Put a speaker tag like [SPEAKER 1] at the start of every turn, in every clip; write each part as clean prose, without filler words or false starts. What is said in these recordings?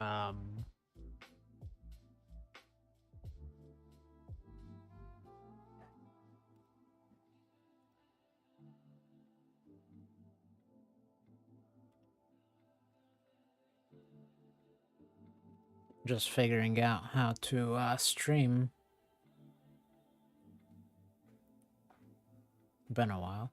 [SPEAKER 1] Um, just figuring out how to stream. Been a while.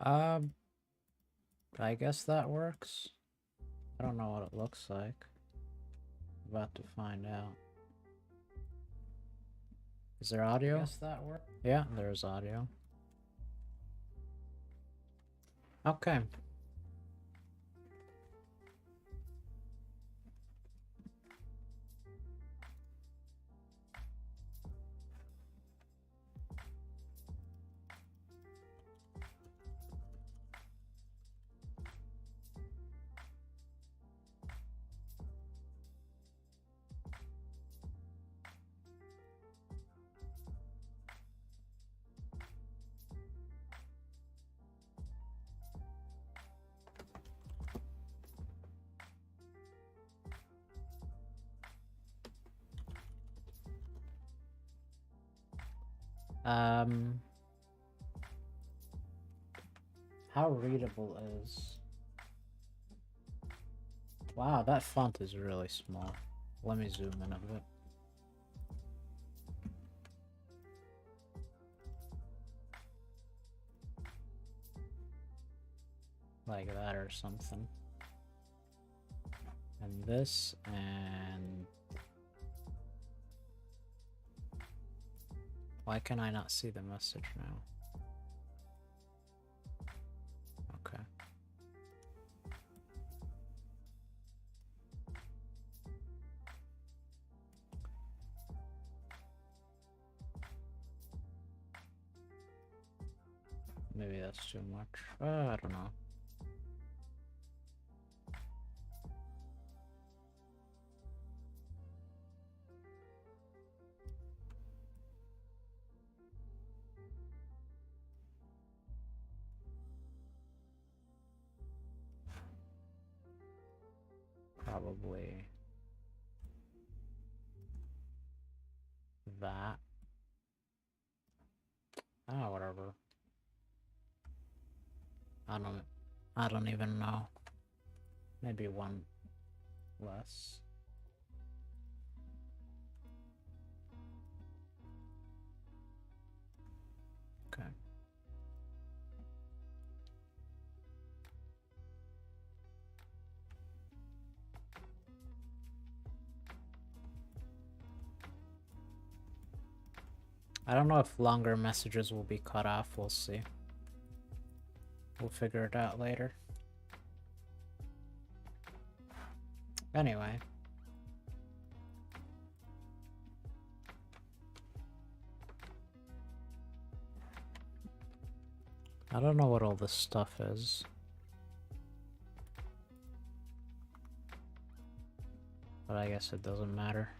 [SPEAKER 1] Mm. I guess that works. I don't know what it looks like. About to find out. Is there audio? I guess that works. Yeah, there's audio. Okay. How readable is... Wow, that font is really small. Let me zoom in a bit. Like that or something. And this, and... Why can I not see the message now? Okay. Maybe that's too much. I don't know. Probably that. Ah, whatever. I don't even know. Maybe one less. Okay. I don't know if longer messages will be cut off. We'll see. We'll figure it out later. Anyway. I don't know what all this stuff is. But I guess it doesn't matter.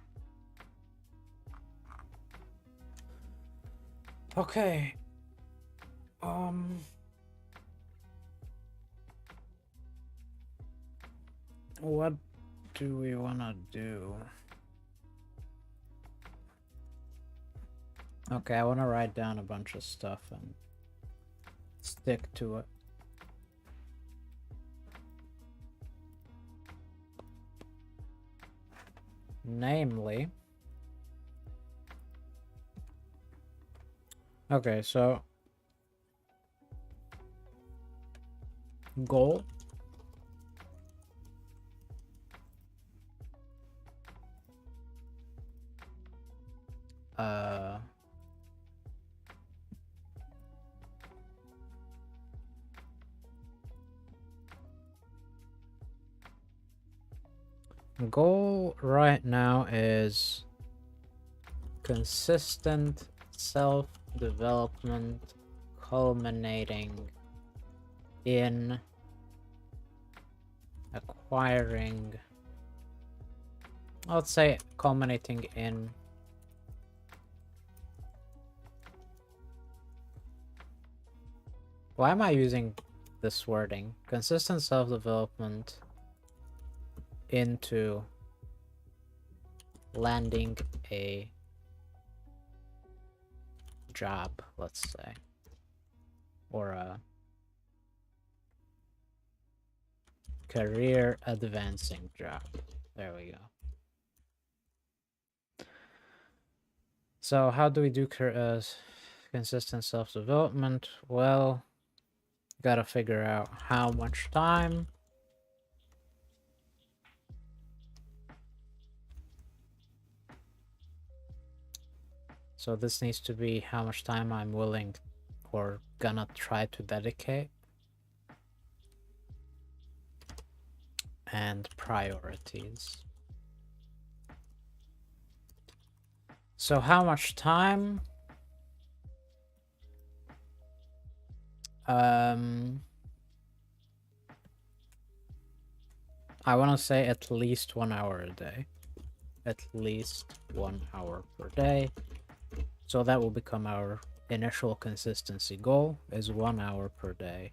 [SPEAKER 1] Okay. What do we want to do? Okay, I want to write down a bunch of stuff and stick to it. Namely... Okay, so... Goal Goal right now is consistent self-development culminating in acquiring, let's say culminating in why am I using this wording? Consistent self-development into landing a job, let's say, or a career advancing job. There we go. So how do we do consistent self-development? Well, gotta figure out how much time so this needs to be how much time I'm willing or gonna try to dedicate, and priorities. So how much time? I want to say at least 1 hour a day. At least 1 hour per day. So that will become our initial consistency goal, is 1 hour per day.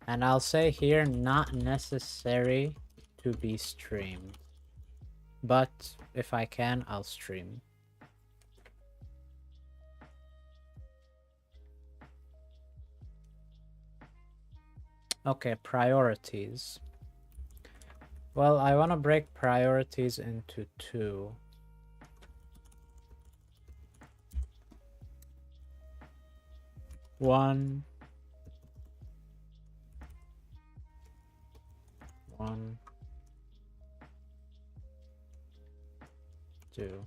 [SPEAKER 1] And I'll say here, not necessary to be streamed. But if I can, I'll stream. Okay, priorities. Well, I want to break priorities into two. One, two.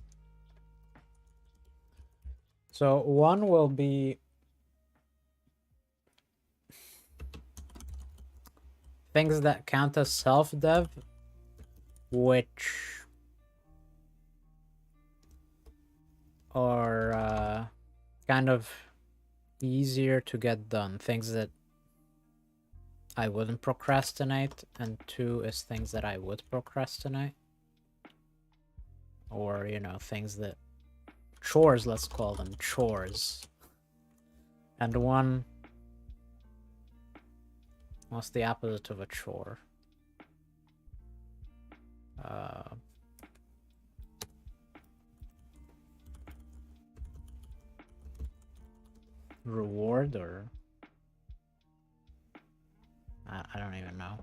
[SPEAKER 1] So one will be things that count as self-dev, which are kind of easier to get done. Things that I wouldn't procrastinate, and two is things that I would procrastinate. Or, you know, things that... chores, let's call them chores. And one... what's the opposite of a chore? Reward, or... I don't even know.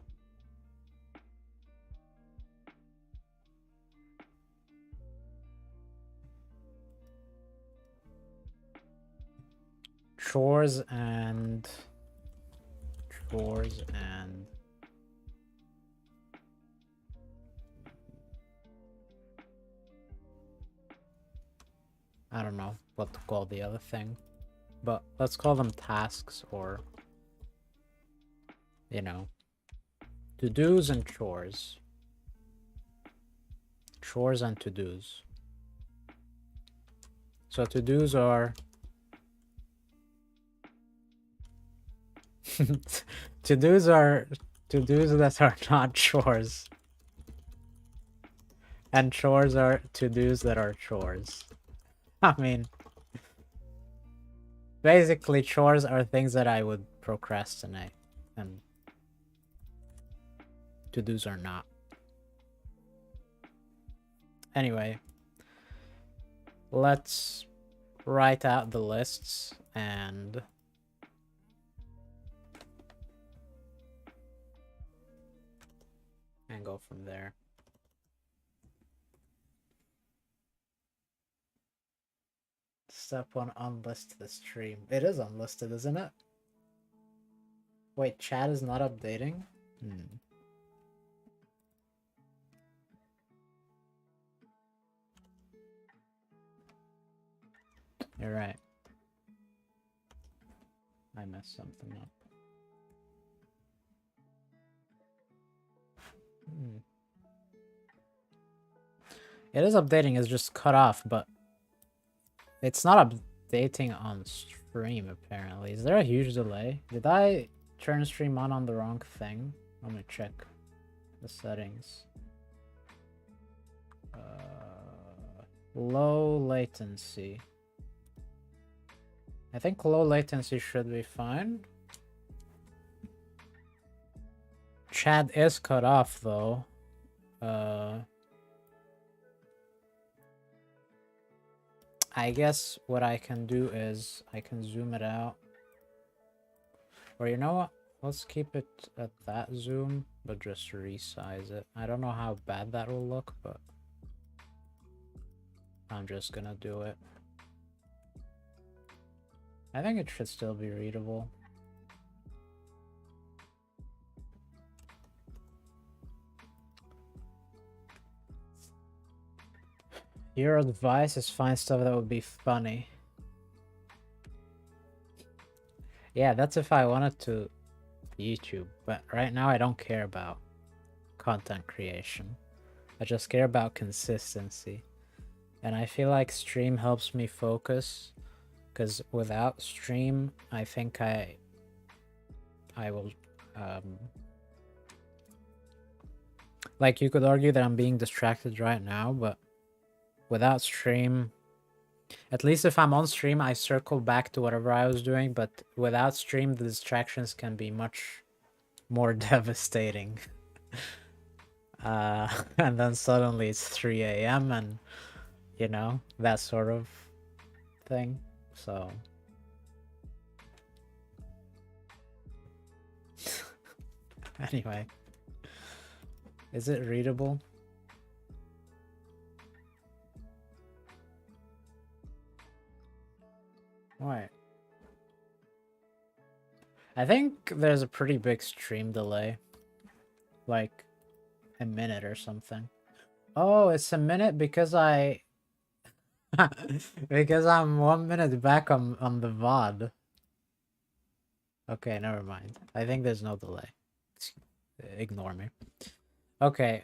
[SPEAKER 1] Chores and I don't know what to call the other thing, but let's call them tasks, or, you know, to-dos and chores. Chores and to-dos. So to-dos are... to-dos are to-dos that are not chores. And chores are to-dos that are chores. I mean, basically chores are things that I would procrastinate, and to-dos are not. Anyway, let's write out the lists and go from there. Step 1, unlist the stream. It is unlisted, isn't it? Wait, chat is not updating? You're right. I messed something up. It is updating, it's just cut off, but it's not updating on stream, apparently. Is there a huge delay? Did I turn stream on the wrong thing? Let me check the settings. Low latency. I think low latency should be fine. Chat is cut off though. I guess what I can do is I can zoom it out. Or you know what? Let's keep it at that zoom, but just resize it. I don't know how bad that will look, but I'm just gonna do it. I think it should still be readable. Your advice is find stuff that would be funny. Yeah, that's if I wanted to YouTube, but right now I don't care about content creation. I just care about consistency. And I feel like stream helps me focus, because without stream, I think I will, like you could argue that I'm being distracted right now, but without stream, at least if I'm on stream, I circle back to whatever I was doing, but without stream, the distractions can be much more devastating. And then suddenly it's 3 a.m. and, you know, that sort of thing. So anyway, is it readable? Wait. I think there's a pretty big stream delay. Like a minute or something. Oh, it's a minute because because I'm 1 minute back on the VOD. Okay, never mind. I think there's no delay. Ignore me. Okay,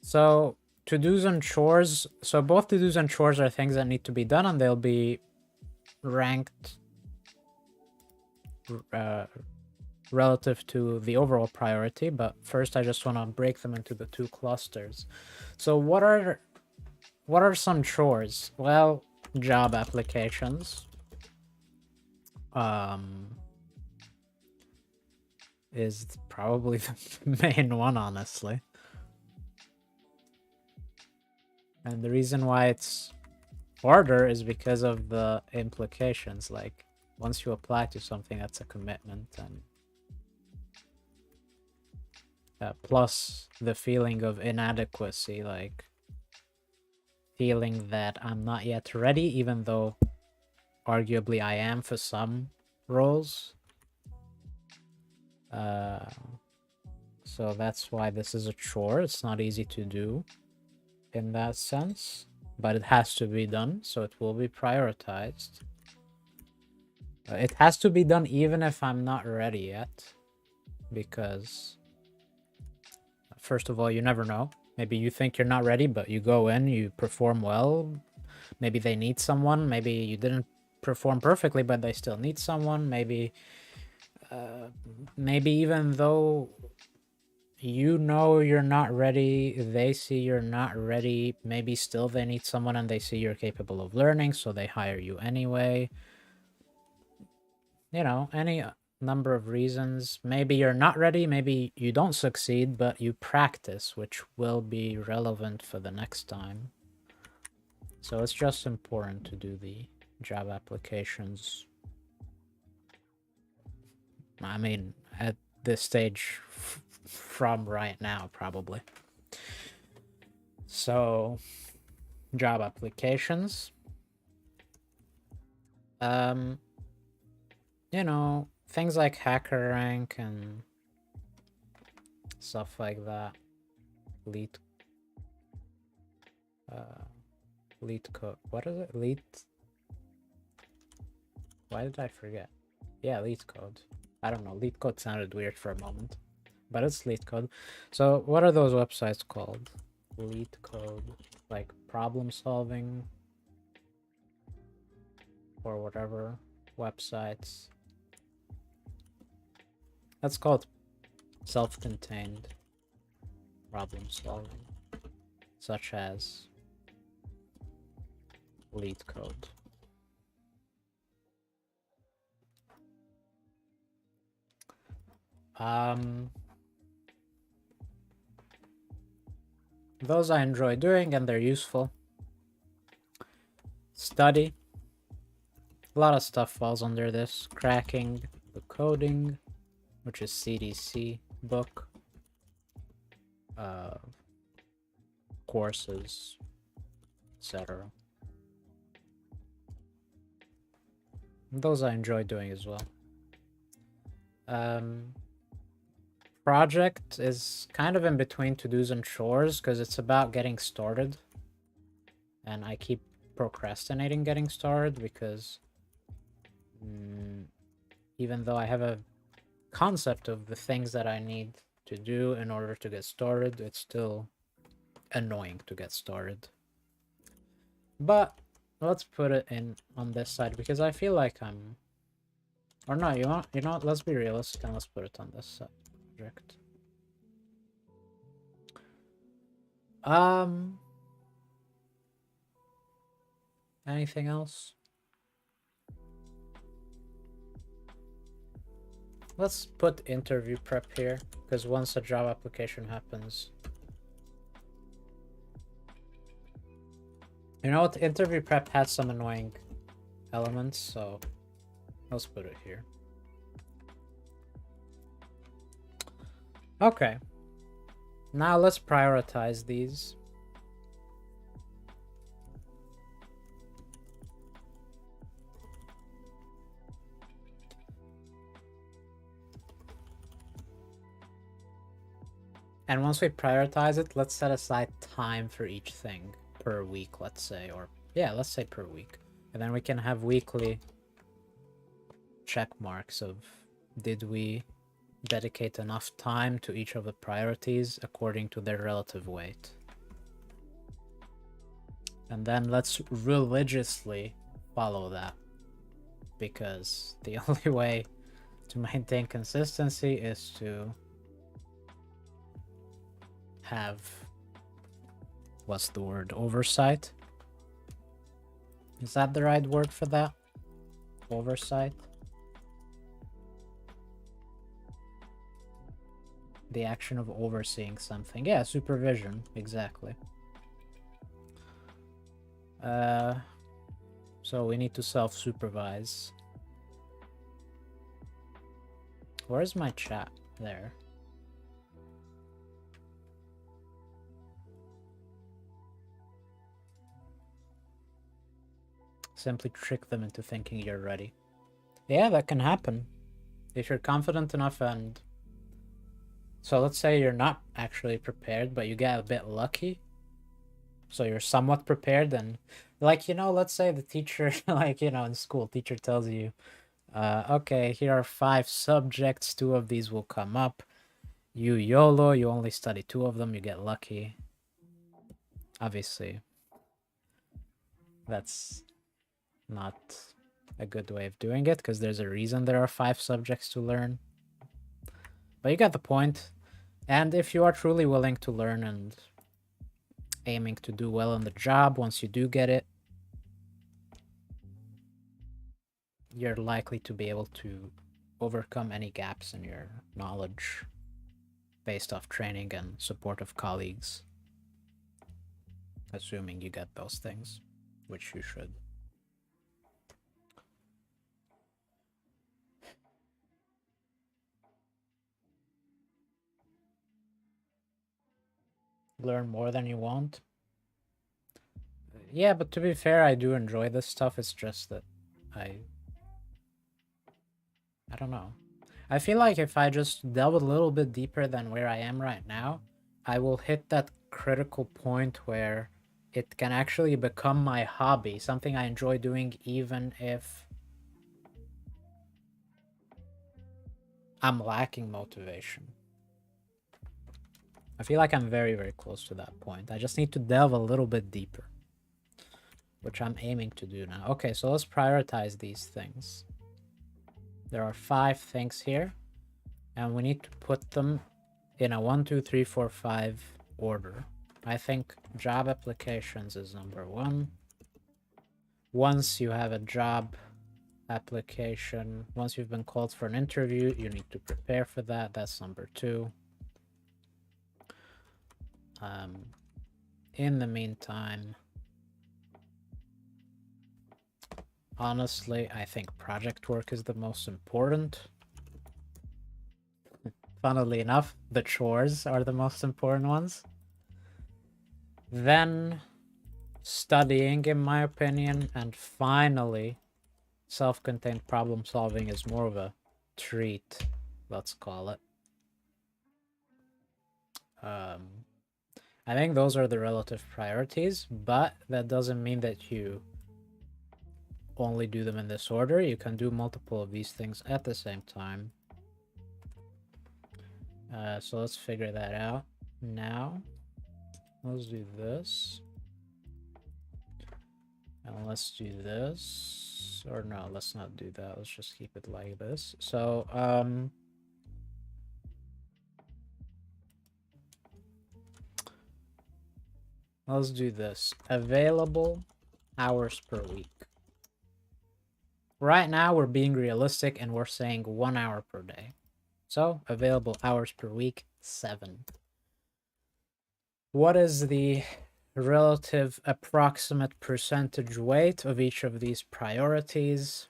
[SPEAKER 1] so to-dos and chores. So both to-dos and chores are things that need to be done, and they'll be ranked relative to the overall priority. But first, I just want to break them into the two clusters. So what are some chores? Well, job applications. Is probably the main one, honestly. And the reason why it's harder is because of the implications. Like, once you apply to something, that's a commitment, and plus the feeling of inadequacy, like feeling that I'm not yet ready, even though arguably I am for some roles. So that's why this is a chore. It's not easy to do in that sense, but it has to be done, so it will be prioritized. It has to be done even if I'm not ready yet, because first of all, you never know. Maybe you think you're not ready, but you go in, you perform well. Maybe they need someone. Maybe you didn't perform perfectly, but they still need someone. Maybe even though you know you're not ready, they see you're not ready, maybe still they need someone and they see you're capable of learning, so they hire you anyway. You know, any number of reasons. Maybe you're not ready, maybe you don't succeed, but you practice, which will be relevant for the next time. So it's just important to do the job applications. I mean, at this stage from right now, probably. So, job applications. You know, things like HackerRank and stuff like that. Lead. Lead code. What is it? Lead. Why did I forget? Yeah, lead code. I don't know. Lead code sounded weird for a moment, but it's lead code. So what are those websites called? Lead code, like problem solving or whatever websites. That's called self-contained problem solving, such as lead code. Those I enjoy doing and they're useful. Study. A lot of stuff falls under this. Cracking the coding, which is CDC book. Courses, etc. Those I enjoy doing as well. Project is kind of in between to-dos and chores because it's about getting started. And I keep procrastinating getting started because even though I have a concept of the things that I need to do in order to get started, it's still annoying to get started. But let's put it in on this side because I feel like I'm, or no, you know what, let's be realistic and let's put it on this side. Project. Anything else? Let's put interview prep here because once a job application happens, you know what, interview prep has some annoying elements, so let's put it here. Okay, now let's prioritize these. And once we prioritize it, let's set aside time for each thing per week, let's say, or yeah, let's say per week. And then we can have weekly check marks of did we dedicate enough time to each of the priorities according to their relative weight. And then let's religiously follow that because the only way to maintain consistency is to have, what's the word, oversight? Is that the right word for that? Oversight? The action of overseeing something. Yeah, supervision, exactly. So we need to self-supervise. Where's my chat? There. Simply trick them into thinking you're ready. Yeah, that can happen. If you're confident enough and... So let's say you're not actually prepared, but you get a bit lucky. So you're somewhat prepared and... Like, you know, let's say the teacher, like, you know, in school, teacher tells you, okay, here are 5 subjects, 2 of these will come up. You YOLO, you only study 2 of them, you get lucky. Obviously, that's not a good way of doing it because there's a reason there are 5 subjects to learn. But you get the point. And if you are truly willing to learn and aiming to do well in the job, once you do get it, you're likely to be able to overcome any gaps in your knowledge based off training and support of colleagues. Assuming you get those things, which you should. Learn more than you want. Yeah, but to be fair, I do enjoy this stuff. It's just that I don't know. I feel like if I just delve a little bit deeper than where I am right now, I will hit that critical point where it can actually become my hobby, something I enjoy doing even if I'm lacking motivation. I feel like I'm very, very close to that point. I just need to delve a little bit deeper, which I'm aiming to do now. Okay, so let's prioritize these things. There are 5 things here, and we need to put them in a 1, 2, 3, 4, 5 order. I think job applications is number 1. Once you have a job application, once you've been called for an interview, you need to prepare for that. That's number 2. In the meantime, honestly, I think project work is the most important. Funnily enough, the chores are the most important ones. Then studying, in my opinion, and finally, self-contained problem solving is more of a treat, let's call it. I think those are the relative priorities, but that doesn't mean that you only do them in this order. You can do multiple of these things at the same time. So let's figure that out now. Let's do this. And let's do this. Or no, let's not do that. Let's just keep it like this. So, let's do this. Available hours per week. Right now, we're being realistic and we're saying 1 hour per day. So, available hours per week, 7. What is the relative approximate percentage weight of each of these priorities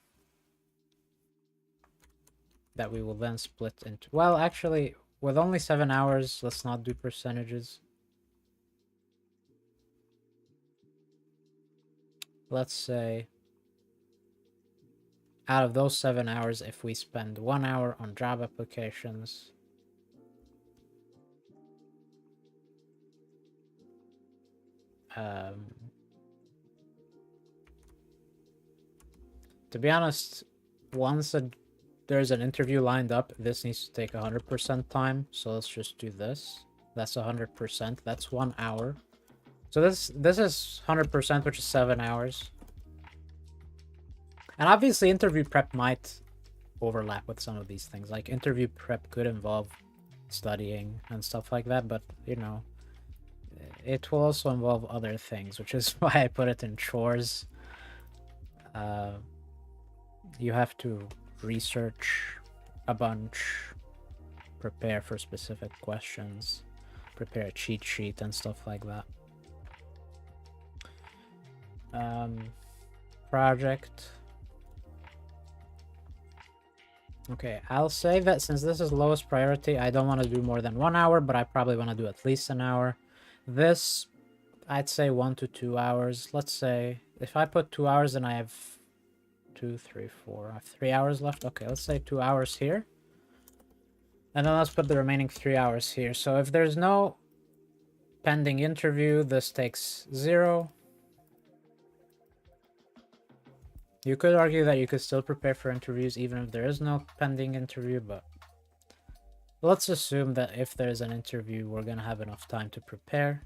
[SPEAKER 1] that we will then split into? Well, actually, with only 7 hours, let's not do percentages. Let's say out of those 7 hours, if we spend 1 hour on job applications, to be honest, once there's an interview lined up, this needs to take 100% time. So let's just do this. That's 100%. That's 1 hour. So this is 100%, which is 7 hours. And obviously, interview prep might overlap with some of these things. Like, interview prep could involve studying and stuff like that, but, you know, it will also involve other things, which is why I put it in chores. You have to research a bunch, prepare for specific questions, prepare a cheat sheet and stuff like that. Project. Okay, I'll say that since this is lowest priority, I don't want to do more than 1 hour, but I probably want to do at least an hour. This, I'd say 1 to 2 hours. Let's say if I put 2 hours and I have 2, 3, 4, I have 3 hours left. Okay, let's say 2 hours here. And then let's put the remaining 3 hours here. So if there's no pending interview, this takes 0. You could argue that you could still prepare for interviews even if there is no pending interview, but let's assume that if there's an interview, we're going to have enough time to prepare.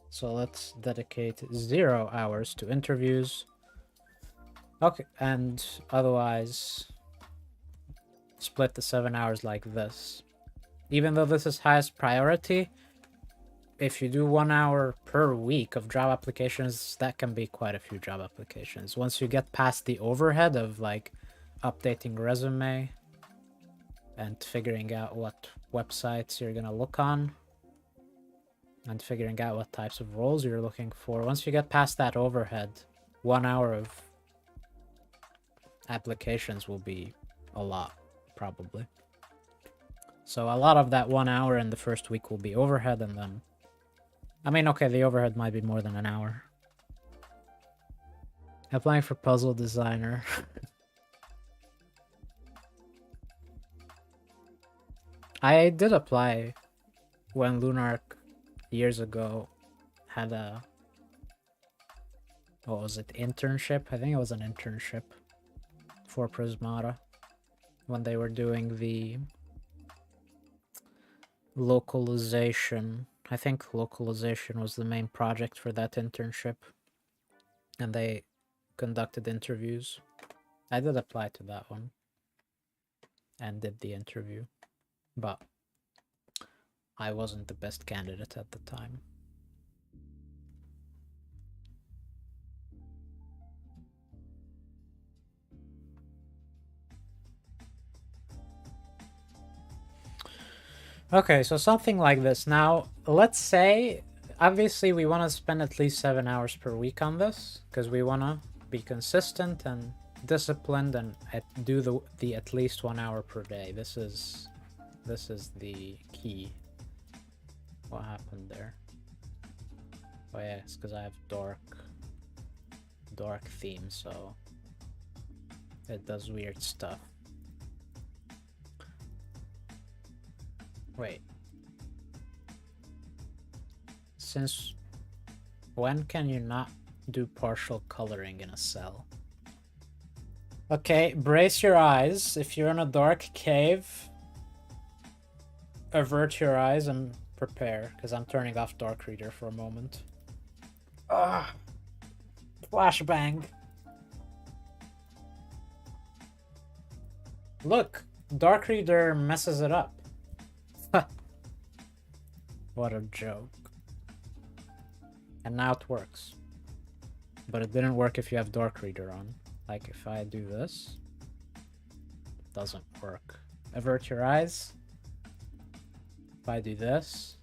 [SPEAKER 1] So let's dedicate 0 hours to interviews. Okay, and otherwise split the 7 hours like this. Even though this is highest priority, if you do 1 hour per week of job applications, that can be quite a few job applications. Once you get past the overhead of like updating resume and figuring out what websites you're gonna look on and figuring out what types of roles you're looking for, once you get past that overhead, 1 hour of applications will be a lot, probably. So a lot of that 1 hour in the first week will be overhead, and then I mean, okay, the overhead might be more than an hour. Applying for puzzle designer. I did apply when Lunark years ago had a, what was it, internship? I think it was an internship for Prismata when they were doing the localization. I think localization was the main project for that internship, and they conducted interviews. I did apply to that one and did the interview, but I wasn't the best candidate at the time. Okay, so something like this. Now, let's say, obviously we want to spend at least 7 hours per week on this, because we want to be consistent and disciplined and do the at least 1 hour per day. This is the key. What happened there? Oh yeah, it's because I have dark theme, so it does weird stuff. Wait. Since when can you not do partial coloring in a cell? Okay, brace your eyes. If you're in a dark cave, avert your eyes and prepare, because I'm turning off Dark Reader for a moment. Ah, flashbang. Look, Dark Reader messes it up. What a joke. And now it works. But it didn't work if you have Dark Reader on. Like if I do this, it doesn't work. Avert your eyes. If I do this,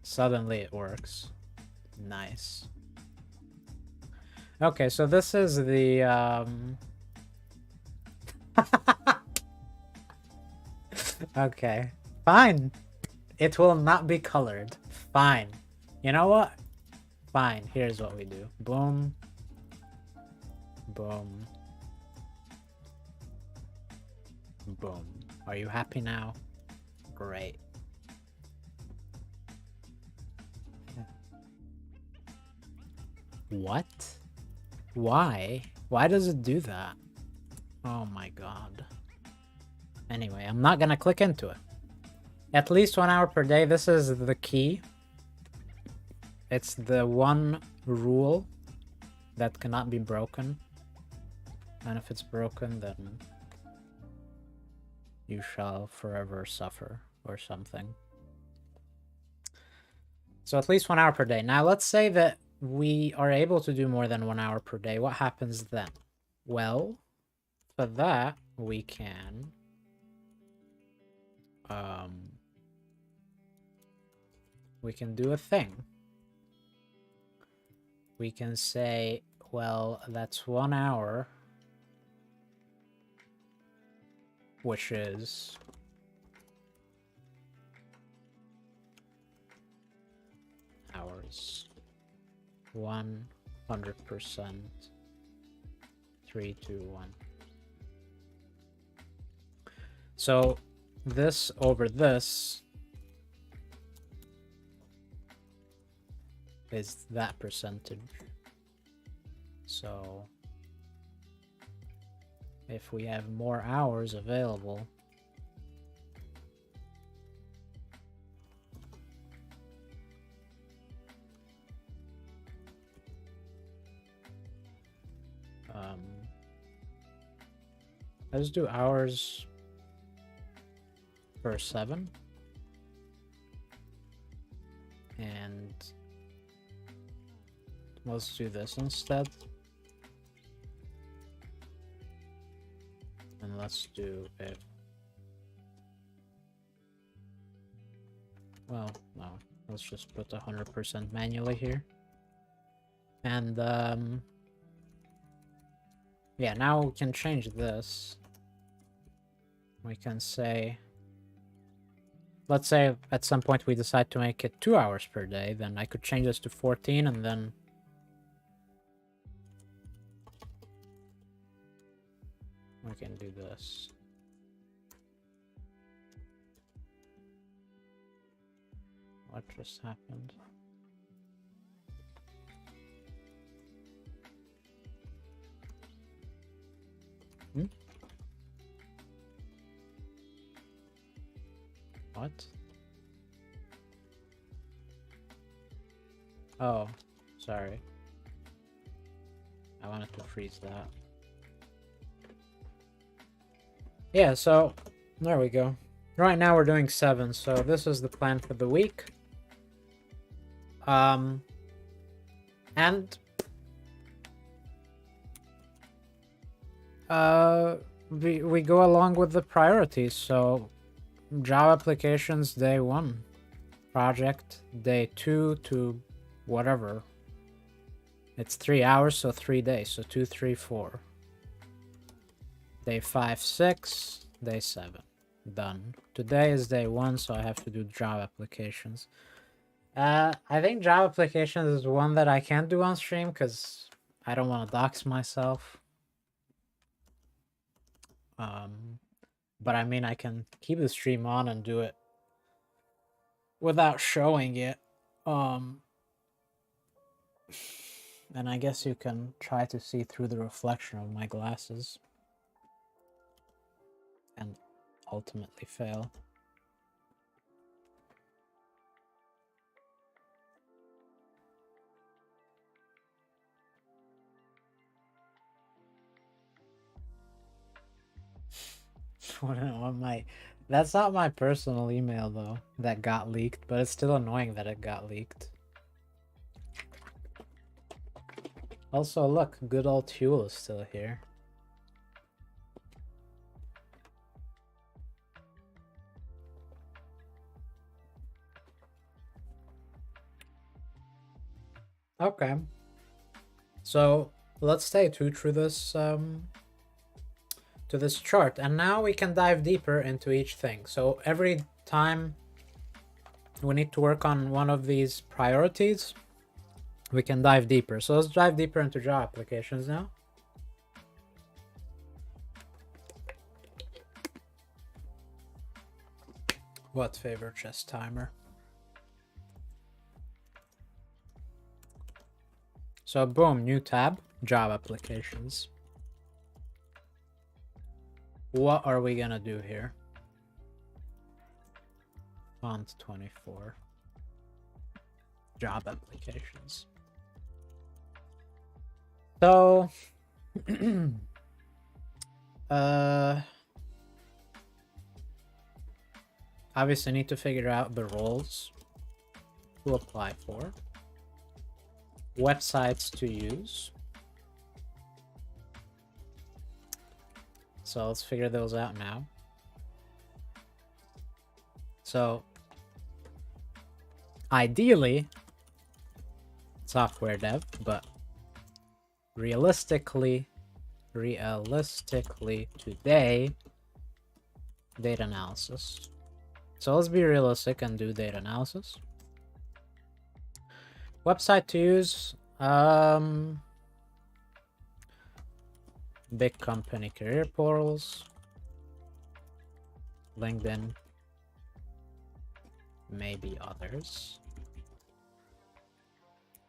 [SPEAKER 1] suddenly it works. Nice. Okay, so this is the okay, fine. It will not be colored. Fine. You know what? Fine. Here's what we do. Boom. Boom. Boom. Are you happy now? Great. What? Why? Why does it do that? Oh my god. Anyway, I'm not gonna click into it. At least 1 hour per day. This is the key. It's the one rule that cannot be broken. And if it's broken, then you shall forever suffer or something. So at least 1 hour per day. Now let's say that we are able to do more than 1 hour per day. What happens then? Well, for that, we can do a thing. We can say, well, that's 1 hour, which is hours 100%, 3, 2, 1. So this over this is that percentage. So if we have more hours available, let's do hours per 7, and let's do this instead. And let's do it. Well, no. Let's just put 100% manually here. And, yeah, now we can change this. We can say... Let's say at some point we decide to make it 2 hours per day, then I could change this to 14 and then... we can do this. What? just happened? Hmm? What? Oh, sorry. I wanted to freeze that. Yeah, so there we go. Right now we're doing 7, so this is the plan for the week. And we go along with the priorities. So Java applications day 1, project day 2 to whatever. It's 3 hours, so 3 days. So 2, 3, 4. Day 5, 6, day 7. Done. Today is day 1, so I have to do Java applications. I think Java applications is one that I can't do on stream because I don't want to dox myself. But I mean, I can keep the stream on and do it without showing it. And I guess you can try to see through the reflection of my glasses and ultimately fail. That's not my personal email though that got leaked, but it's still annoying that it got leaked. Also, look, good old Huel is still here. Okay. So let's stay true to this chart, and now we can dive deeper into each thing. So every time we need to work on one of these priorities, we can dive deeper. So let's dive deeper into Java applications now. What favorite chess timer? So boom, new tab, Java applications. What are we gonna do here? Font 24. Job applications. So obviously need to figure out the roles to apply for, websites to use. So let's figure those out now. So ideally software dev, but realistically today, data analysis. So let's be realistic and do data analysis. Website to use, big company career portals, LinkedIn, maybe others.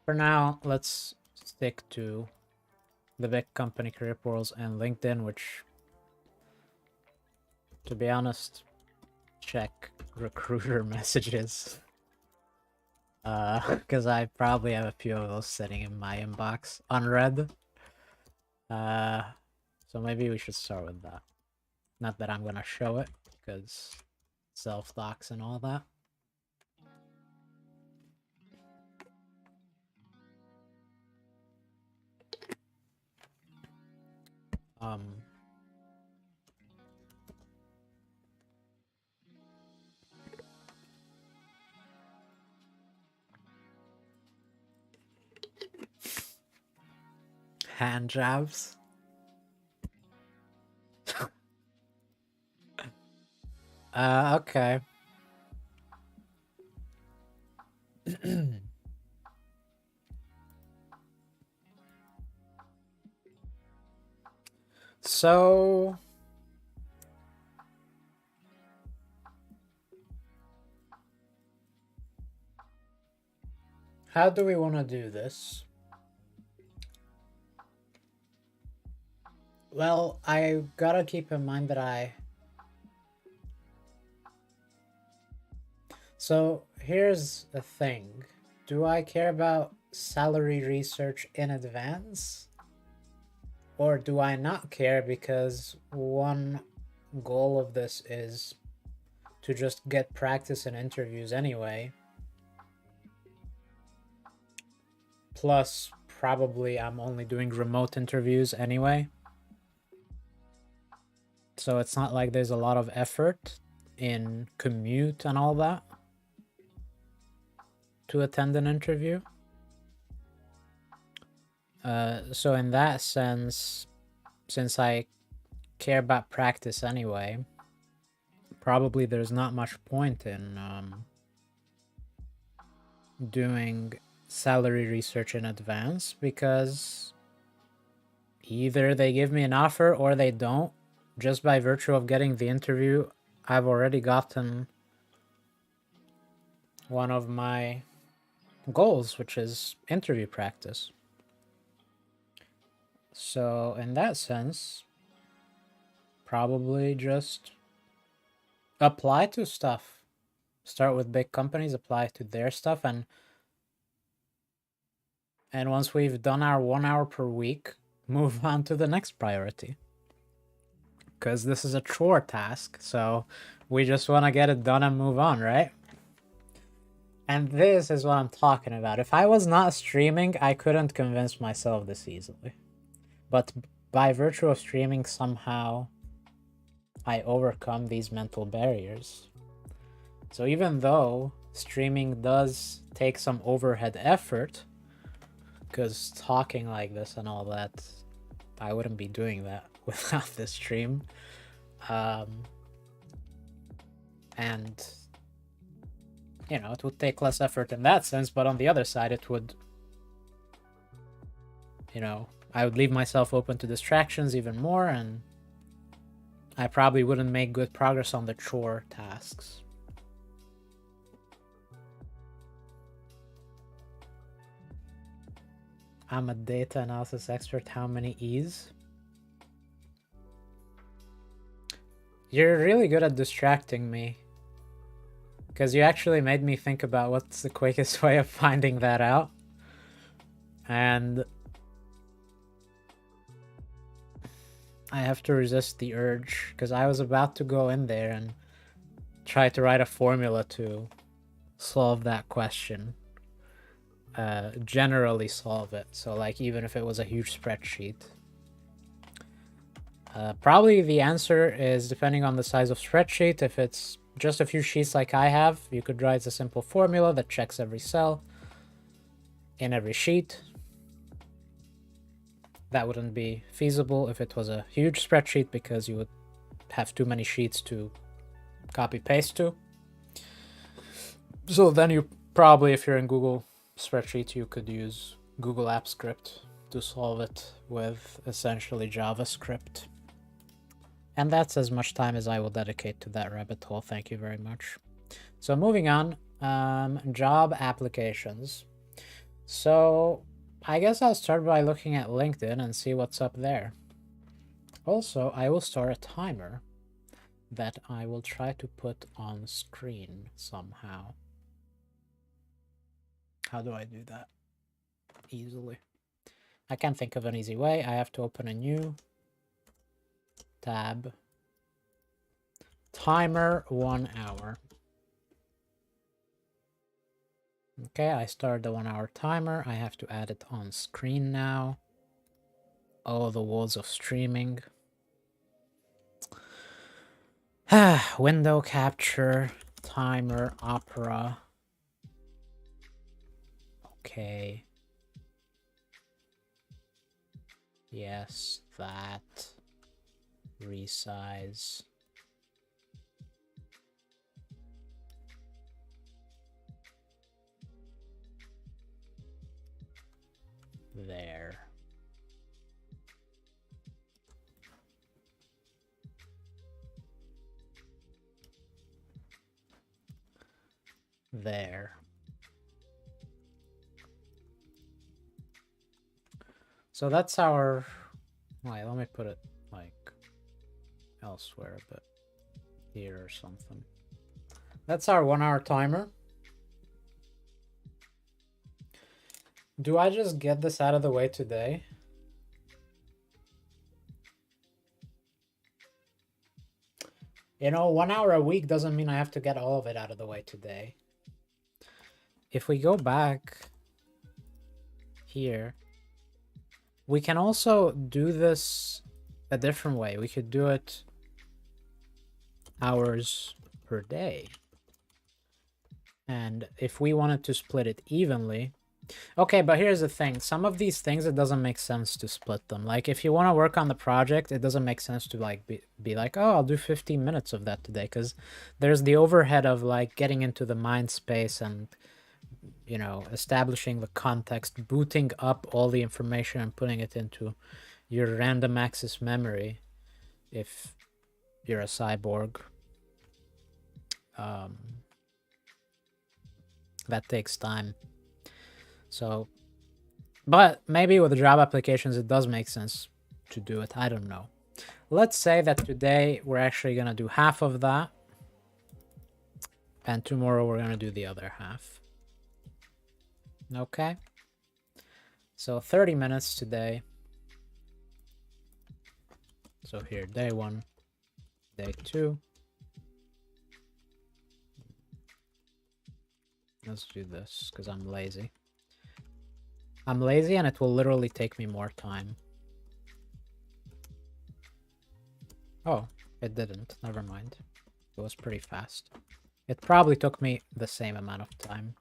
[SPEAKER 1] For now, let's stick to the big company career portals and LinkedIn, which, to be honest, check recruiter messages. Because I probably have a few of those sitting in my inbox unread. So maybe we should start with that. Not that I'm gonna show it, because self-docs and all that. Hand jobs. Okay. So How do we want to do this? Well, I gotta keep in mind that So here's the thing. Do I care about salary research in advance? Or do I not care because one goal of this is to just get practice in interviews anyway? Plus, probably I'm only doing remote interviews anyway. So it's not like there's a lot of effort in commute and all that to attend an interview. So in that sense, since I care about practice anyway, probably there's not much point in doing salary research in advance, because either they give me an offer or they don't. Just by virtue of getting the interview, I've already gotten one of my goals, which is interview practice. So in that sense, probably just apply to stuff. Start with big companies, apply to their stuff, and once we've done our 1 hour per week, move on to the next priority. Because this is a chore task, so we just want to get it done and move on, right? And this is what I'm talking about. If I was not streaming, I couldn't convince myself this easily. But by virtue of streaming, somehow I overcome these mental barriers. So even though streaming does take some overhead effort, because talking like this and all that, I wouldn't be doing that without this stream. And, you know, it would take less effort in that sense, but on the other side, it would, you know, I would leave myself open to distractions even more, and I probably wouldn't make good progress on the chore tasks. I'm a data analysis expert. How many E's? You're really good at distracting me, because you actually made me think about what's the quickest way of finding that out. And I have to resist the urge, because I was about to go in there and try to write a formula to solve that question. Generally solve it. So like, even if it was a huge spreadsheet. Probably the answer is depending on the size of spreadsheet. If it's just a few sheets like I have, you could write a simple formula that checks every cell in every sheet. That wouldn't be feasible if it was a huge spreadsheet, because you would have too many sheets to copy paste to. So then you probably, if you're in Google Spreadsheet, you could use Google Apps Script to solve it with essentially JavaScript. And that's as much time as I will dedicate to that rabbit hole. Thank you very much. So moving on, job applications. So I guess I'll start by looking at LinkedIn and see what's up there. Also, I will start a timer that I will try to put on screen somehow. How do I do that easily? I can't think of an easy way. I have to open a new tab. Timer 1 hour. Okay, I started the 1 hour timer. I have to add it on screen now. Oh, the walls of streaming. Window capture, timer, opera. Okay. Yes, that. Resize. There. There. So that's our... Wait, let me put it like elsewhere, but here or something. That's our 1 hour timer. Do I just get this out of the way today? You know, 1 hour a week doesn't mean I have to get all of it out of the way today. If we go back here, we can also do this a different way. We could do it hours per day. And if we wanted to split it evenly... Okay, but here's the thing. Some of these things, it doesn't make sense to split them. Like, if you want to work on the project, it doesn't make sense to, like, be like, oh, I'll do 15 minutes of that today. Because there's the overhead of, like, getting into the mind space and, you know, establishing the context, booting up all the information and putting it into your random access memory if you're a cyborg. That takes time. So, but maybe with the job applications, it does make sense to do it. I don't know. Let's say that today we're actually going to do half of that. And tomorrow we're going to do the other half. Okay. So 30 minutes today. So here, day 1, day 2. Let's do this because I'm lazy. I'm lazy and it will literally take me more time. Oh, it didn't. Never mind. It was pretty fast. It probably took me the same amount of time.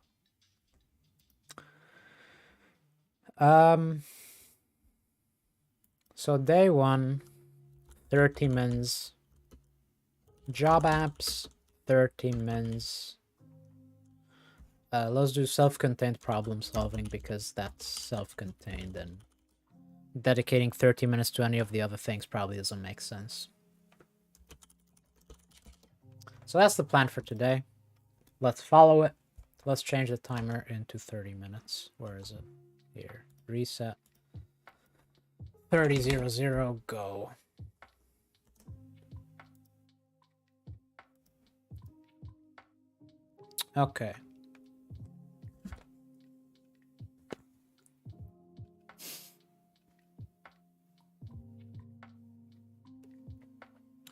[SPEAKER 1] So day 1, 30 mins. Job apps, 30 mins. Let's do self-contained problem solving because that's self-contained, and dedicating 30 minutes to any of the other things probably doesn't make sense. So that's the plan for today. Let's follow it. Let's change the timer into 30 minutes. Where is it? Here. Reset. 30:00, go. Okay.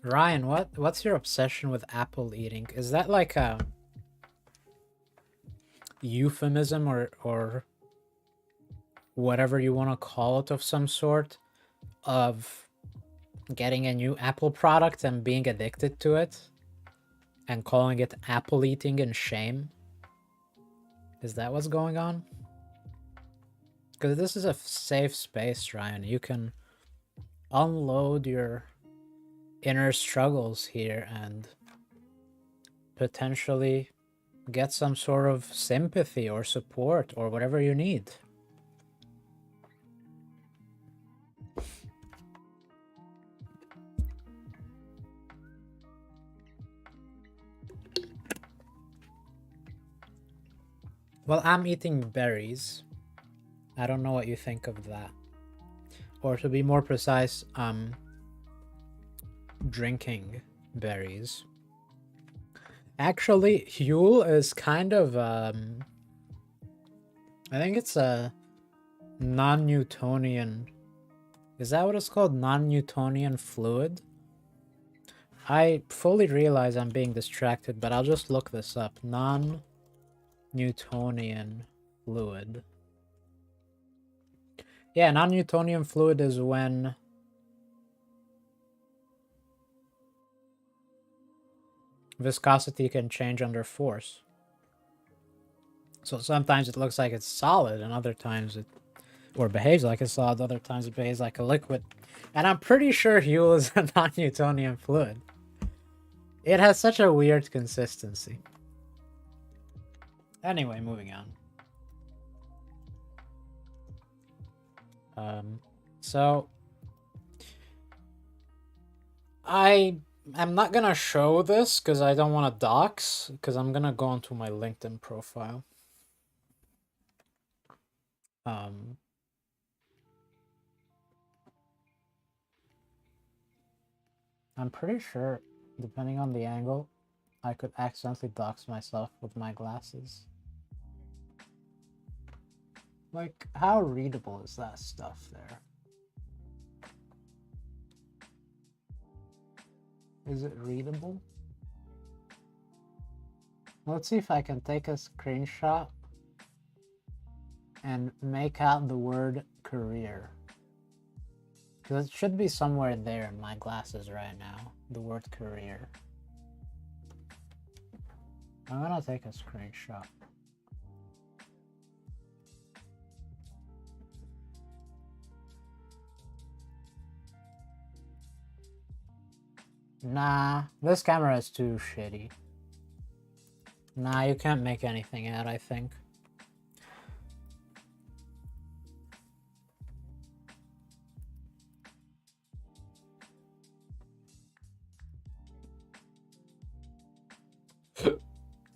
[SPEAKER 1] Ryan, what's your obsession with apple eating? Is that like a euphemism or whatever you want to call it of some sort of getting a new Apple product and being addicted to it and calling it apple eating and shame? Is that what's going on? Because this is a safe space, Ryan. You can unload your inner struggles here and potentially get some sort of sympathy or support or whatever you need. Well, I'm eating berries. I don't know what you think of that. Or to be more precise, drinking berries. Actually, Huel is kind of, I think it's a non-Newtonian. Is that what it's called? Non-Newtonian fluid? I fully realize I'm being distracted, but I'll just look this up. Non-Newtonian fluid. Yeah, non-Newtonian fluid is when viscosity can change under force. So sometimes it looks like it's solid, and other times it behaves like a solid, other times it behaves like a liquid. And I'm pretty sure Huel is a non-Newtonian fluid. It has such a weird consistency. Anyway, moving on. So I'm not gonna show this because I don't want to dox, because I'm gonna go onto my LinkedIn profile. I'm pretty sure, depending on the angle, I could accidentally dox myself with my glasses. Like, how readable is that stuff there? Is it readable? Let's see if I can take a screenshot and make out the word career. Because it should be somewhere there in my glasses right now, the word career. I'm gonna take a screenshot. Nah, this camera is too shitty. Nah, you can't make anything out, I think.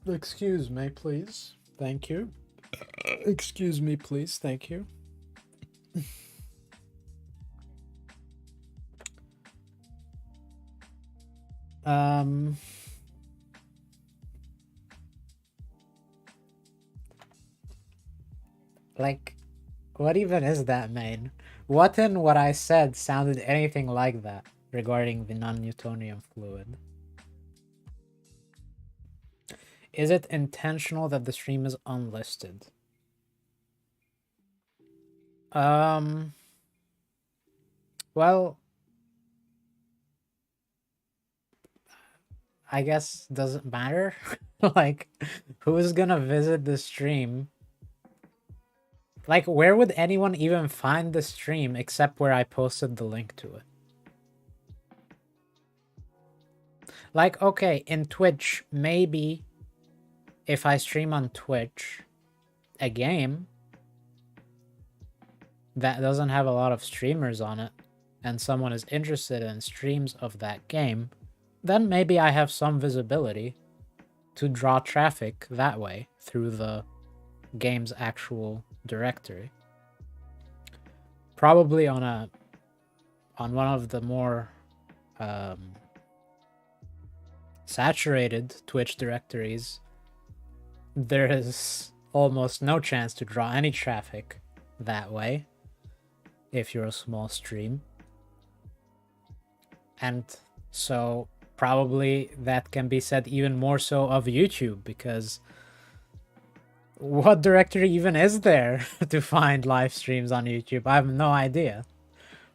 [SPEAKER 1] Excuse me, please. Thank you. Excuse me, please. Thank you. Like, what even is that, man? What in what I said sounded anything like that regarding the non-Newtonian fluid? Is it intentional that the stream is unlisted? Well, I guess doesn't matter. Like, who's gonna visit the stream? Like, where would anyone even find the stream except where I posted the link to it? Like, okay, in Twitch, maybe if I stream on Twitch a game that doesn't have a lot of streamers on it, and someone is interested in streams of that game, then maybe I have some visibility to draw traffic that way through the game's actual directory. Probably on one of the more saturated Twitch directories, there is almost no chance to draw any traffic that way if you're a small stream. And so probably that can be said even more so of YouTube, because what directory even is there to find live streams on YouTube? I have no idea.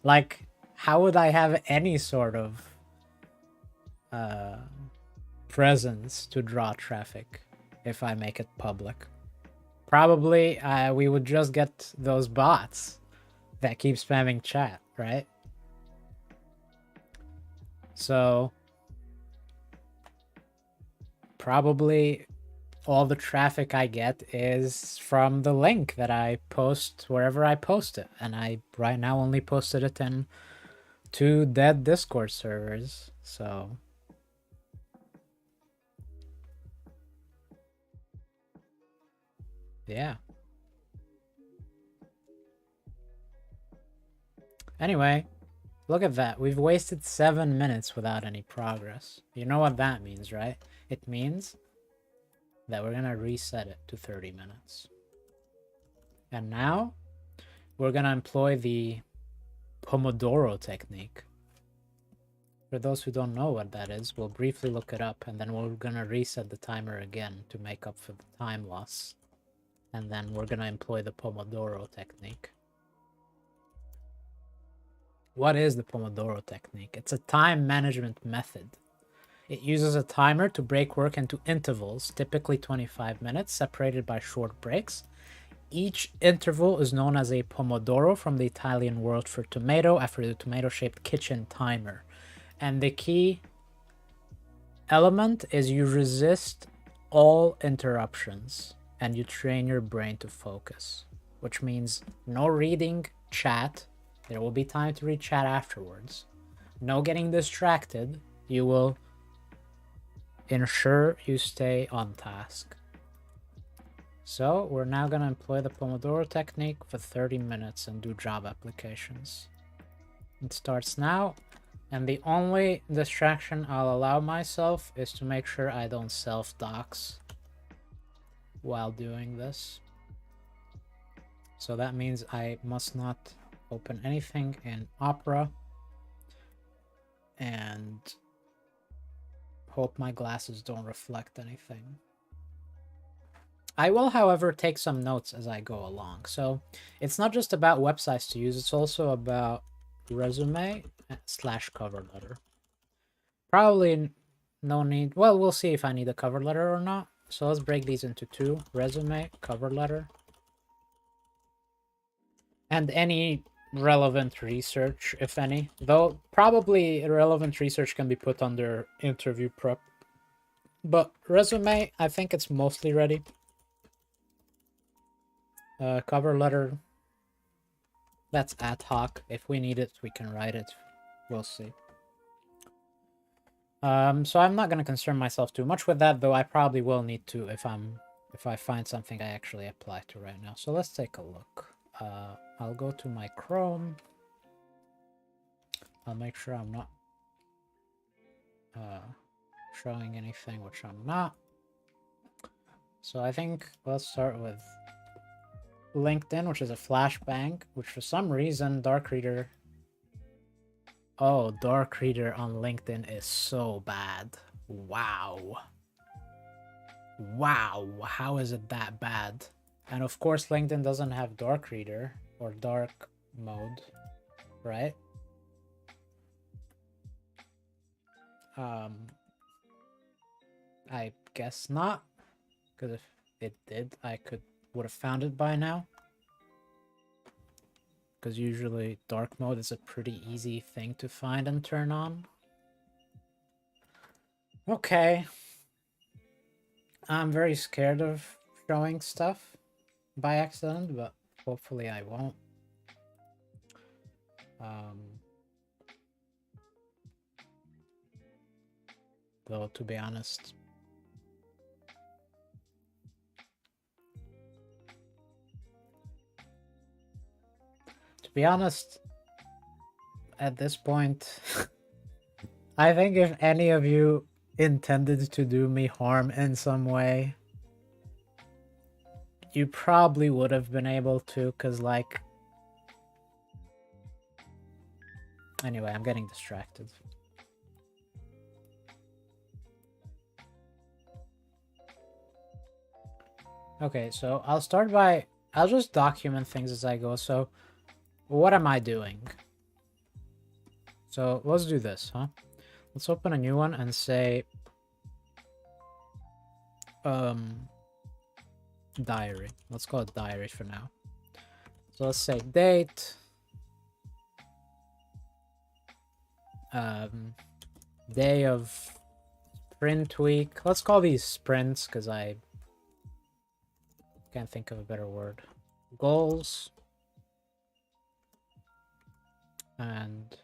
[SPEAKER 1] Like, how would I have any sort of presence to draw traffic if I make it public? Probably we would just get those bots that keep spamming chat, right? So probably all the traffic I get is from the link that I post wherever I post it. And I right now only posted it in 2 dead Discord servers. So yeah. Anyway, look at that. We've wasted 7 minutes without any progress. You know what that means, right? It means that we're gonna reset it to 30 minutes. And now we're gonna employ the Pomodoro technique. For those who don't know what that is, we'll briefly look it up, and then we're gonna reset the timer again to make up for the time loss. And then we're gonna employ the Pomodoro technique. What is the Pomodoro technique? It's a time management method. It uses a timer to break work into intervals, typically 25 minutes, separated by short breaks. Each interval is known as a pomodoro from the Italian word for tomato, after the tomato-shaped kitchen timer. And the key element is you resist all interruptions and you train your brain to focus, which means no reading chat. There will be time to read chat afterwards. No getting distracted. You will ensure you stay on task. So we're now going to employ the Pomodoro technique for 30 minutes and do job applications. It starts now. And the only distraction I'll allow myself is to make sure I don't self-dox while doing this. So that means I must not open anything in Opera and hope my glasses don't reflect anything. I will, however, take some notes as I go along. So it's not just about websites to use, it's also about resume / cover letter. Probably no need. Well, we'll see if I need a cover letter or not. So let's break these into two. Resume, cover letter. And any relevant research, if any. Though probably relevant research can be put under interview prep. But resume, I think it's mostly ready. Cover letter, that's ad hoc. If we need it, we can write it. We'll see. So I'm not gonna concern myself too much with that, though I probably will need to if I find something I actually apply to right now. So let's take a look. I'll go to my Chrome. I'll make sure I'm not showing anything which I'm not. So I think let's start with LinkedIn, which is a flashbang, which for some reason Dark Reader. Oh, Dark Reader on LinkedIn is so bad. Wow. Wow, how is it that bad? And of course, LinkedIn doesn't have Dark Reader or dark mode, right? I guess not, because if it did, I would have found it by now. Because usually dark mode is a pretty easy thing to find and turn on. Okay. I'm very scared of showing stuff by accident, but hopefully I won't. Though, to be honest, at this point, I think if any of you intended to do me harm in some way, you probably would have been able to, because, like... Anyway, I'm getting distracted. Okay, so I'll start by... I'll just document things as I go. So, what am I doing? So, let's do this, huh? Let's open a new one and say... diary. Let's call it diary for now. So let's say date. Day of sprint week. Let's call these sprints because I can't think of a better word. Goals. And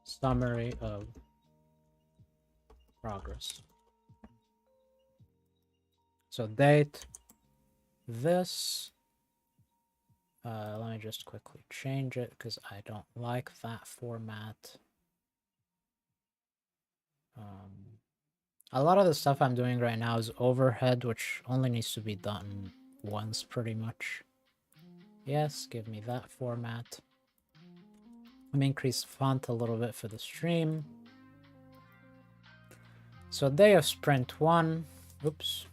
[SPEAKER 1] summary of progress. So date. This. Let me just quickly change it because I don't like that format. A lot of the stuff I'm doing right now is overhead, which only needs to be done once pretty much. Yes, give me that format. Let me increase font a little bit for the stream. So day of sprint 1. Oops.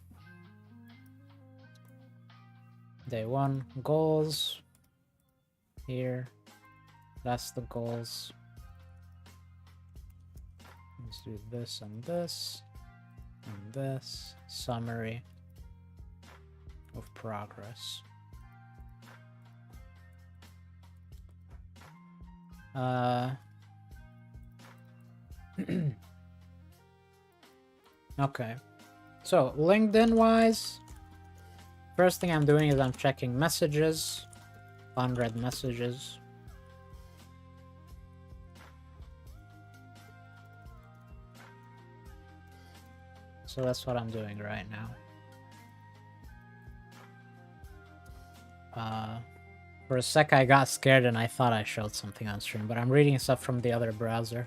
[SPEAKER 1] Day 1, goals. Here. That's the goals. Let's do this and this. And this. Summary of progress. Okay. So, LinkedIn-wise, first thing I'm doing is I'm checking messages, unread messages. So that's what I'm doing right now. For a sec I got scared and I thought I showed something on stream, but I'm reading stuff from the other browser.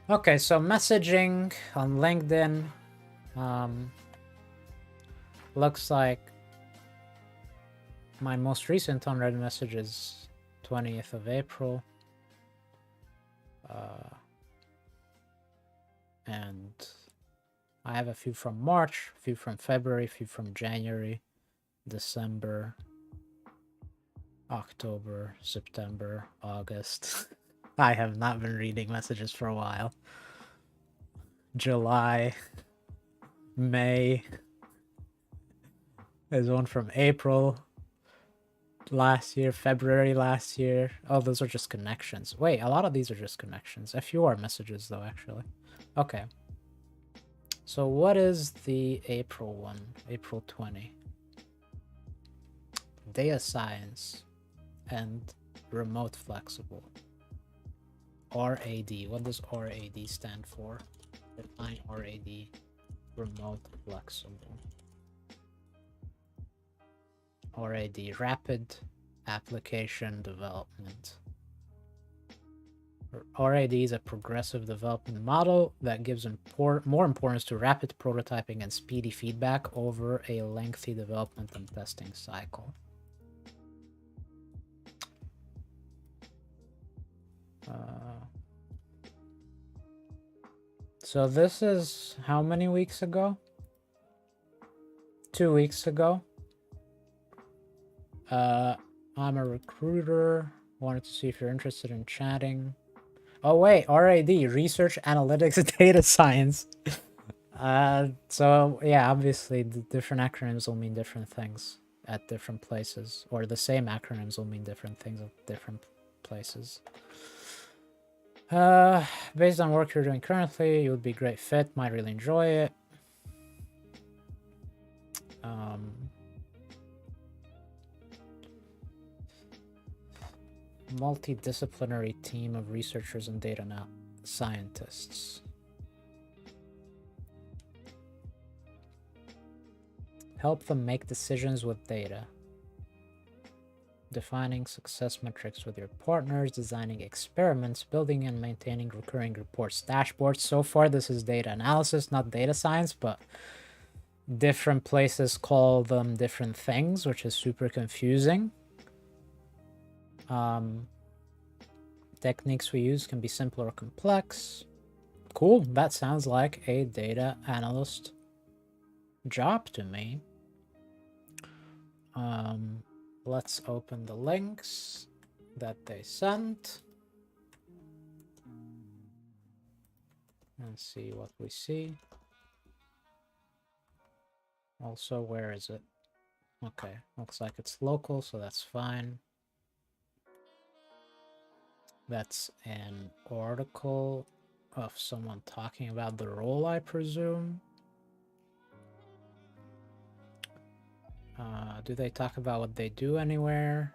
[SPEAKER 1] Okay, so messaging on LinkedIn looks like my most recent unread message is 20th of April. And I have a few from March, a few from February, a few from January, December, October, September, August. I have not been reading messages for a while. July, May. There's one from April last year, February last year. Oh, those are just connections. Wait, a lot of these are just connections. A few are messages though, actually. Okay. So what is the April one? April 20. Data science and remote flexible. RAD. What does RAD stand for? Define RAD. Remote flexible. RAD. Rapid application development. RAD is a progressive development model that gives more importance to rapid prototyping and speedy feedback over a lengthy development and testing cycle. So this is how many weeks ago? 2 weeks ago. I'm a recruiter. Wanted to see if you're interested in chatting. Oh wait, RAD, Research Analytics Data Science. So yeah, obviously the different acronyms will mean different things at different places, or the same acronyms will mean different things at different places. Based on work you're doing currently, you would be a great fit, might really enjoy it. Multidisciplinary team of researchers and data scientists. Help them make decisions with data. Defining success metrics with your partners, designing experiments, building and maintaining recurring reports, dashboards. So far, this is data analysis, not data science, but different places call them different things, which is super confusing. Techniques we use can be simple or complex. Cool, that sounds like a data analyst job to me. Let's open the links that they sent and see what we see. Also, where is it? Okay, looks like it's local, so that's fine. That's an article of someone talking about the role, I presume. Do they talk about what they do anywhere?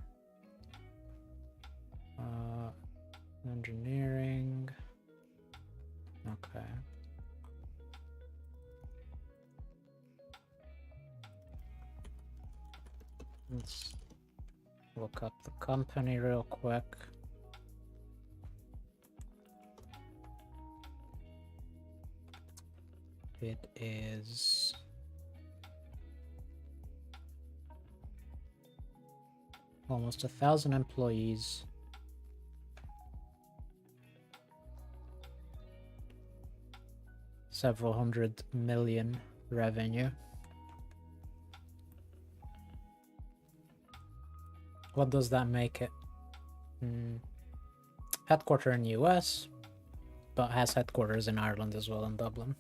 [SPEAKER 1] Engineering. Okay. Let's look up the company real quick. It is almost 1,000 employees. Several hundred million revenue. What does that make it? Headquarter in US, but has headquarters in Ireland as well, in Dublin.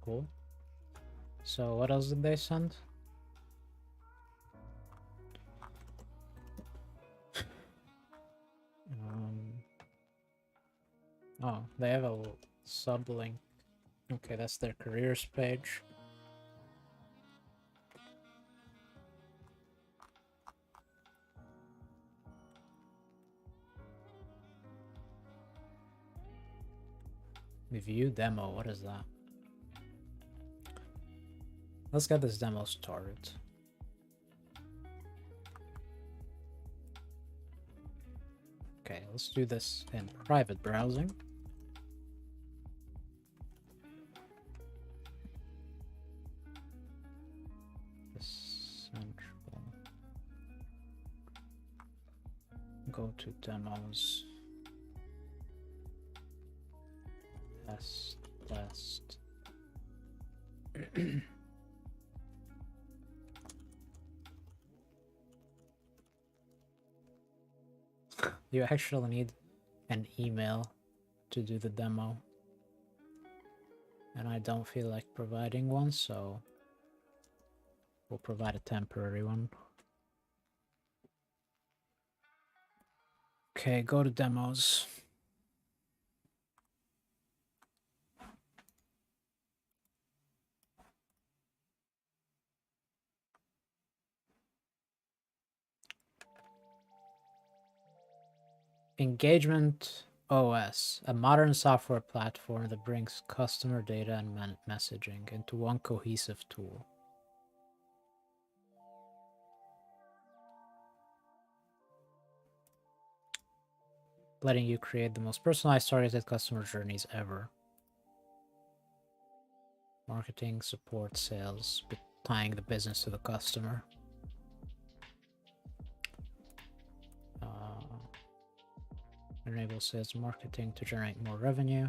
[SPEAKER 1] Cool. So what else did they send? Oh, they have a sublink. Okay, that's their careers page. View demo, what is that? Let's get this demo started. Okay, let's do this in private browsing. Central. Go to demos. Test. You actually need an email to do the demo. And I don't feel like providing one, so we'll provide a temporary one. Okay, go to demos. Engagement OS, a modern software platform that brings customer data and messaging into one cohesive tool. Letting you create the most personalized, targeted customer journeys ever. Marketing, support, sales, tying the business to the customer. Enable sales marketing to generate more revenue.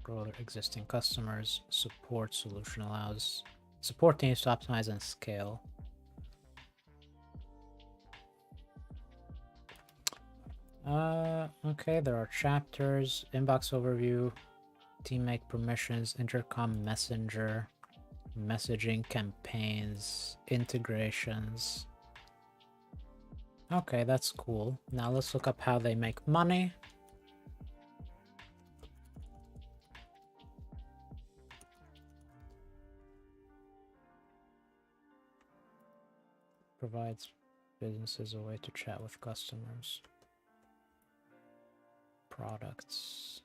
[SPEAKER 1] Grow their existing customers. Support solution allows support teams to optimize and scale. Okay, there are chapters, inbox overview, teammate permissions, intercom messenger, messaging campaigns, integrations. Okay, that's cool. Now let's look up how they make money. Provides businesses a way to chat with customers. Products.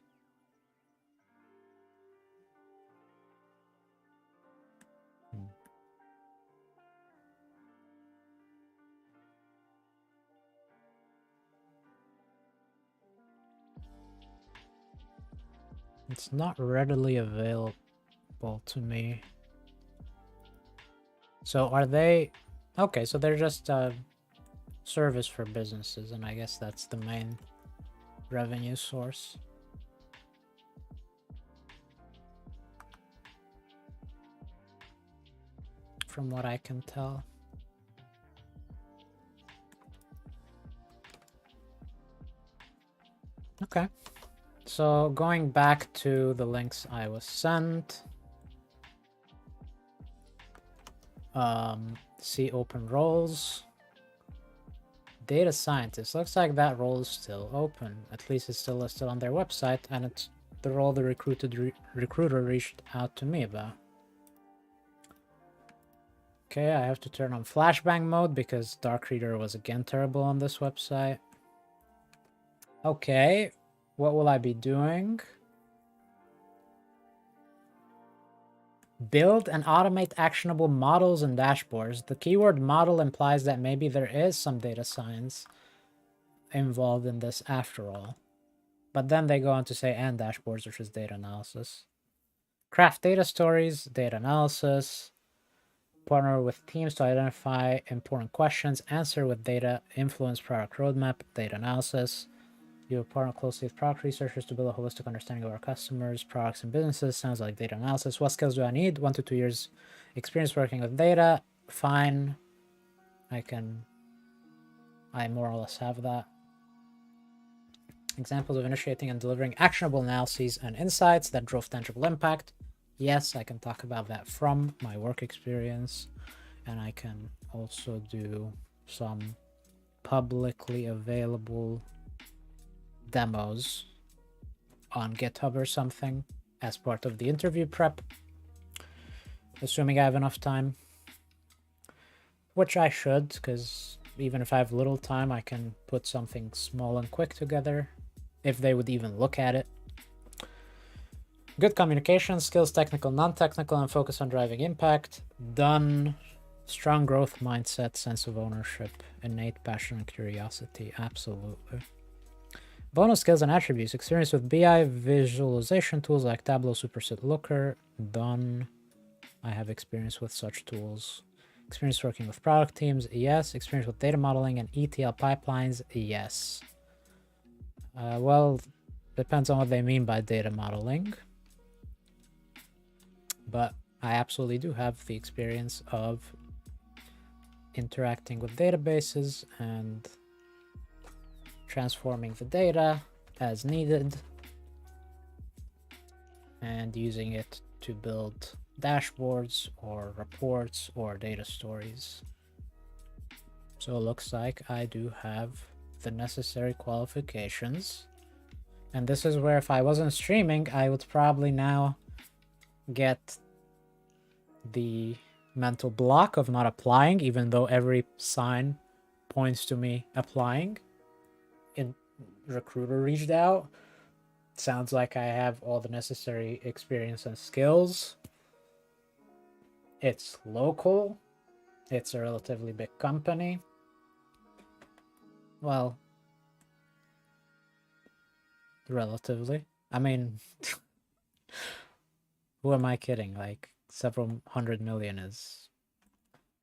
[SPEAKER 1] It's not readily available to me. So are they... Okay, so they're just a service for businesses, and I guess that's the main revenue source. From what I can tell. Okay. So going back to the links I was sent. See open roles. Data scientist. Looks like that role is still open. At least it's still listed on their website, and it's the role the recruiter reached out to me about. Okay, I have to turn on flashbang mode because Dark Reader was again terrible on this website. Okay, what will I be doing? Build and automate actionable models and dashboards. The keyword model implies that maybe there is some data science involved in this after all. But then they go on to say and dashboards, which is data analysis. Craft data stories, data analysis. Partner with teams to identify important questions. Answer with data. Influence product roadmap, data analysis. You partner closely with product researchers to build a holistic understanding of our customers, products, and businesses. Sounds like data analysis. What skills do I need? 1 to 2 years experience working with data. Fine. I more or less have that. Examples of initiating and delivering actionable analyses and insights that drove tangible impact. Yes, I can talk about that from my work experience. And I can also do some publicly available demos on GitHub or something as part of the interview prep, assuming I have enough time, which I should, because even if I have little time, I can put something small and quick together, if they would even look at it. Good communication skills, technical, non-technical, and focus on driving impact. Done. Strong growth mindset, sense of ownership, innate passion and curiosity. Absolutely. Bonus skills and attributes. Experience with BI visualization tools like Tableau, Superset, Looker. Done. I have experience with such tools. Experience working with product teams. Yes. Experience with data modeling and ETL pipelines. Yes. Well, depends on what they mean by data modeling. But I absolutely do have the experience of interacting with databases and transforming the data as needed and using it to build dashboards or reports or data stories. So it looks like I do have the necessary qualifications. And this is where if I wasn't streaming, I would probably now get the mental block of not applying, even though every sign points to me applying. Recruiter reached out. Sounds like I have all the necessary experience and skills. It's local. It's a relatively big company. Well, relatively. I mean, who am I kidding? Like, several 100 million is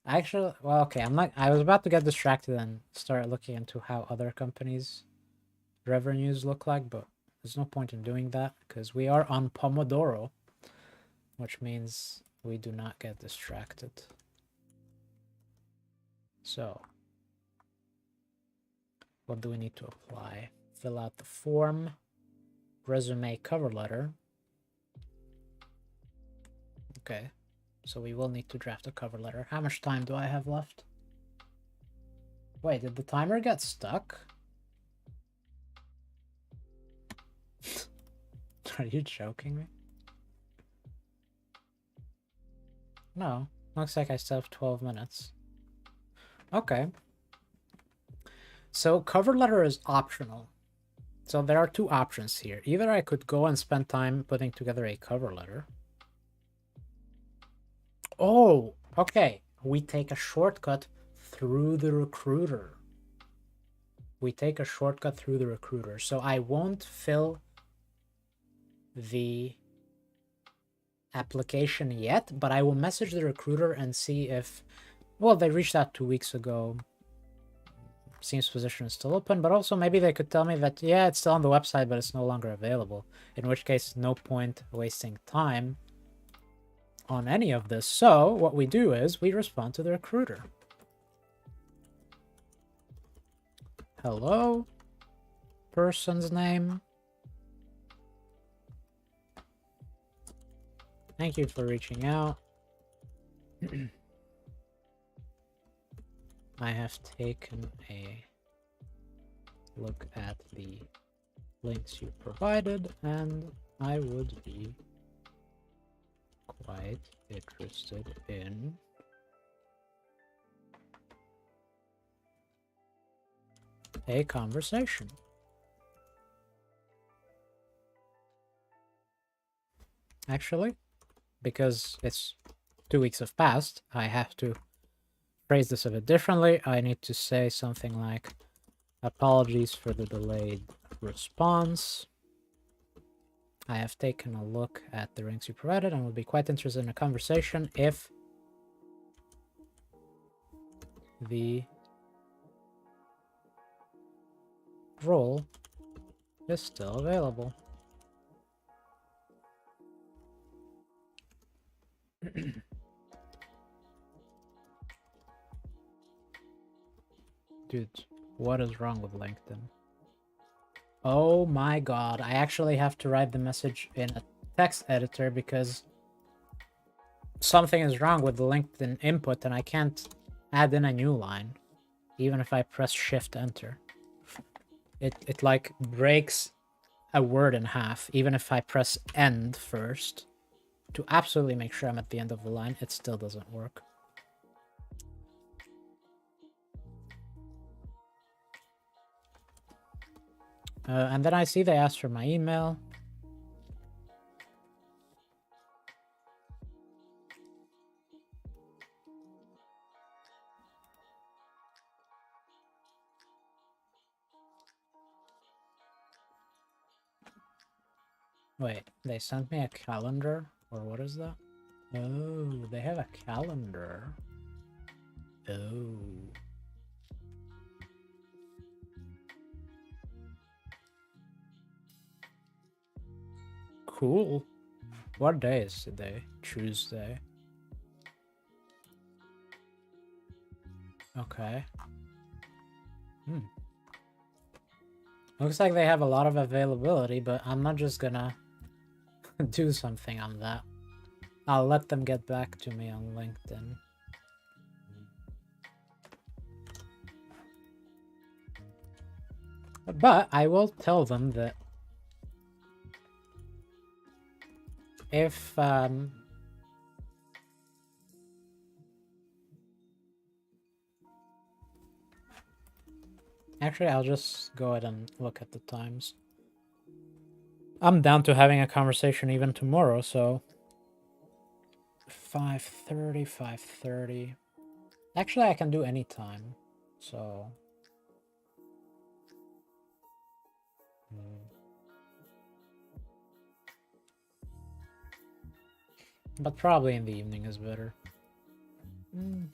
[SPEAKER 1] actually, well, okay, I was about to get distracted and start looking into how other companies' revenues look like, but there's no point in doing that because we are on Pomodoro, which means we do not get distracted. So, what do we need to apply? Fill out the form, resume, cover letter. Okay, so we will need to draft a cover letter. How much time do I have left? Wait, did the timer get stuck? Are you joking me? No, looks like I still have 12 minutes. Okay. So cover letter is optional. So there are two options here. Either I could go and spend time putting together a cover letter. Oh, okay. We take a shortcut through the recruiter. So I won't fill the application yet, but I will message the recruiter and see if, well, they reached out 2 weeks ago. Seems position is still open, but also maybe they could tell me that, yeah, it's still on the website, but it's no longer available. In which case, no point wasting time on any of this. So what we do is we respond to the recruiter. Hello, person's name. Thank you for reaching out. I have taken a look at the links you provided, and I would be quite interested in a conversation. Actually, because it's 2 weeks have passed, I have to phrase this a bit differently. I need to say something like, apologies for the delayed response. I have taken a look at the links you provided and would be quite interested in a conversation if the role is still available. Dude, what is wrong with LinkedIn? Oh my god, I actually have to write the message in a text editor because something is wrong with the LinkedIn input and I can't add in a new line, even if I press Shift Enter. It like breaks a word in half, even if I press End first to absolutely make sure I'm at the end of the line, it still doesn't work. And then I see they asked for my email. Wait, they sent me a calendar? Or what is that? Oh, they have a calendar. Oh. Cool. What day is today? Tuesday. Okay. Looks like they have a lot of availability, but I'm not just gonna do something on that. I'll let them get back to me on LinkedIn. But I will tell them that if actually, I'll just go ahead and look at the times. I'm down to having a conversation even tomorrow, so 5:30, 5:30. Actually, I can do any time, so but probably in the evening is better.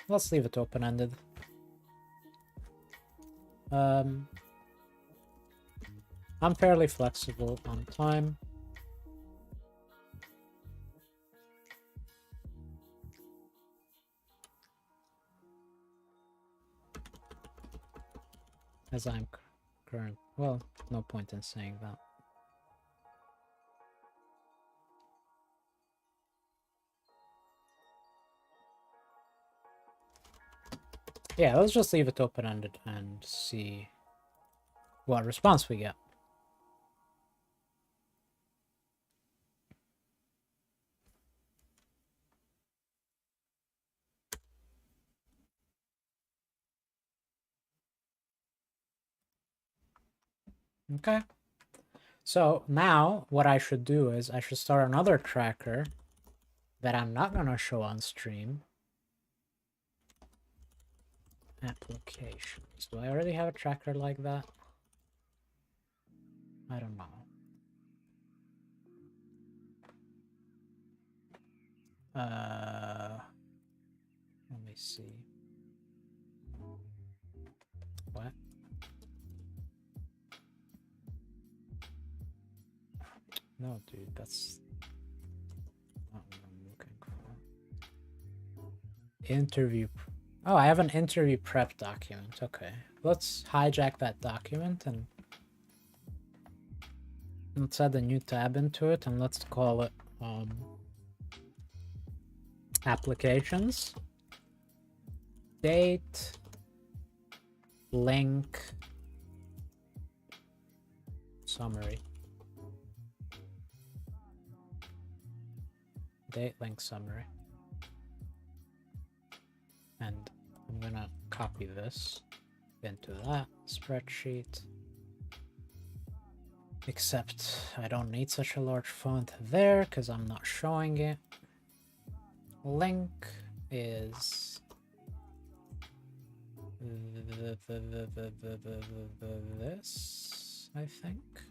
[SPEAKER 1] Let's leave it open-ended. I'm fairly flexible on time. As I'm current. Well, no point in saying that. Yeah, let's just leave it open-ended and see what response we get. Okay. So now what I should do is I should start another tracker that I'm not gonna show on stream. Applications. Do I already have a tracker like that? I don't know. Let me see. What? No, dude, that's not what I'm looking for. Interview. Oh, I have an interview prep document. Okay. Let's hijack that document and let's add a new tab into it and let's call it applications. Date. Link. Summary. Date, link, summary. And I'm gonna copy this into that spreadsheet. Except I don't need such a large font there because I'm not showing it. Link is this, I think.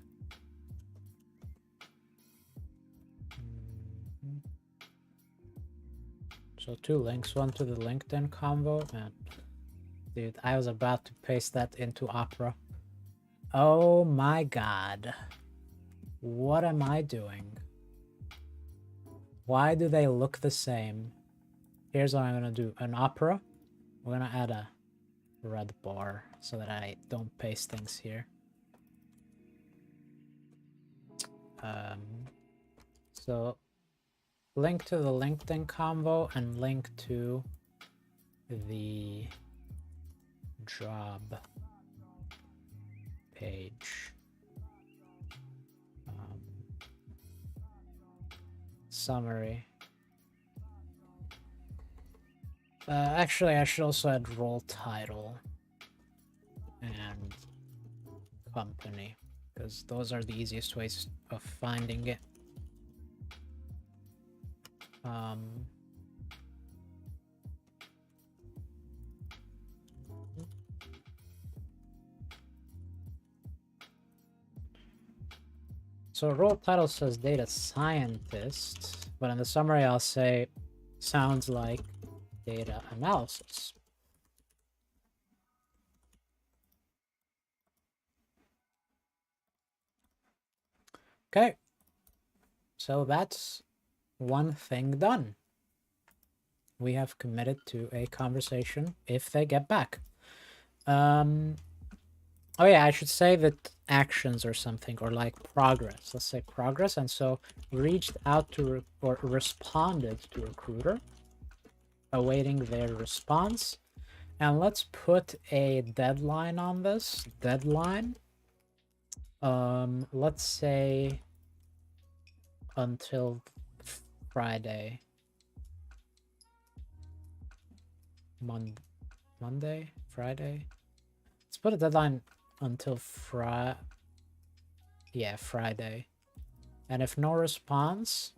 [SPEAKER 1] So 2 links, one to the LinkedIn convo, and dude, I was about to paste that into Opera. Oh my god. What am I doing? Why do they look the same? Here's what I'm gonna do. An Opera, we're gonna add a red bar so that I don't paste things here. So link to the LinkedIn convo and link to the job page. Summary. Actually, I should also add role title and company, because those are the easiest ways of finding it. So role title says data scientist, but in the summary I'll say sounds like data analysis. Okay, so that's one thing done. We have committed to a conversation if they get back. Oh yeah, I should say that actions or something, or like progress. Let's say progress. And so reached out to or responded to recruiter, awaiting their response. And let's put a deadline on this. Deadline. Let's say until Friday. Monday? Friday? Let's put a deadline until Friday. And if no response,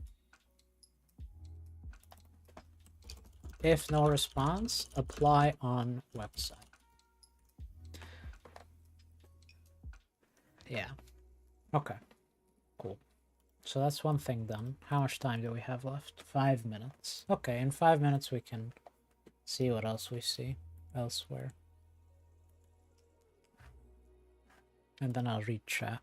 [SPEAKER 1] apply on website. Yeah. Okay. Cool. So that's one thing done. How much time do we have left? 5 minutes. Okay, in 5 minutes we can see what else we see elsewhere. And then I'll read chat.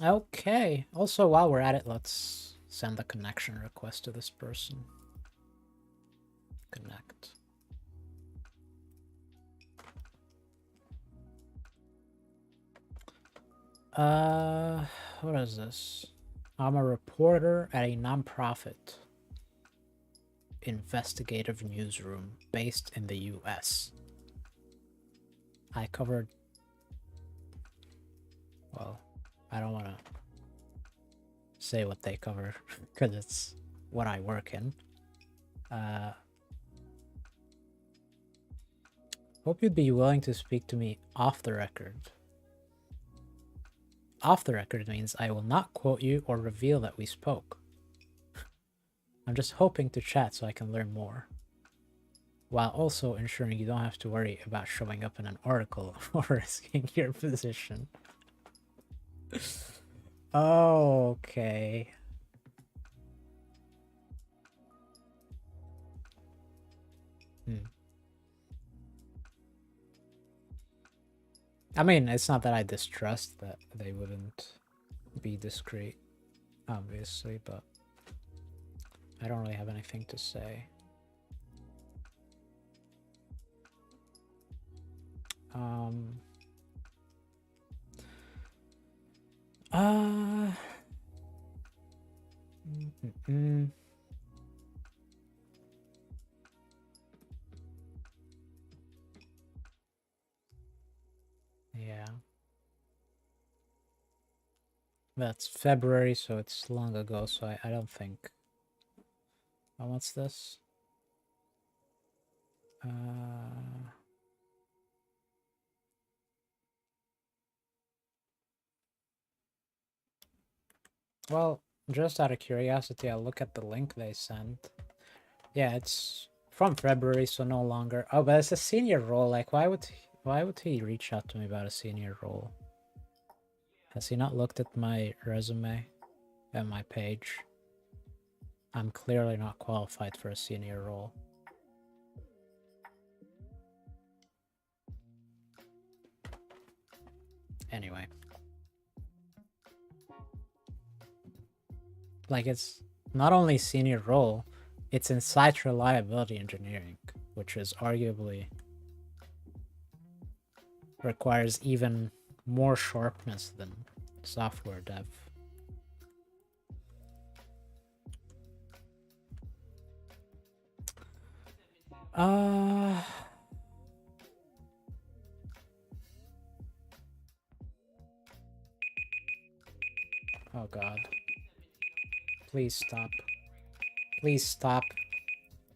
[SPEAKER 1] Okay. Also, while we're at it, let's send a connection request to this person. Connect. What is this? I'm a reporter at a nonprofit investigative newsroom based in the US. I covered... Well, I don't want to say what they cover because it's what I work in. Hope you'd be willing to speak to me off the record. Off the record means I will not quote you or reveal that we spoke. I'm just hoping to chat so I can learn more, while also ensuring you don't have to worry about showing up in an article or risking your position. Okay. I mean, it's not that I distrust that they wouldn't be discreet, obviously, but I don't really have anything to say. Yeah. That's February, so it's long ago, so I don't think... Oh, what's this? Well, just out of curiosity, I'll look at the link they sent. Yeah, it's from February, so no longer. Oh, but it's a senior role. Like, why would he reach out to me about a senior role? Has he not looked at my resume and my page? I'm clearly not qualified for a senior role. Anyway. Like, it's not only senior role, it's in site reliability engineering, which is arguably requires even more sharpness than software dev. Oh god. Please stop. Please stop.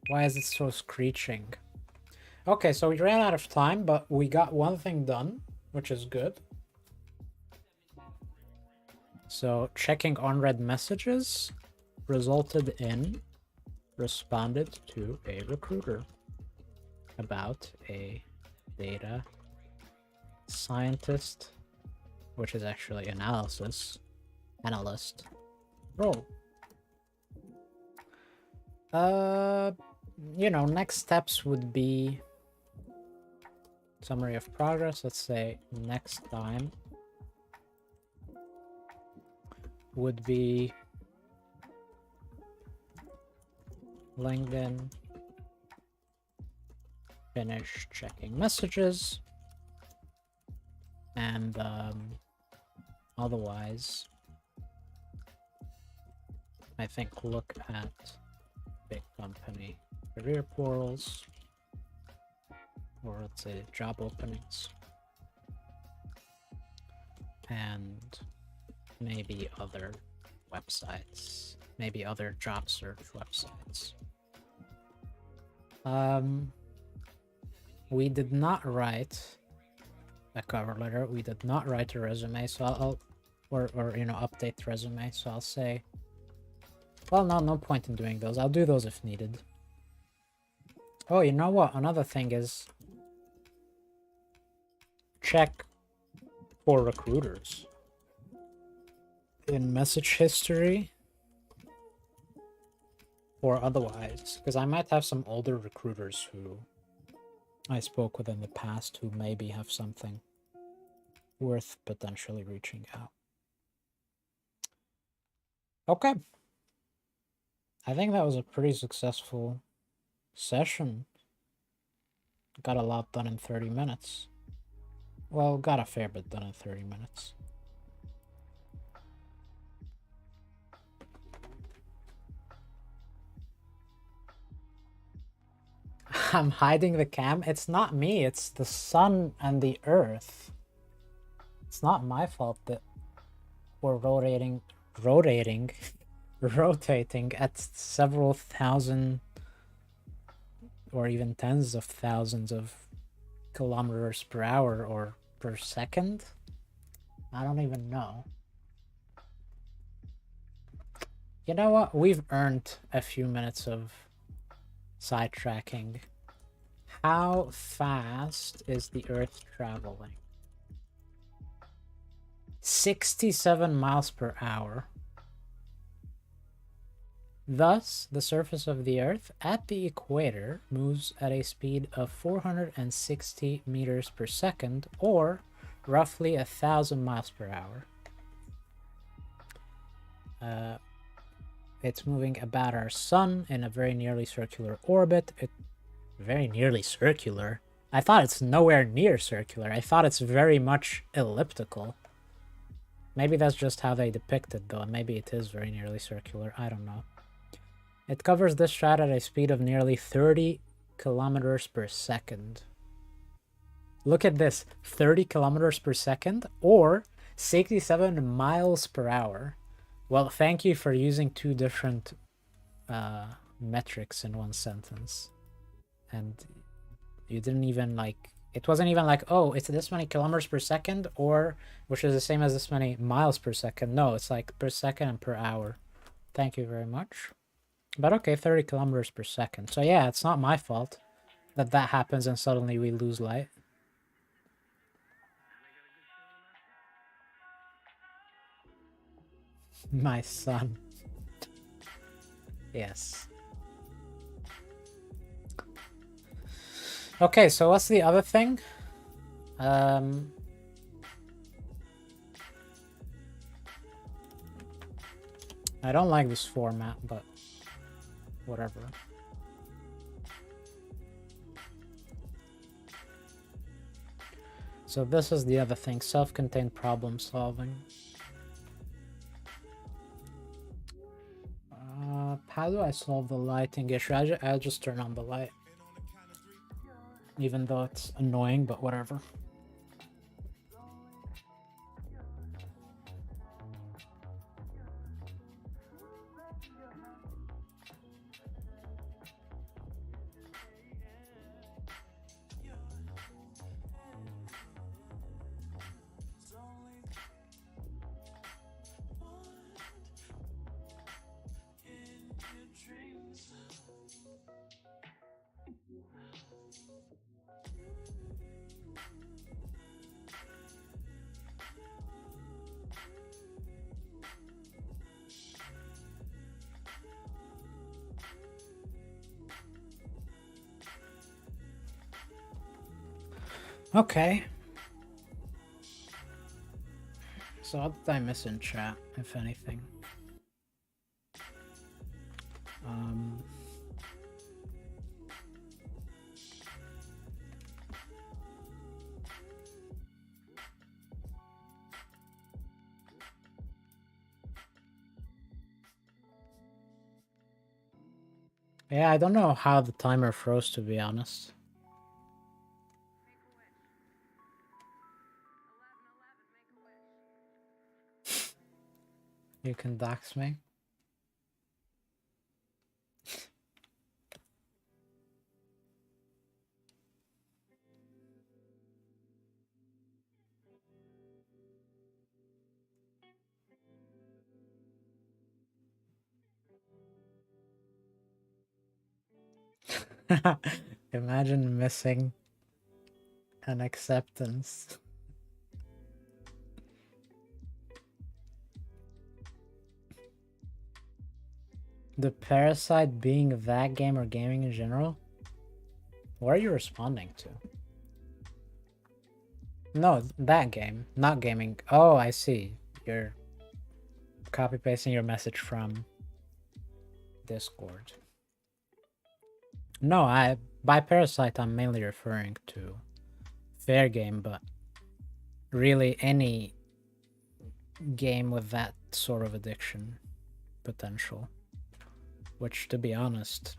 [SPEAKER 1] Why is it so screeching? Okay, so we ran out of time, but we got one thing done, which is good. So checking unread messages resulted in responded to a recruiter about a data scientist, which is actually analyst role. You know, next steps would be summary of progress. Let's say next time would be LinkedIn, finish checking messages, and otherwise I think look at big company career portals, or let's say job openings, and maybe other websites, maybe other job search websites. We did not write a cover letter. We did not write a resume, so I'll or you know, update resume. So I'll say, well, no point in doing those. I'll do those if needed. Oh, you know what? Another thing is check for recruiters in message history or otherwise, because I might have some older recruiters who I spoke with in the past who maybe have something worth potentially reaching out. Okay. I think that was a pretty successful session. Got a lot done in 30 minutes. Well, got a fair bit done in 30 minutes. I'm hiding the cam. It's not me. It's the sun and the earth. It's not my fault that we're rotating at several thousand or even tens of thousands of kilometers per hour or per second. I don't even know. You know what? We've earned a few minutes of sidetracking. How fast is the Earth traveling? 67 miles per hour. Thus, the surface of the Earth at the equator moves at a speed of 460 meters per second, or roughly 1,000 miles per hour. It's moving about our sun in a very nearly circular orbit. Very nearly circular? I thought it's nowhere near circular. I thought it's very much elliptical. Maybe that's just how they depict it, though. Maybe it is very nearly circular. I don't know. It covers this strat at a speed of nearly 30 kilometers per second. Look at this. 30 kilometers per second or 67 miles per hour. Well, thank you for using two different metrics in one sentence. And you didn't even like, it wasn't even like, oh, it's this many kilometers per second, or which is the same as this many miles per second. No, it's like per second and per hour. Thank you very much. But okay, 30 kilometers per second. So yeah, it's not my fault that that happens and suddenly we lose light. My son. Yes. Okay, so what's the other thing? I don't like this format, but whatever. So this is the other thing, self-contained problem solving. How do I solve the lighting issue? I'll just turn on the light. Even though it's annoying, but whatever. Okay. So what did I miss in chat, if anything? Um... Yeah, I don't know how the timer froze, to be honest. You can dox me. Imagine missing an acceptance. The parasite being that game or gaming in general? What are you responding to? No, that game, not gaming. Oh, I see. You're copy pasting your message from Discord. No, by parasite I'm mainly referring to fair game, but really any game with that sort of addiction potential. Which, to be honest,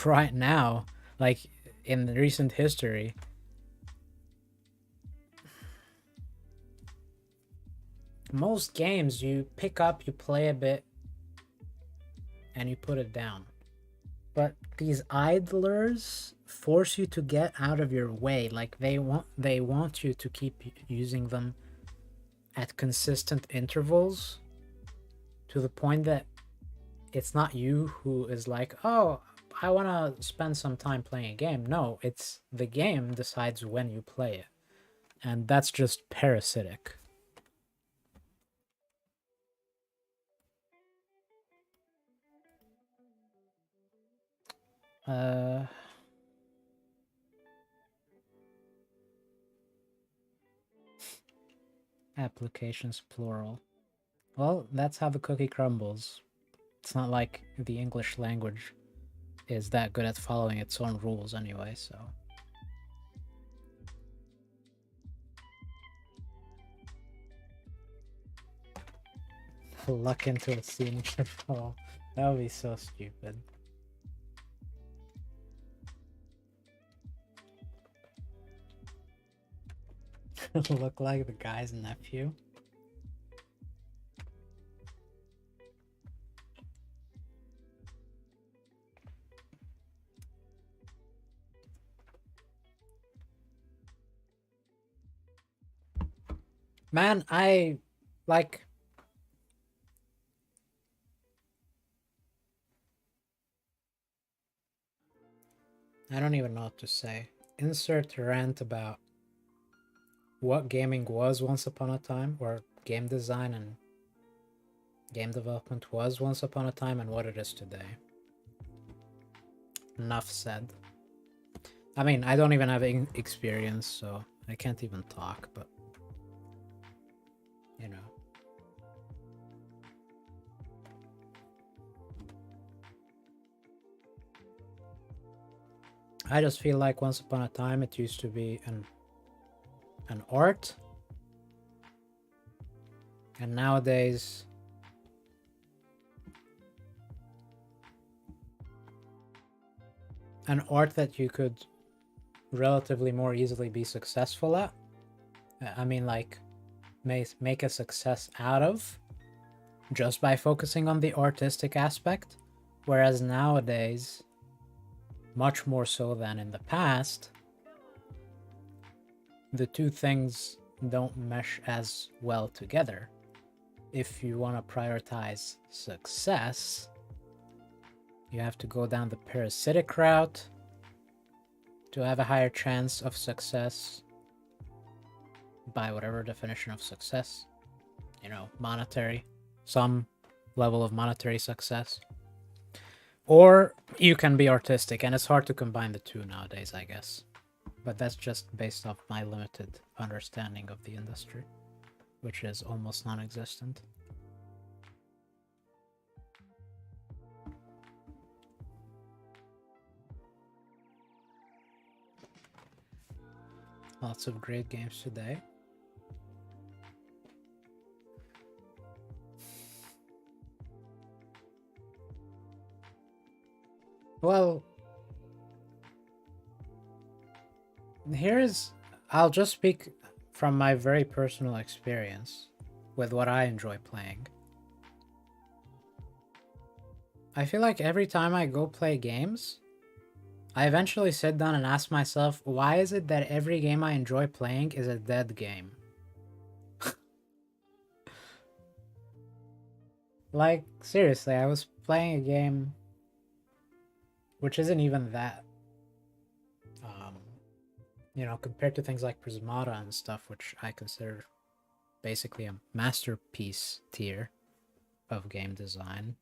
[SPEAKER 1] right now, like in recent history, most games you pick up, you play a bit, and you put it down. But these idlers force you to get out of your way. Like they want you to keep using them at consistent intervals, to the point that it's not you who is like, oh, I want to spend some time playing a game. No, it's the game decides when you play it. And that's just parasitic. Applications plural. Well, that's how the cookie crumbles. It's not like the English language is that good at following its own rules anyway, so. Luck into a signature fall. That would be so stupid. Look like the guy's nephew. Man, I like. I don't even know what to say. Insert rant about what gaming was once upon a time, or game design and game development was once upon a time, and what it is today. Enough said. I mean, I don't even have experience, so I can't even talk, but you know. I just feel like once upon a time it used to be an art, and nowadays an art that you could relatively more easily be successful at. I mean, like, make a success out of just by focusing on the artistic aspect, whereas nowadays, much more so than in the past, the two things don't mesh as well together. If you want to prioritize success, you have to go down the parasitic route to have a higher chance of success by whatever definition of success, you know, monetary, some level of monetary success. Or you can be artistic, and it's hard to combine the two nowadays, I guess. But that's just based off my limited understanding of the industry, which is almost non-existent. Lots of great games today. Well, I'll just speak from my very personal experience with what I enjoy playing. I feel like every time I go play games, I eventually sit down and ask myself, why is it that every game I enjoy playing is a dead game? Like, seriously, I was playing a game which isn't even that, you know, compared to things like Prismata and stuff, which I consider basically a masterpiece tier of game design.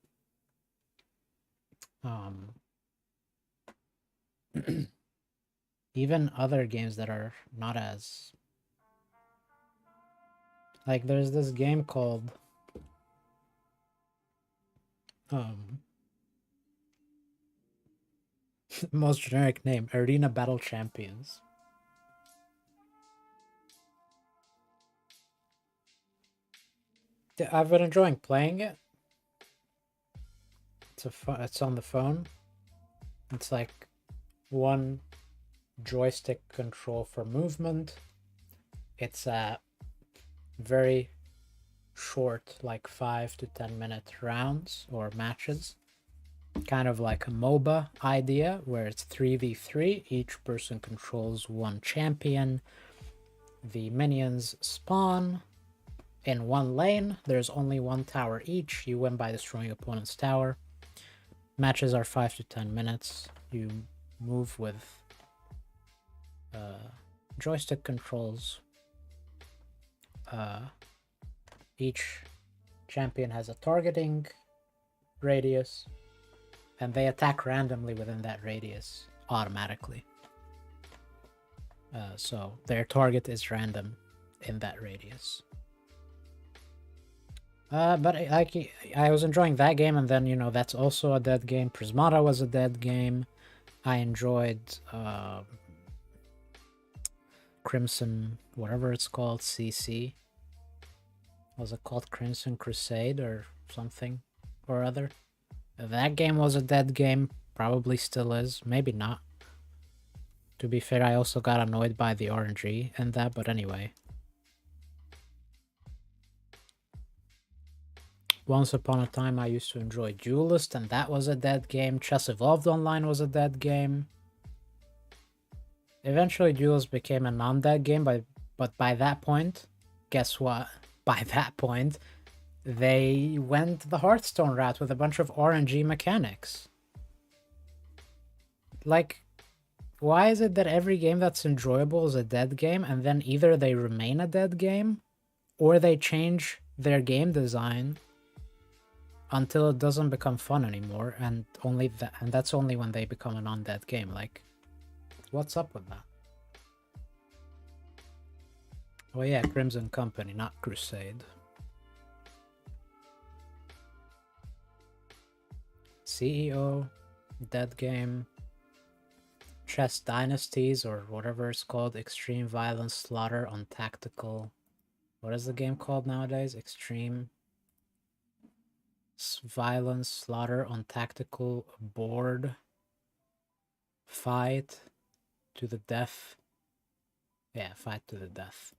[SPEAKER 1] Even other games that are not as... Like, there's this game called... most generic name, Arena Battle Champions. I've been enjoying playing it. It's on the phone. It's like one joystick control for movement. It's a very short, like 5 to 10 minute rounds or matches. Kind of like a MOBA idea where it's 3v3. Each person controls one champion. The minions spawn in one lane. There's only one tower each. You win by destroying opponent's tower. Matches are 5 to 10 minutes. You move with joystick controls. Each champion has a targeting radius, and they attack randomly within that radius automatically. So their target is random in that radius. But I was enjoying that game, and then, you know, that's also a dead game. Prismata was a dead game. I enjoyed Crimson, whatever it's called, CC. Was it called Crimson Crusade or something or other? That game was a dead game. Probably still is. Maybe not. To be fair, I also got annoyed by the RNG and that, but anyway. Once upon a time, I used to enjoy Duelist, and that was a dead game. Chess Evolved Online was a dead game. Eventually, Duelist became a non-dead game, but by that point, guess what? By that point, they went the Hearthstone route with a bunch of RNG mechanics. Like, why is it that every game that's enjoyable is a dead game, and then either they remain a dead game, or they change their game design until it doesn't become fun anymore, and that's only when they become a non-dead game? Like, what's up with that? Oh yeah, Crimson Company, not Crusade. CEO, dead game. Chess Dynasties, or whatever it's called, Extreme Violence Slaughter on Tactical... What is the game called nowadays? Extreme Violence Slaughter on Tactical Board Fight to the Death. Yeah, Fight to the Death.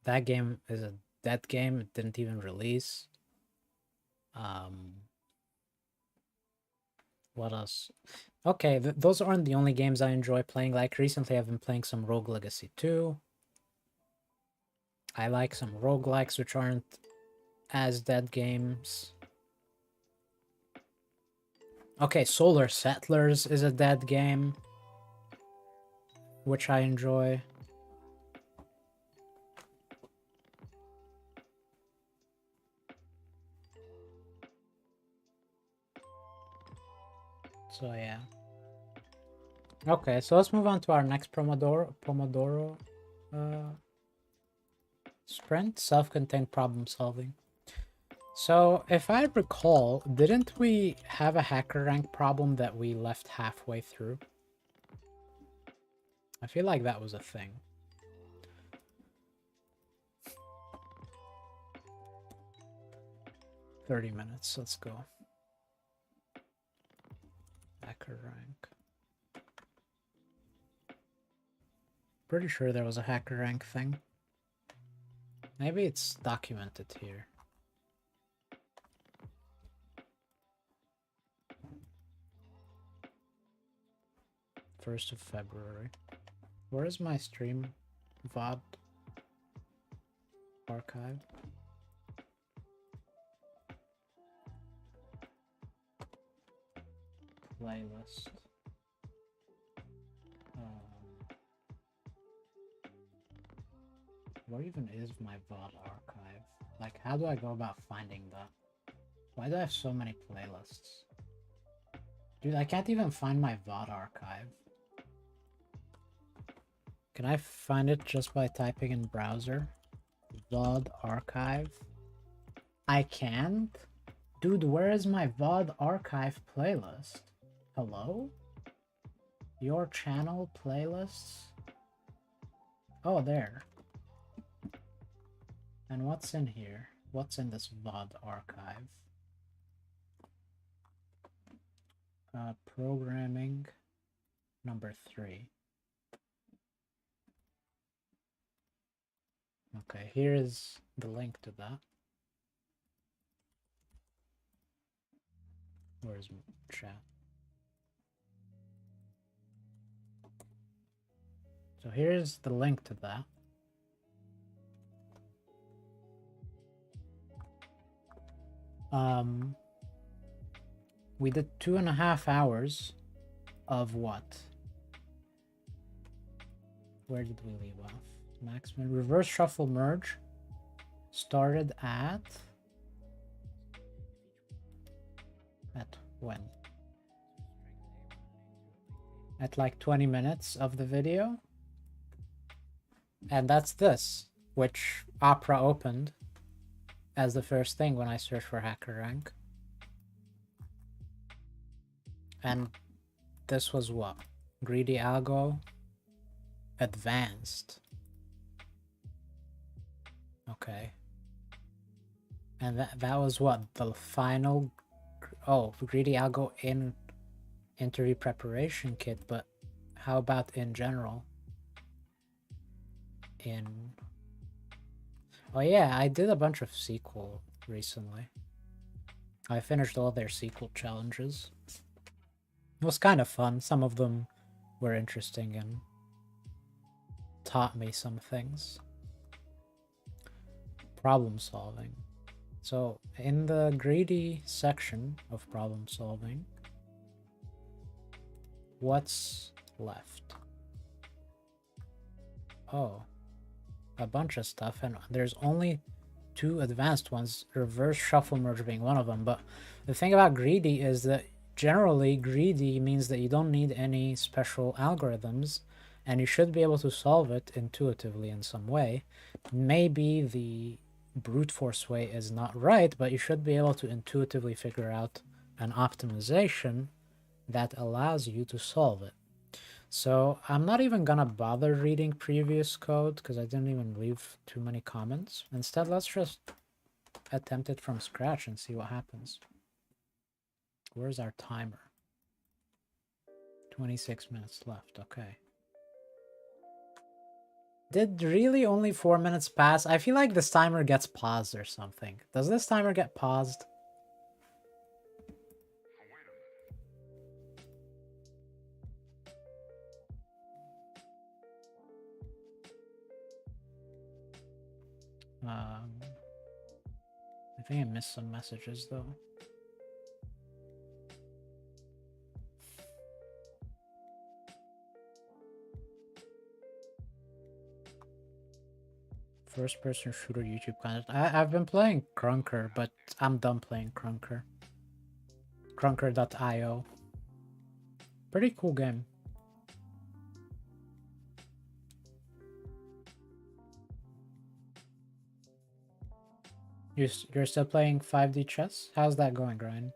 [SPEAKER 1] That game is a dead game. It didn't even release. What else? Okay, those aren't the only games I enjoy playing. Like, recently I've been playing some Rogue Legacy 2. I like some roguelikes, which aren't as dead games. Okay, Solar Settlers is a dead game, which I enjoy. So yeah. Okay, so let's move on to our next Pomodoro sprint, self-contained problem solving. So if I recall, didn't we have a HackerRank problem that we left halfway through? I feel like that was a thing. $30, let's go. HackerRank. Pretty sure there was a HackerRank thing. Maybe it's documented here. First of February. Where is my stream VOD archive? Playlist. Where even is my VOD archive? Like, how do I go about finding that? Why do I have so many playlists? Dude, I can't even find my VOD archive. Can I find it just by typing in browser? VOD archive? I can't? Dude, where is my VOD archive playlist? Hello? Your channel playlists? Oh, there. And what's in here? What's in this VOD archive? Programming number 3. Okay, here is the link to that. Where's chat? So here's the link to that. We did 2.5 hours of what? Where did we leave off? Maximum reverse shuffle merge started at when? At like 20 minutes of the video. And that's this, which Opera opened as the first thing when I searched for HackerRank. And this was what? Greedy Algo Advanced. Okay. And that was what? The final... Oh, Greedy Algo in interview preparation kit, but how about in general? Oh yeah, I did a bunch of SQL recently. I finished all their SQL challenges. It was kind of fun. Some of them were interesting and taught me some things. Problem solving. So in the greedy section of problem solving, what's left? Oh, a bunch of stuff, and there's only 2 advanced ones, reverse shuffle merge being one of them. But the thing about greedy is that generally greedy means that you don't need any special algorithms and you should be able to solve it intuitively in some way. Maybe the brute force way is not right, but you should be able to intuitively figure out an optimization that allows you to solve it. So I'm not even gonna bother reading previous code because I didn't even leave too many comments. Instead, let's just attempt it from scratch and see what happens. Where's our timer? 26 minutes left, okay. Did really only 4 minutes pass? I feel like this timer gets paused or something. Does this timer get paused? I think I missed some messages though. First person shooter YouTube content. I've been playing Crunker, but I'm done playing Crunker. Crunker.io. Pretty cool game. You're still playing 5D chess? How's that going, Ryan?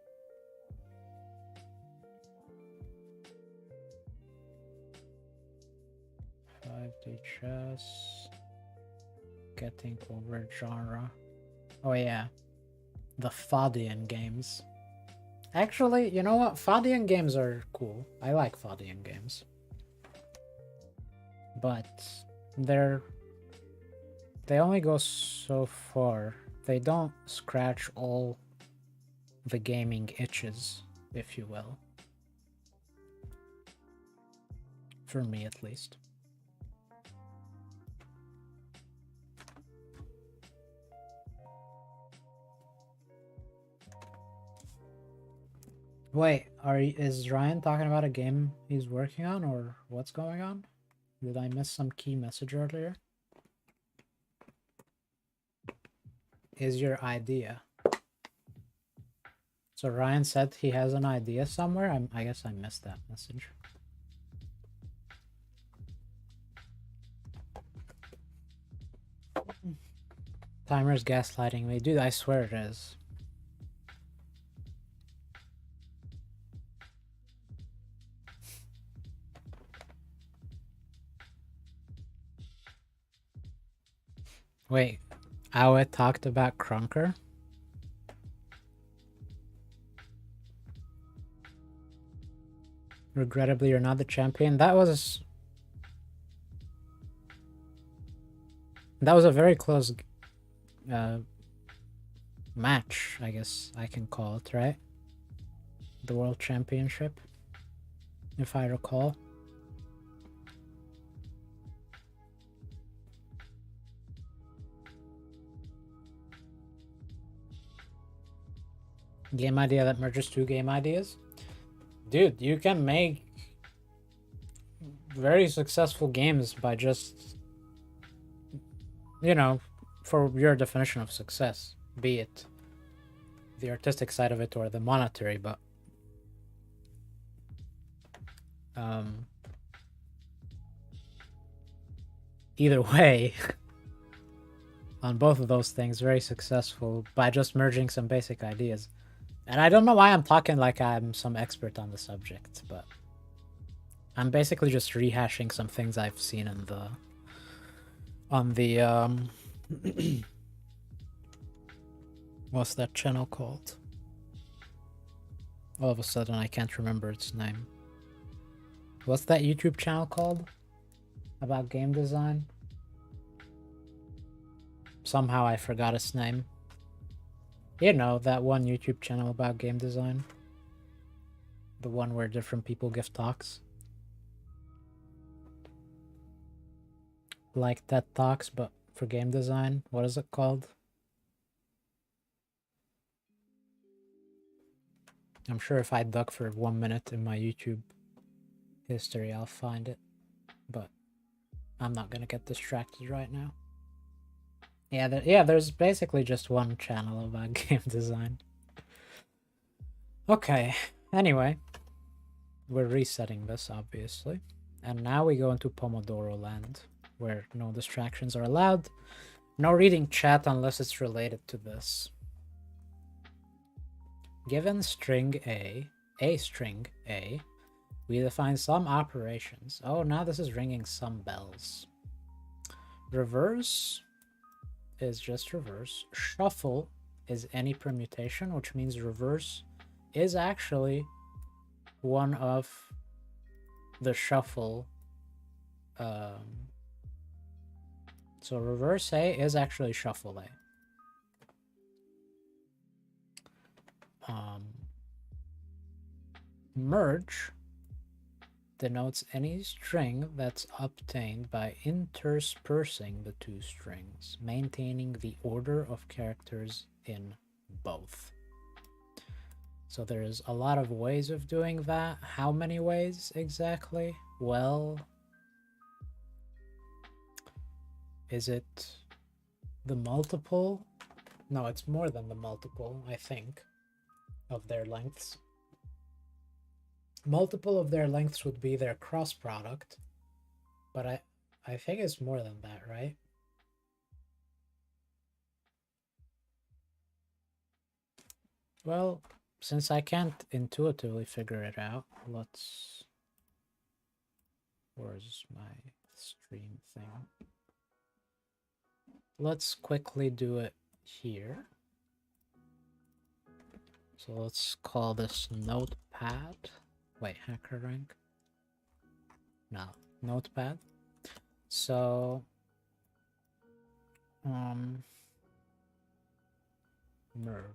[SPEAKER 1] Chess, getting over genre. Oh yeah, the Fadian games. Actually, you know what? Fadian games are cool. I like Fadian games, but they only go so far. They don't scratch all the gaming itches, if you will. For me, at least. Wait, is Ryan talking about a game he's working on, or what's going on? Did I miss some key message earlier? Is your idea? So Ryan said he has an idea somewhere. I guess I missed that message. Timer's gaslighting me. Dude, I swear it is. Wait, Awe talked about Crunker? Regrettably, you're not the champion. That was a very close match, I guess I can call it, right? The World Championship, if I recall. Game idea that merges two game ideas? Dude, you can make very successful games by just, you know, for your definition of success, be it the artistic side of it or the monetary, but either way, on both of those things, very successful by just merging some basic ideas. And I don't know why I'm talking like I'm some expert on the subject, but I'm basically just rehashing some things I've seen in the what's that channel called? All of a sudden I can't remember its name. What's that YouTube channel called? About game design? Somehow I forgot its name. You know, that one YouTube channel about game design. The one where different people give talks. Like TED Talks, but for game design. What is it called? I'm sure if I dug for 1 minute in my YouTube history, I'll find it. But I'm not gonna get distracted right now. Yeah, there's basically just one channel about game design. Okay, anyway. We're resetting this, obviously. And now we go into Pomodoro land, where no distractions are allowed. No reading chat unless it's related to this. Given string A, string A, we define some operations. Oh, now this is ringing some bells. Reverse is just reverse. Shuffle is any permutation, which means reverse is actually one of the shuffle. So reverse A is actually shuffle A. Merge denotes any string that's obtained by interspersing the two strings, maintaining the order of characters in both. So there's a lot of ways of doing that. How many ways exactly? Well, is it the multiple? No, it's more than the multiple, I think, of their lengths. Multiple of their lengths would be their cross product, but I think it's more than that, right? Well, since I can't intuitively figure it out, let's... Where's my stream thing? Let's quickly do it here. So let's call this notepad. Wait, HackerRank? No, notepad. So, merge.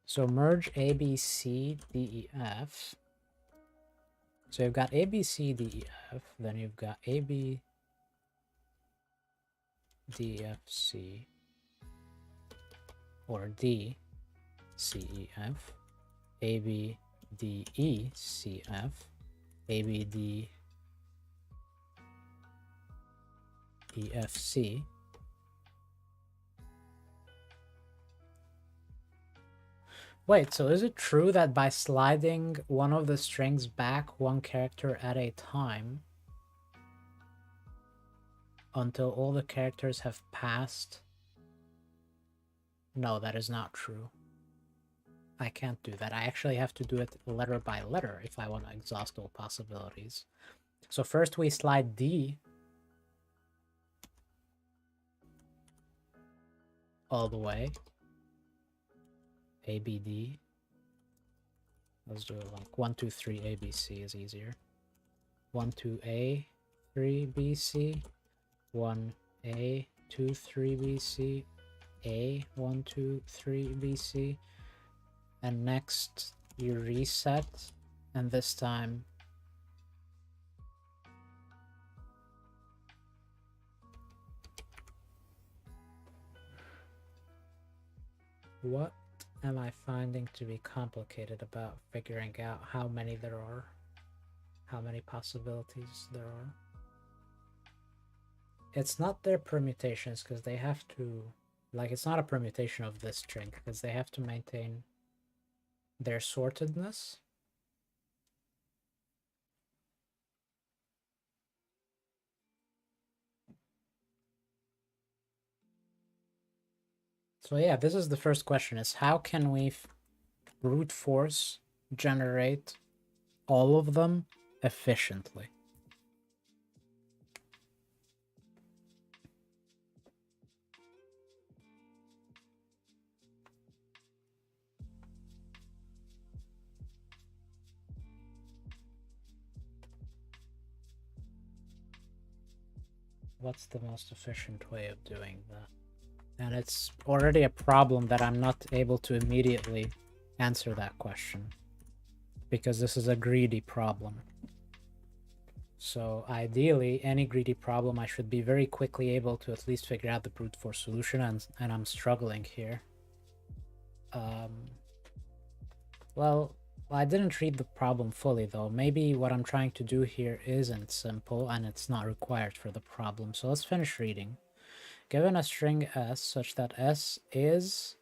[SPEAKER 1] So merge A, B, C, D, E, F. So you've got A, B, C, D, E, F. Then you've got A, B, D, F, C. Or D, C, E, F. A, B, D, E, C, F. A, B, D, E, F, C. Wait, so is it true that by sliding one of the strings back one character at a time until all the characters have passed? No, that is not true. I can't do that. I actually have to do it letter by letter if I want to exhaust all possibilities. So first we slide D all the way. A, B, D. Let's do it like 1, 2, 3, A, B, C is easier. 1, 2, A, 3, B, C. 1, A, 2, 3, B, C. A, 1, 2, 3, B, C. And next you reset, and this time what am I finding to be complicated about figuring out how many there are? How many possibilities there are? It's not their permutations, because they have to... Like, it's not a permutation of this string, because they have to maintain their sortedness. So yeah, this is the first question, is how can we brute force generate all of them efficiently? What's the most efficient way of doing that? And it's already a problem that I'm not able to immediately answer that question, because this is a greedy problem. So ideally, any greedy problem, I should be very quickly able to at least figure out the brute force solution, and I'm struggling here. Well, I didn't read the problem fully, though. Maybe what I'm trying to do here isn't simple, and it's not required for the problem. So let's finish reading. Given a string S such that S is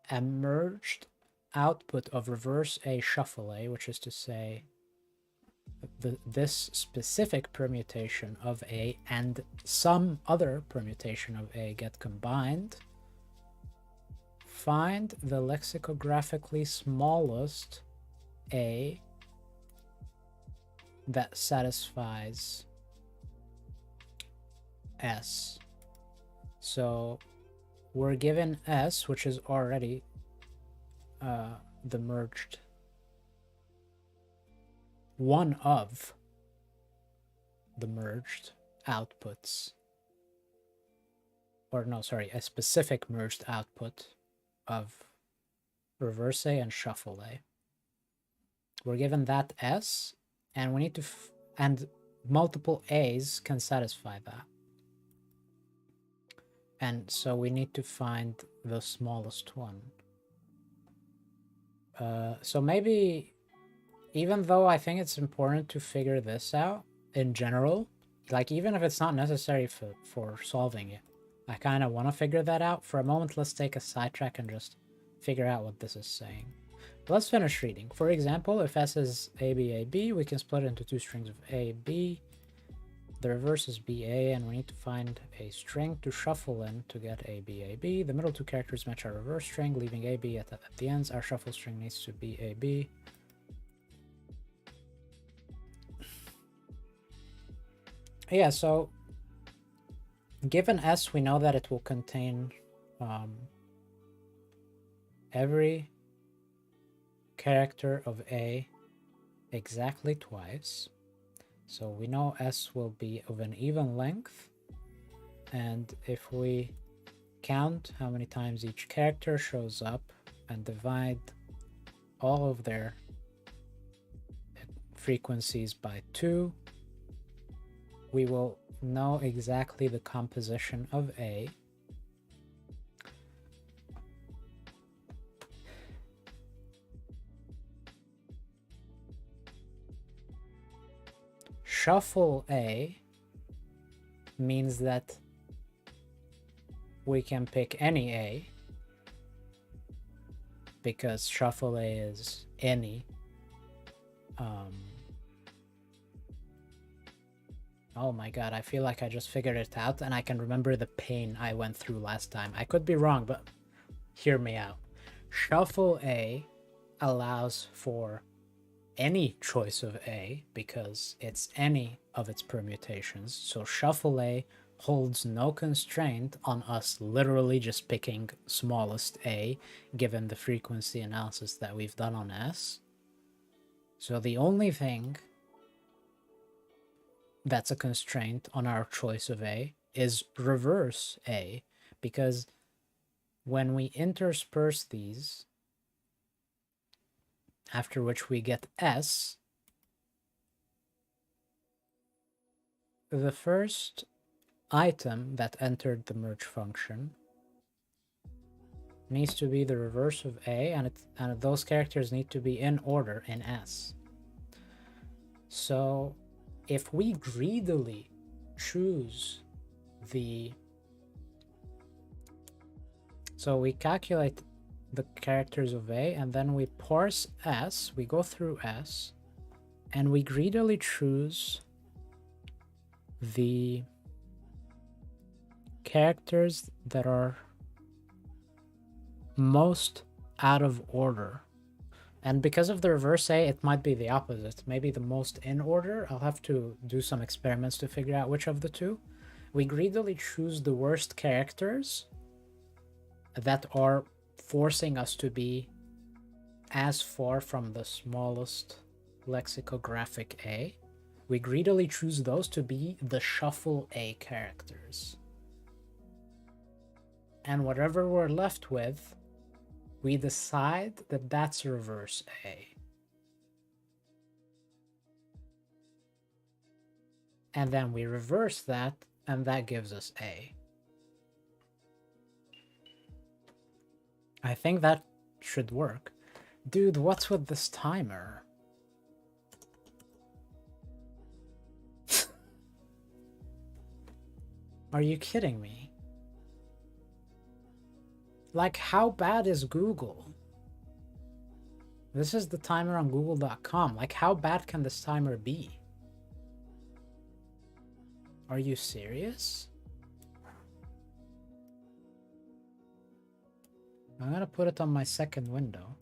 [SPEAKER 1] a merged output of reverse A shuffle A, which is to say this specific permutation of A and some other permutation of A get combined, find the lexicographically smallest A that satisfies S. So we're given S, which is already the merged one of the merged outputs, or no, sorry, a specific merged output of reverse A and shuffle A. We're given that S, and we need to and multiple A's can satisfy that. And so we need to find the smallest one. So maybe, even though I think it's important to figure this out in general, like even if it's not necessary for solving it, I kind of want to figure that out. For a moment, let's take a sidetrack and just figure out what this is saying. But let's finish reading. For example, if S is AB, AB, we can split it into two strings of A, B. The reverse is BA, and we need to find a string to shuffle in to get a BAB. The middle two characters match our reverse string, leaving AB at the ends. Our shuffle string needs to be AB. Yeah, so given S, we know that it will contain every character of A exactly twice. So we know S will be of an even length. And if we count how many times each character shows up and divide all of their frequencies by 2, we will know exactly the composition of A. Shuffle A means that we can pick any A, because shuffle A is any. Oh my god, I feel like I just figured it out and I can remember the pain I went through last time. I could be wrong, but hear me out. Shuffle A allows for any choice of A because it's any of its permutations. So shuffle A holds no constraint on us literally just picking smallest A given the frequency analysis that we've done on S. So the only thing that's a constraint on our choice of A is reverse A, because when we intersperse these, after which we get S, the first item that entered the merge function needs to be the reverse of A, and those characters need to be in order in S. So if we greedily choose so we calculate the characters of A, and then we parse S, we go through S, and we greedily choose the characters that are most out of order. And because of the reverse A, it might be the opposite. Maybe the most in order. I'll have to do some experiments to figure out which of the two. We greedily choose the worst characters that are forcing us to be as far from the smallest lexicographic A. We greedily choose those to be the shuffle A characters. And whatever we're left with, we decide that that's reverse A. And then we reverse that, and that gives us A. I think that should work. Dude, what's with this timer? Are you kidding me? Like, how bad is Google? This is the timer on google.com. Like, how bad can this timer be? Are you serious? I'm gonna put it on my second window.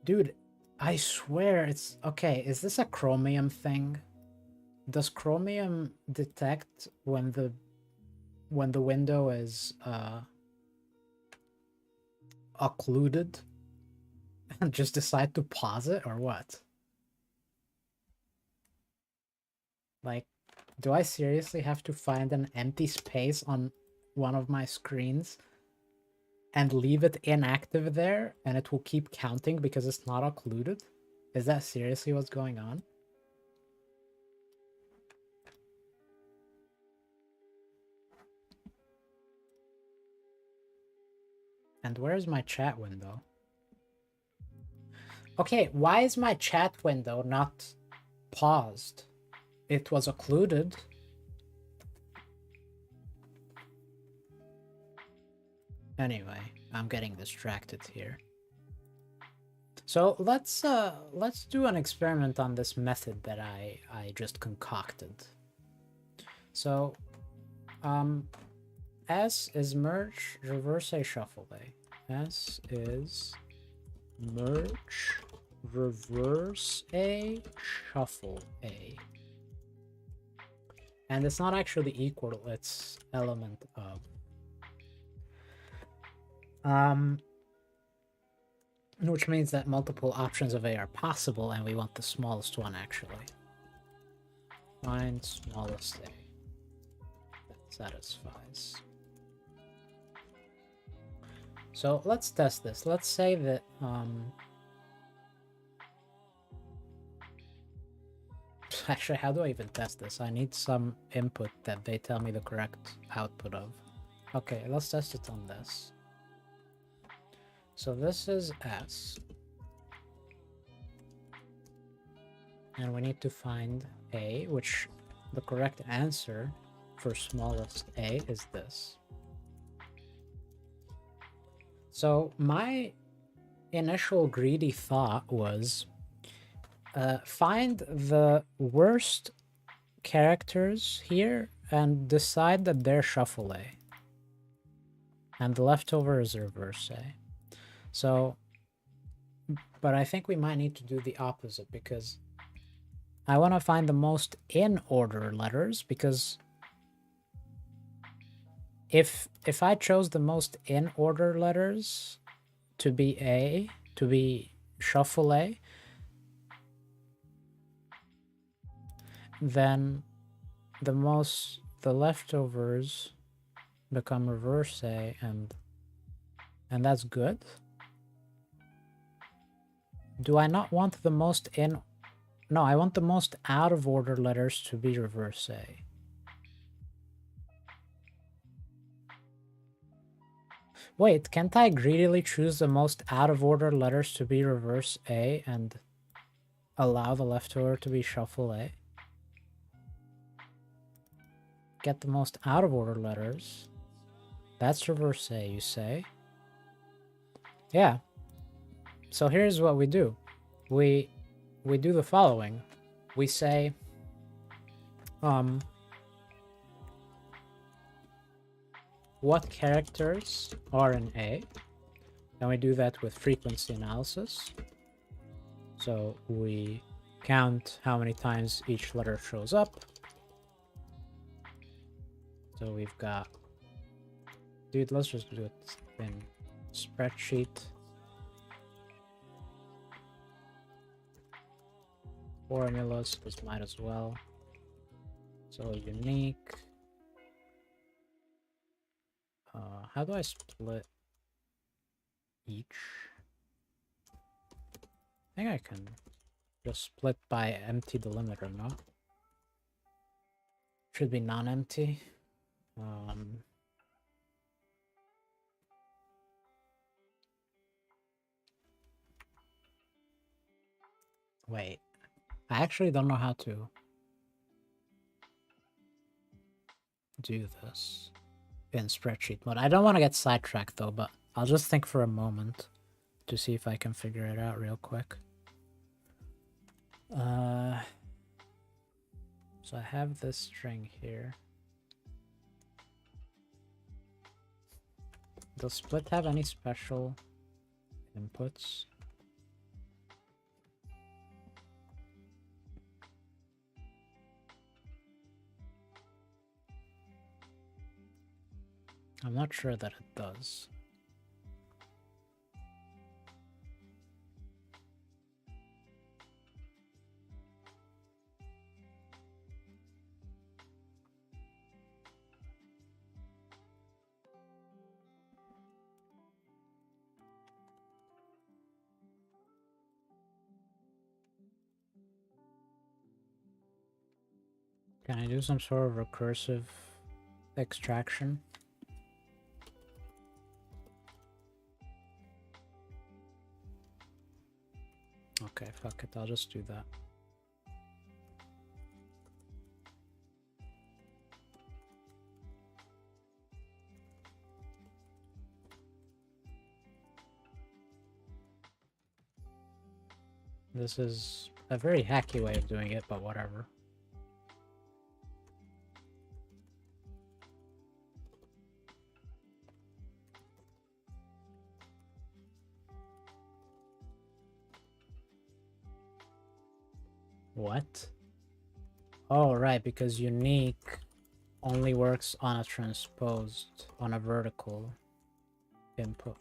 [SPEAKER 1] Dude, I swear it's... Okay, is this a Chromium thing? Does Chromium detect when the window is occluded and just decide to pause it, or what? Like, do I seriously have to find an empty space on one of my screens and leave it inactive there, and it will keep counting because it's not occluded? Is that seriously what's going on? And where's my chat window? Okay, why is my chat window not paused? It was occluded. Anyway, I'm getting distracted here. So let's do an experiment on this method that I just concocted. So, S is merge reverse A shuffle A. S is merge reverse A shuffle A. And it's not actually equal, it's element of. Which means that multiple options of A are possible, and we want the smallest one actually. Find smallest A. That satisfies. So let's test this. Let's say that actually, how do I even test this? I need some input that they tell me the correct output of. Okay, let's test it on this. So this is S. And we need to find A, which the correct answer for smallest A is this. So my initial greedy thought was find the worst characters here and decide that they're shuffle A. And the leftover is reverse A. So, but I think we might need to do the opposite because I want to find the most in order letters, because if I chose the most in order letters to be A, to be shuffle A, then the leftovers become reverse A, and that's good. Do I not want the most in? No, I want the most out of order letters to be reverse A. Wait, can't I greedily choose the most out of order letters to be reverse A and allow the leftover to be shuffle A? Get the most out of order letters. That's reverse A, you say? Yeah. So here's what we do. We do the following. We say, what characters are in A? And we do that with frequency analysis. So we count how many times each letter shows up. So we've got, dude, let's just do it in spreadsheet. Formulas, this might as well. So unique. How do I split each? I think I can just split by empty delimiter, no? Should be non-empty. Wait, I actually don't know how to do this in spreadsheet mode. I don't want to get sidetracked though, but I'll just think for a moment to see if I can figure it out real quick. So I have this string here. Does split have any special inputs? I'm not sure that it does. Can I do some sort of recursive extraction? Okay, fuck it, I'll just do that. This is a very hacky way of doing it, but whatever. What? Oh, right, because unique only works on a transposed, on a vertical input.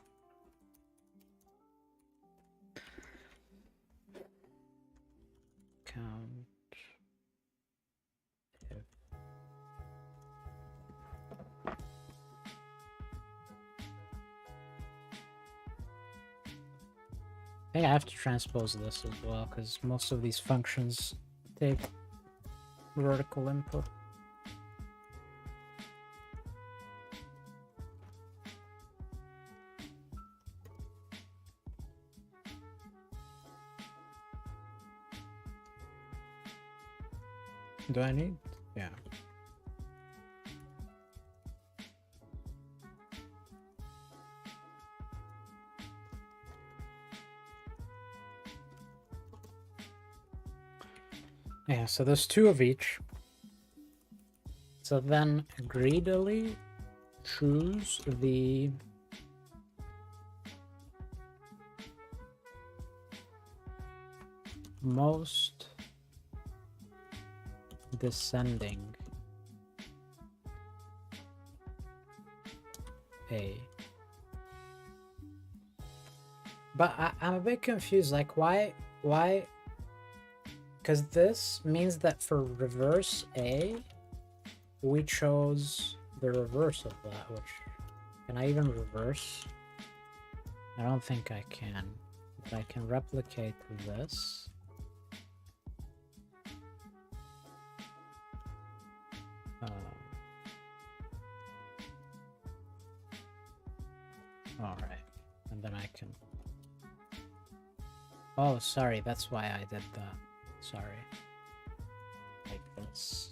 [SPEAKER 1] Count if I think I have to transpose this as well, because most of these functions take vertical input. Do I need? Yeah. Yeah, so there's 2 of each. So then greedily choose the most descending A. But I'm a bit confused, like why, because this means that for reverse A, we chose the reverse of that, which, can I even reverse? I don't think I can, but I can replicate this. All right, and then I can, oh, sorry, that's why I did that. Sorry. Like this.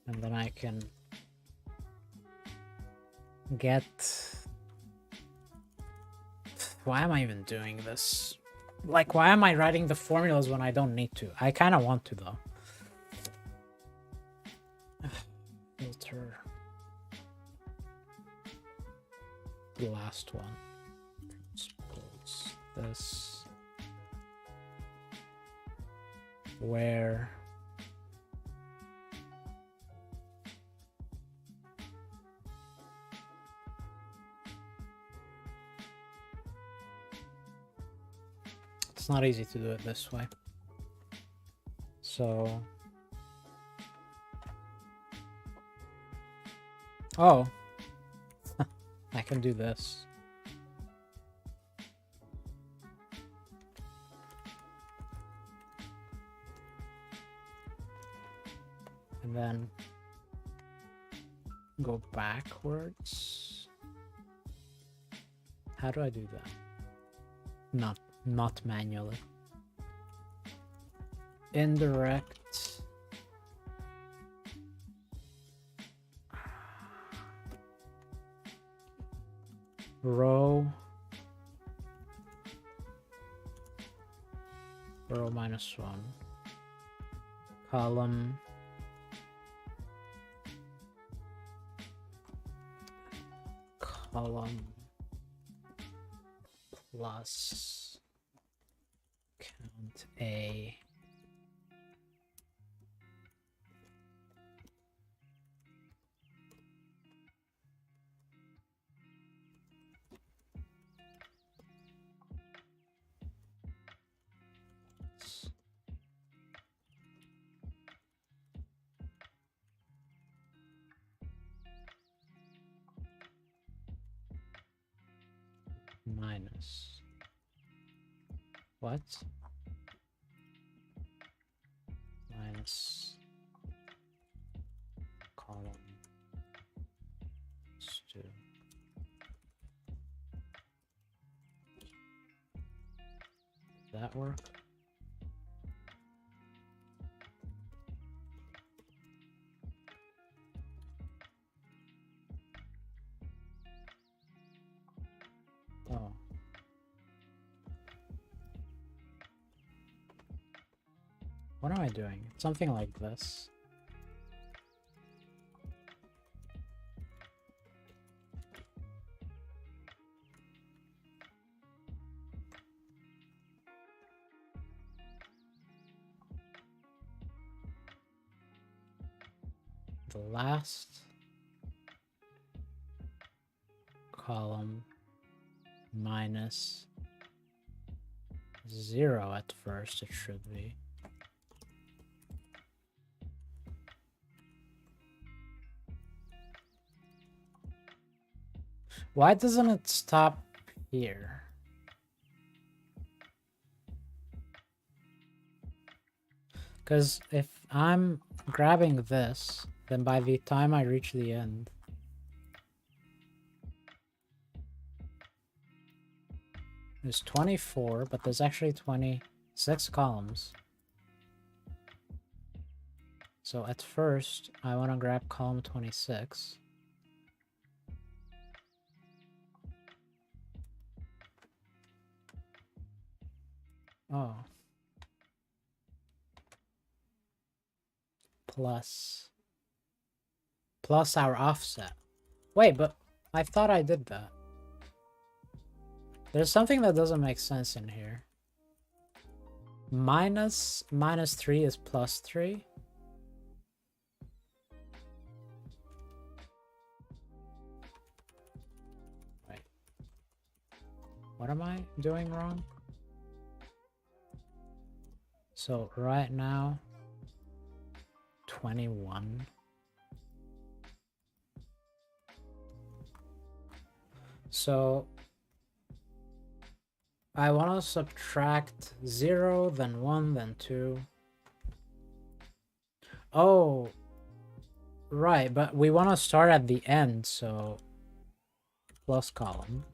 [SPEAKER 1] And then I can get... Why am I even doing this? Like, why am I writing the formulas when I don't need to? I kind of want to, though. Filter. The last one. Suppose this. Where... It's not easy to do it this way. So... Oh. I can do this. And then go backwards. How do I do that? Not manually. Indirect. Row -1. Column plus count A minus what? Minus column 2. Does that work? Oh. What am I doing? Something like this. the last column minus 0 at first, it should be. Why doesn't it stop here? Because if I'm grabbing this, then by the time I reach the end, there's 24, but there's actually 26 columns. So at first, I want to grab column 26. Oh. Plus our offset. Wait, but I thought I did that. There's something that doesn't make sense in here. Minus 3 is plus 3. Wait. What am I doing wrong? So right now, 21. So I want to subtract 0, then 1, then 2. Oh, right, but we want to start at the end, so plus column.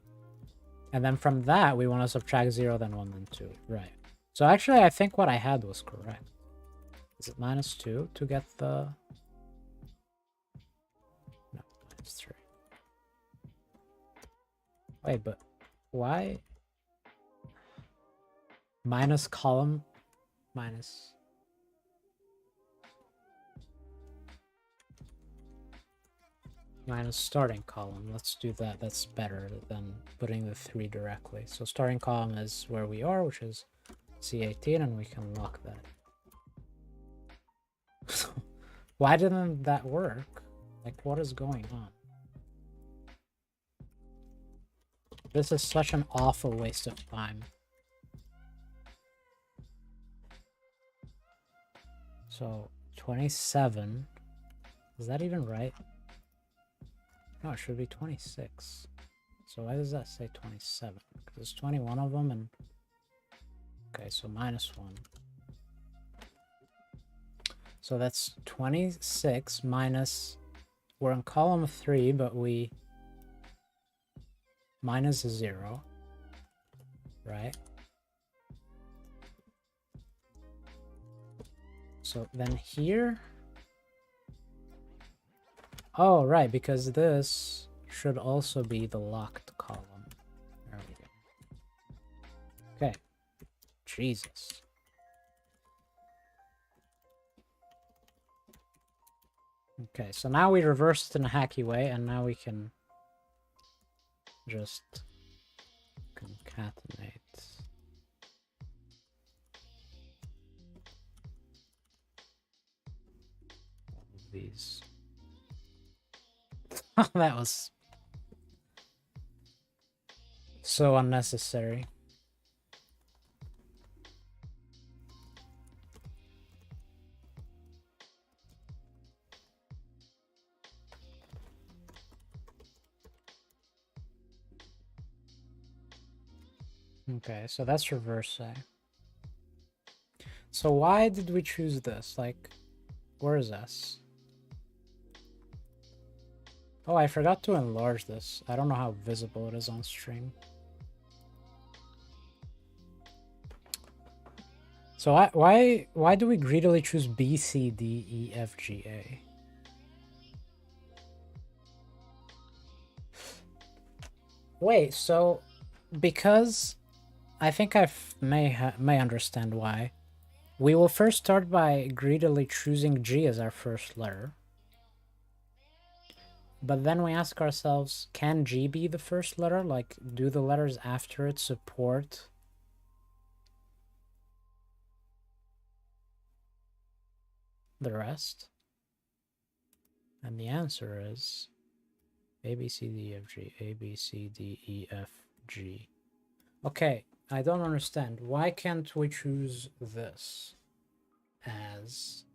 [SPEAKER 1] And then from that, we want to subtract 0, then 1, then 2. Right. So actually, I think what I had was correct. Is it minus 2 to get the... No, minus 3. Wait, but why? Minus column, minus... Minus starting column. Let's do that. That's better than putting the 3 directly. So starting column is where we are, which is C18, and we can lock that. Why didn't that work? Like, what is going on? This is such an awful waste of time. So 27, is that even right? No, it should be 26. So why does that say 27? Because there's 21 of them, and okay, so minus 1. So that's 26 minus, we're in column 3, but we minus 0, right? So then here, oh, right, because this should also be the locked column. There we go. Okay. Jesus. Okay, so now we reversed it in a hacky way, and now we can just concatenate all of these. That was so unnecessary. Okay, so that's reverse A. So why did we choose this? Like, where is S? Oh, I forgot to enlarge this. I don't know how visible it is on stream. So why do we greedily choose B, C, D, E, F, G, A? Wait, so because I think I may understand why. We will first start by greedily choosing G as our first letter. But then we ask ourselves, can G be the first letter? Like, do the letters after it support the rest? And the answer is A, B, C, D, E, F, G. A, B, C, D, E, F, G. Okay, I don't understand. Why can't we choose this as...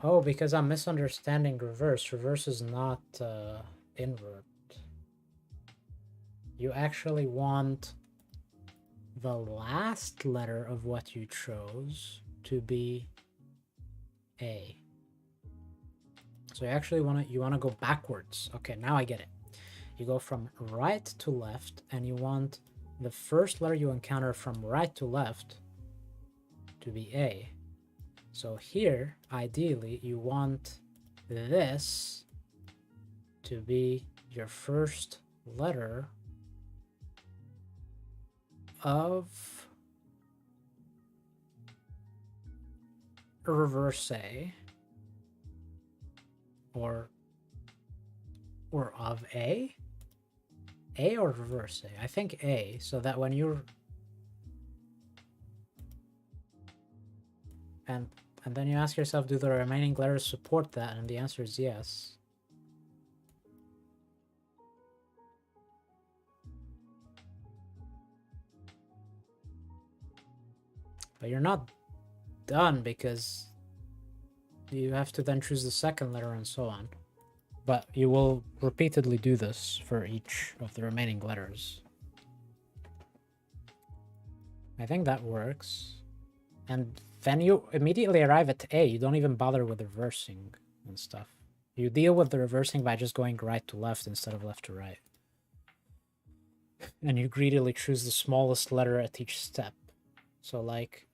[SPEAKER 1] Oh, because I'm misunderstanding reverse. Reverse is not invert. You actually want the last letter of what you chose to be A. So you actually want to go backwards. Okay, now I get it. You go from right to left, and you want the first letter you encounter from right to left to be A. So here, ideally, you want this to be your first letter of reverse A, or of A or reverse A. I think A, so that when you're and then you ask yourself, do the remaining letters support that? And the answer is yes. But you're not done, because you have to then choose the second letter and so on. But you will repeatedly do this for each of the remaining letters. I think that works. And then you immediately arrive at A. You don't even bother with reversing and stuff. You deal with the reversing by just going right to left instead of left to right. And you greedily choose the smallest letter at each step. So like,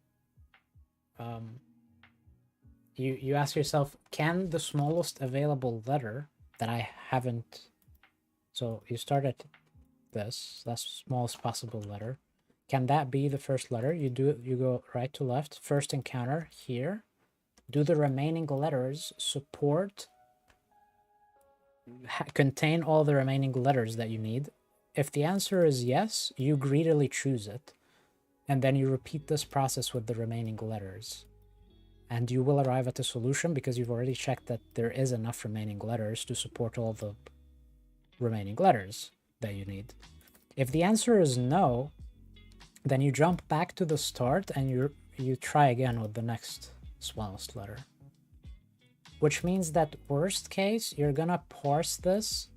[SPEAKER 1] you ask yourself, can the smallest available letter that I haven't... So you start at this, that's smallest possible letter. Can that be the first letter? You go right to left, first encounter here. Do the remaining letters support, contain all the remaining letters that you need? If the answer is yes, you greedily choose it. And then you repeat this process with the remaining letters. And you will arrive at a solution because you've already checked that there is enough remaining letters to support all the remaining letters that you need. If the answer is no, then you jump back to the start and you try again with the next smallest letter. Which means that worst case, you're gonna parse this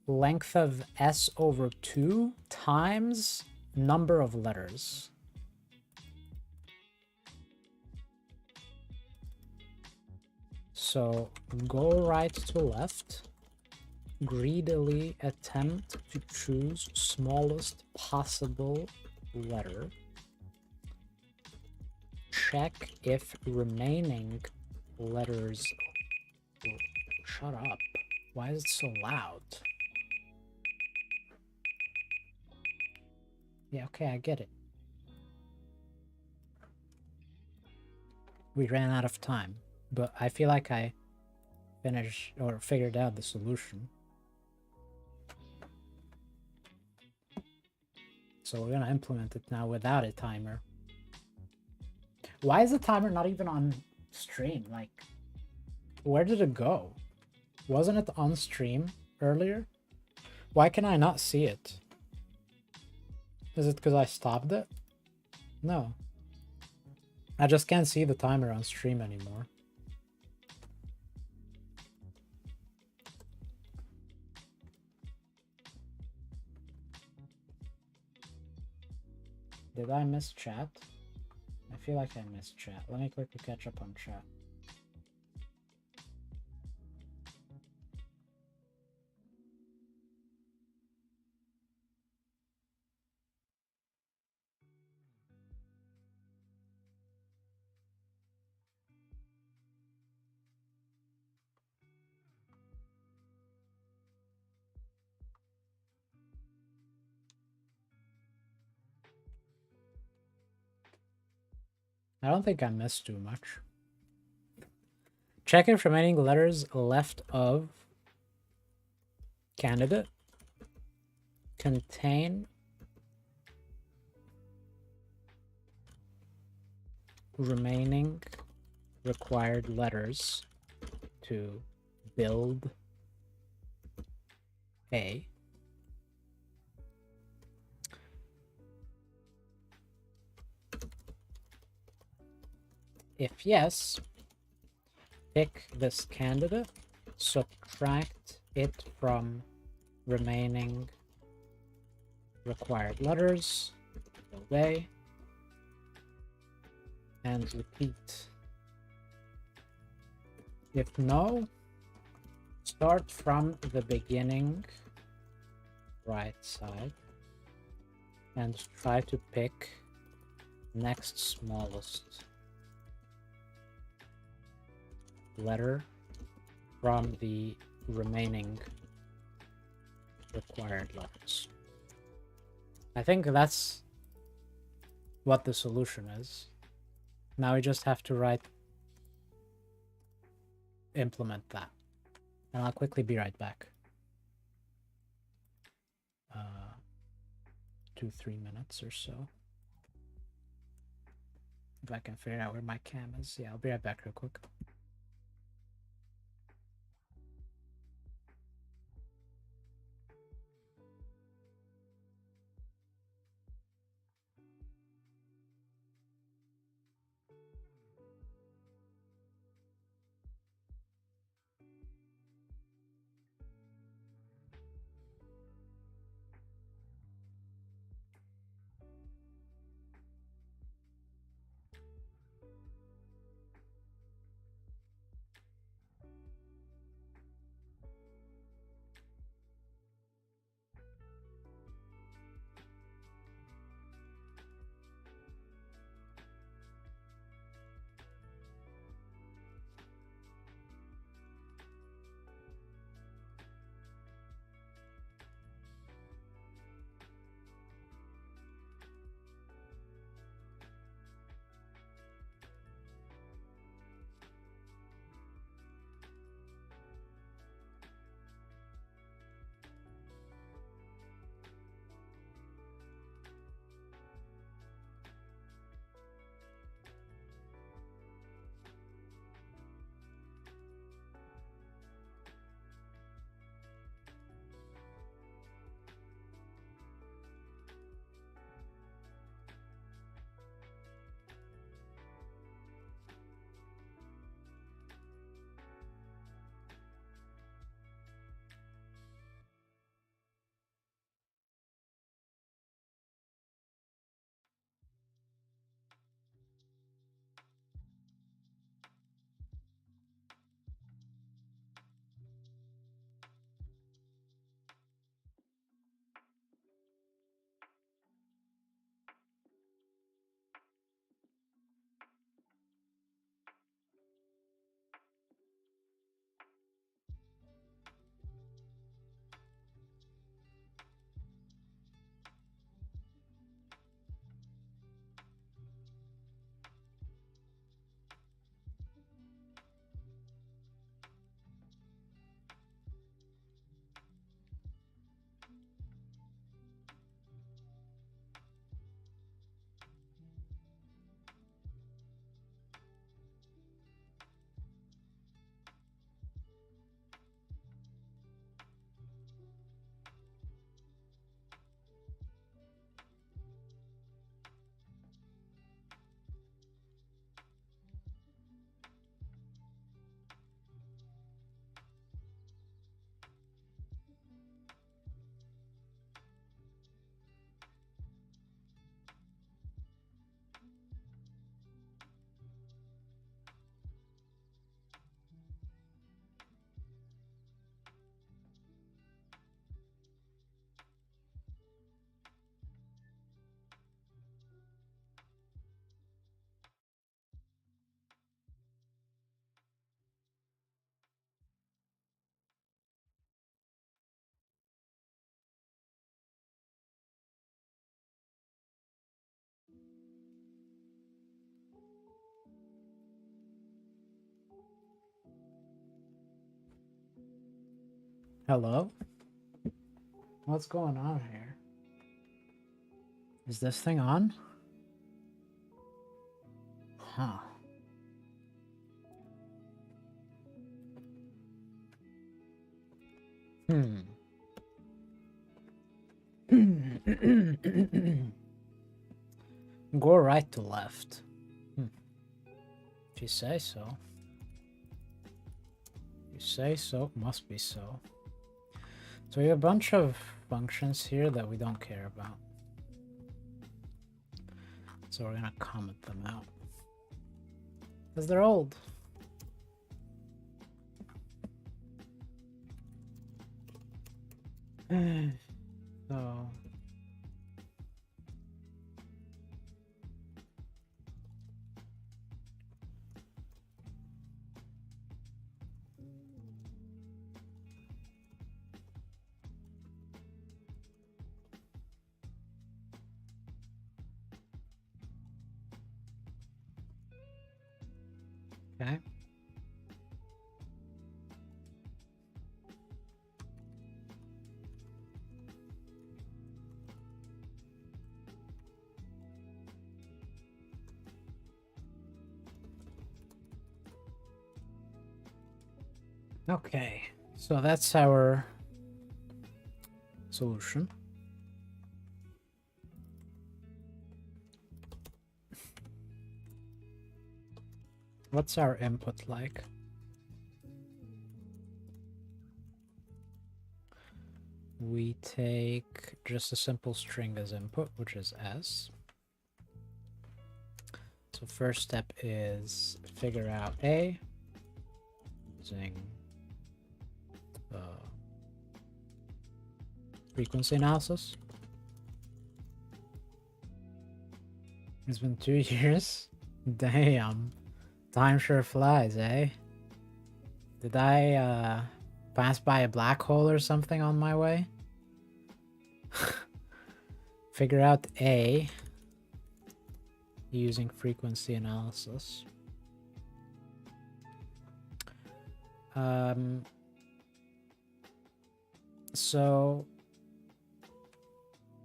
[SPEAKER 1] length of S over 2 times number of letters. So go right to left, greedily attempt to choose smallest possible letter. Check if remaining letters... Oh, shut up. Why is it so loud? Yeah, okay, I get it. We ran out of time, but I feel like I finished or figured out the solution. So we're gonna implement it now without a timer. Why is the timer not even on stream? Like, where did it go? Wasn't it on stream earlier? Why can I not see it? Is it because I stopped it? No. I just can't see the timer on stream anymore. Did I miss chat? I feel like I missed chat. Let me quickly catch up on chat. I don't think I missed too much. Check if remaining letters left of candidate contain remaining required letters to build A. If yes, pick this candidate, subtract it from remaining required letters, build A, and repeat. If no, start from the beginning, right side, and try to pick next smallest letter from the remaining required letters. I think that's what the solution is. Now we just have to implement that. And I'll quickly be right back. 2-3 minutes or so. If I can figure out where my cam is. Yeah, I'll be right back real quick. Hello? What's going on here? Is this thing on? Huh. Go right to left. If you say so. You say so, must be so. So we have a bunch of functions here that we don't care about. So we're gonna comment them out. Because they're old. So... Okay. Okay, so that's our solution. What's our input like? We take just a simple string as input, which is s. So first step is figure out a using frequency analysis. It's been 2 years. Damn. Time sure flies, eh? Did I pass by a black hole or something on my way? Figure out A using frequency analysis. So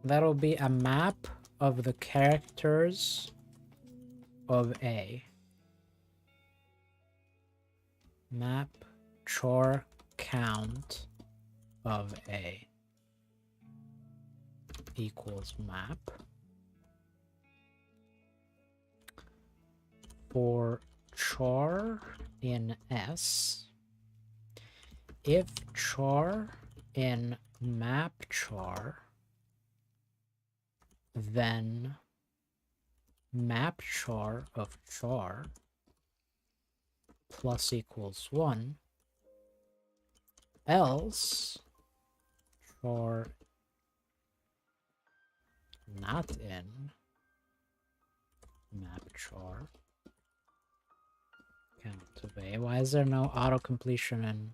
[SPEAKER 1] that'll be a map of the characters of A. Map char count of A equals map. For char in S, if char in map char, then map char of char plus equals 1, else char not in map char count of A. Why is there no auto completion in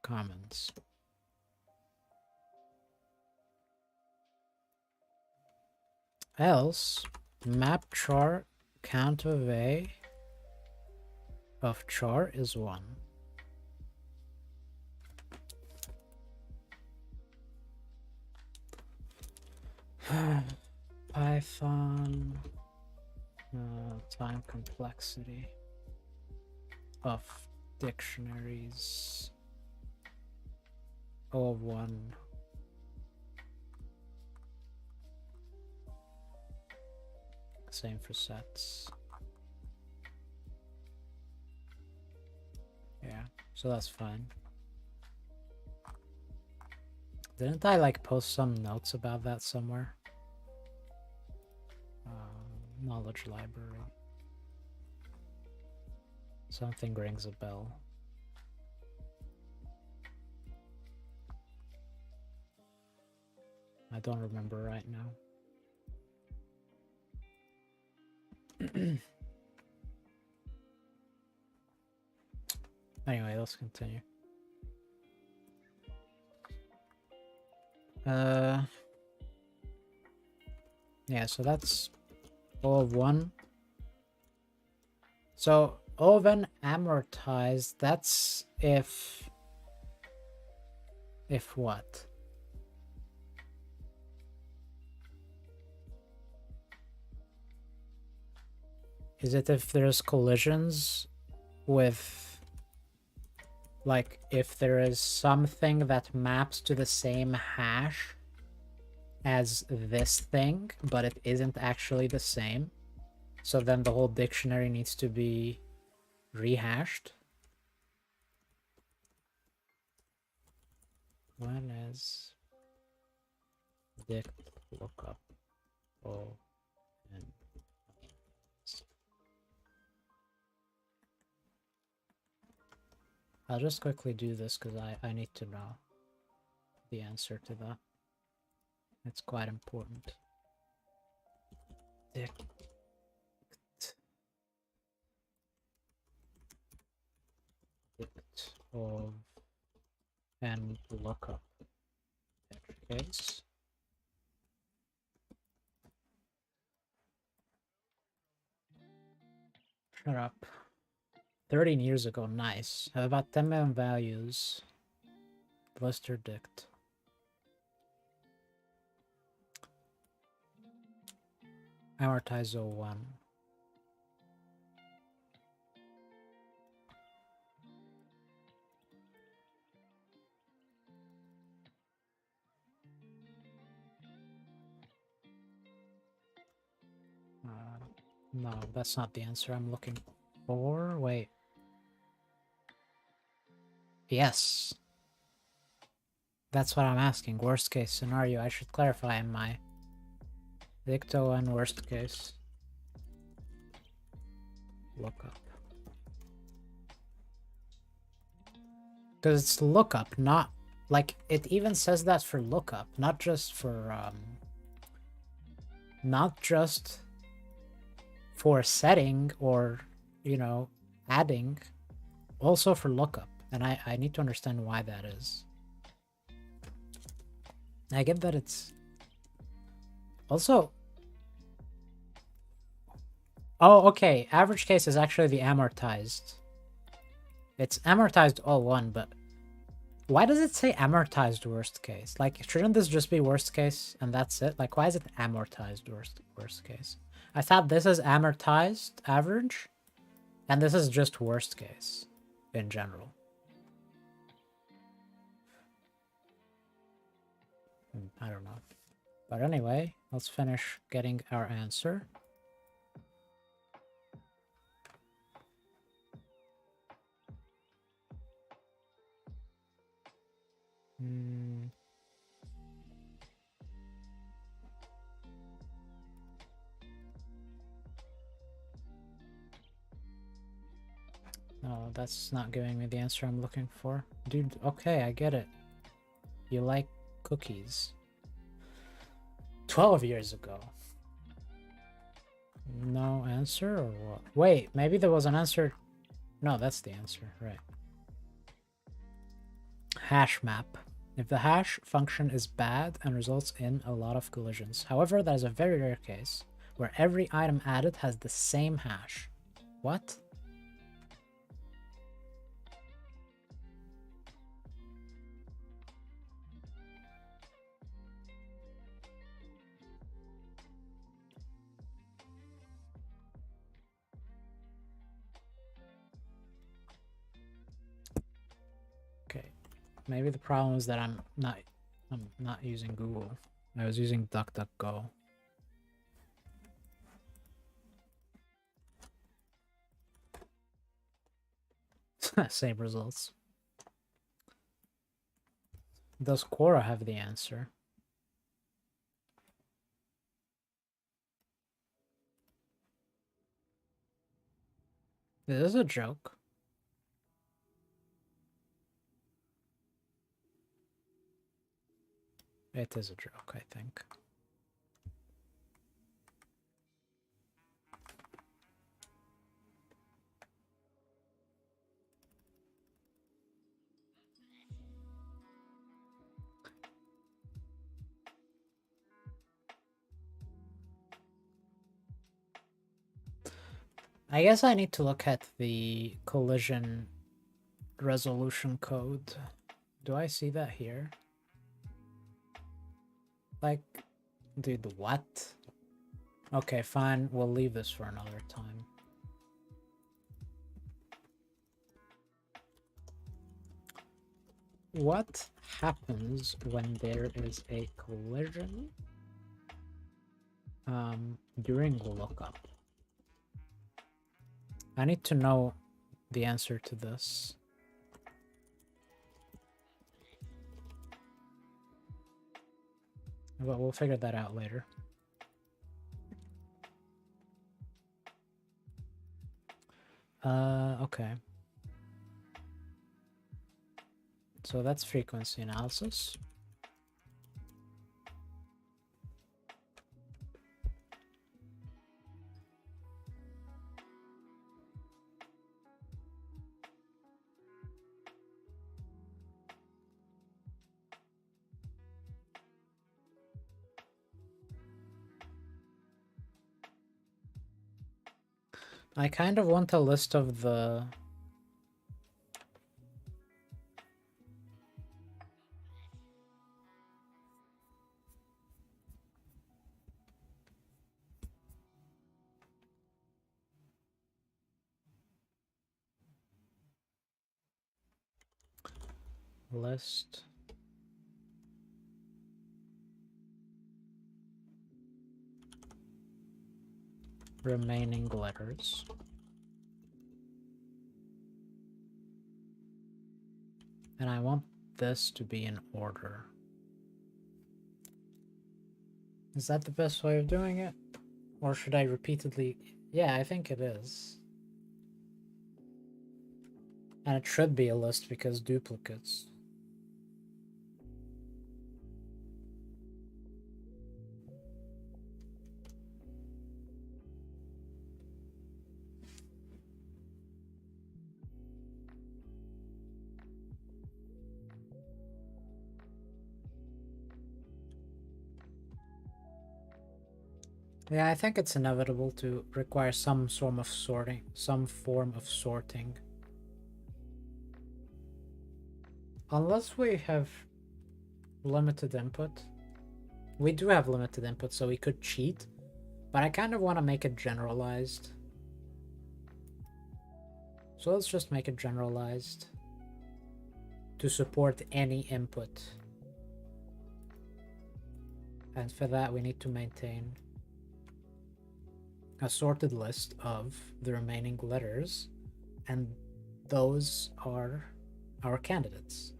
[SPEAKER 1] comments? Else map char count of A of char is 1. Python time complexity of dictionaries O of 1. Same for sets. Yeah, so that's fine. Didn't I like post some notes about that somewhere? Knowledge library. Something rings a bell. I don't remember right now. Anyway, let's continue. Yeah, so that's O of 1. So O of n amortized, that's if what? Is it if there's collisions with, like, if there is something that maps to the same hash as this thing, but it isn't actually the same? So then the whole dictionary needs to be rehashed? When is dict lookup? Oh, and I'll just quickly do this because I need to know the answer to that. It's quite important. Dict of and lookup edge case. Shut up. 13 years ago, nice. Have about 10 million values. Blister dict. Amortize 01. No, that's not the answer I'm looking for. Wait. Yes. That's what I'm asking. Worst case scenario. I should clarify in my Dicto and worst case. Lookup. Because it's lookup, not like it even says that for lookup, not just for setting or, you know, adding, also for lookup. And I need to understand why that is. I get that it's also... Oh, okay. Average case is actually the amortized. It's amortized all one, but why does it say amortized worst case? Like, shouldn't this just be worst case and that's it? Like, why is it amortized worst case? I thought this is amortized average, and this is just worst case in general. I don't know. But anyway, let's finish getting our answer. No, that's not giving me the answer I'm looking for. Dude, okay, I get it. You like cookies. 12 years ago. No answer or what? Wait, maybe there was an answer. No, that's the answer, right. Hash map. If the hash function is bad and results in a lot of collisions. However, that is a very rare case where every item added has the same hash. What? Okay, maybe the problem is that I'm not using Google. I was using DuckDuckGo. Same results. Does Quora have the answer? This is a joke. It is a joke, I think. I guess I need to look at the collision resolution code. Do I see that here? Like, dude, what? Okay, fine. We'll leave this for another time. what happens when there is a collision during lookup? I need to know the answer to this. But we'll figure that out later. Okay. So that's frequency analysis. I kind of want a list of the list remaining letters. And I want this to be in order. Is that the best way of doing it? Or should I repeatedly... Yeah, I think it is. And it should be a list because duplicates. Yeah, I think it's inevitable to require some form of sorting. Unless we have limited input. We do have limited input, so we could cheat. But I kind of want to make it generalized. So let's just make it generalized to support any input. And for that, we need to maintain a sorted list of the remaining letters, and those are our candidates.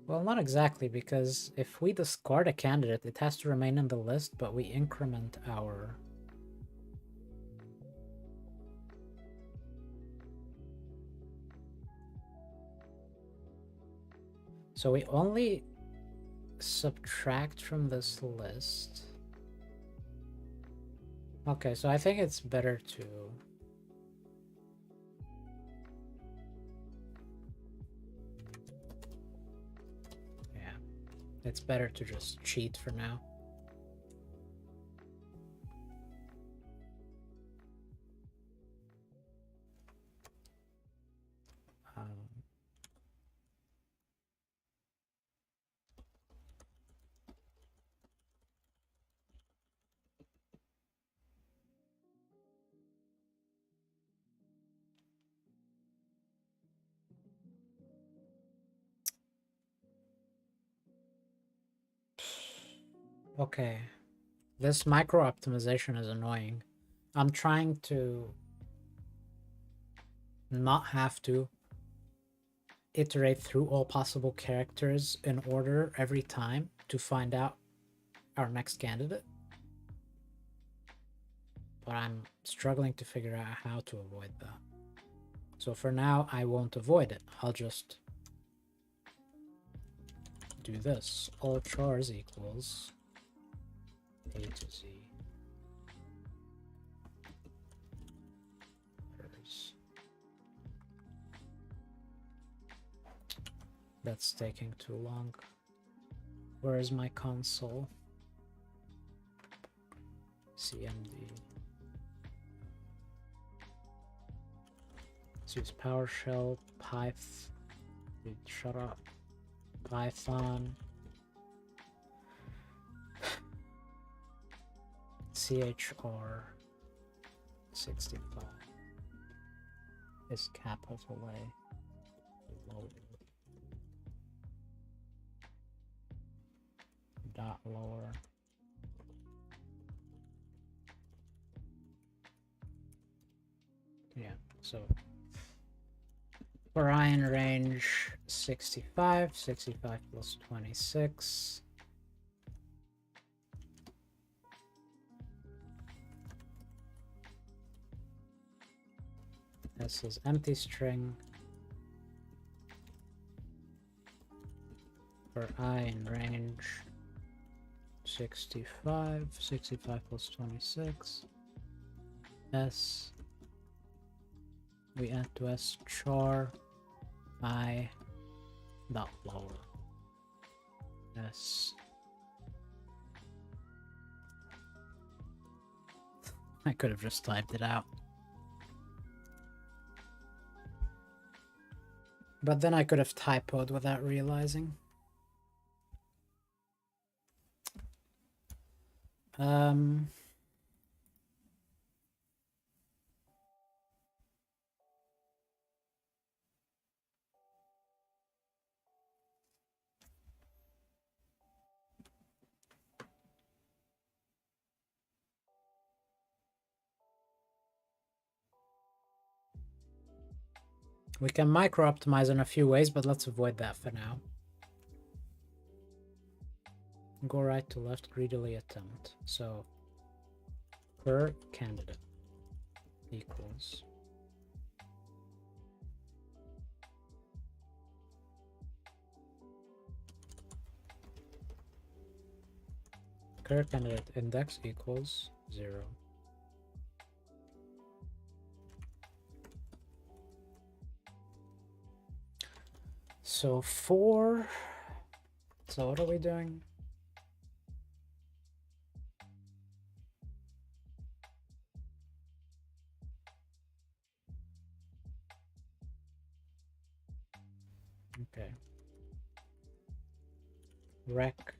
[SPEAKER 1] Well, not exactly, because if we discard a candidate, it has to remain in the list, but we increment our... So we only subtract from this list. Okay, so I think it's better to... Yeah, it's better to just cheat for now. Okay, this micro optimization is annoying. I'm trying to not have to iterate through all possible characters in order every time to find out our next candidate. But I'm struggling to figure out how to avoid that. So for now, I won't avoid it. I'll just do this. All chars equals A to Z. That's taking too long. Where is my console? CMD. Let's use PowerShell, Python. Dude, shut up. Python. CHR 65 is capital A, lower, dot lower. Yeah, so for I in range 65, 65 plus 26. This is empty string. For I in range 65, 65 plus 26. S. We add to S char I dot lower. S. I could have just typed it out. But then I could have typoed without realizing. We can micro optimize in a few ways, but let's avoid that for now. Go right to left, greedily attempt. So per candidate equals per candidate index equals 0. So so what are we doing? Okay. Rec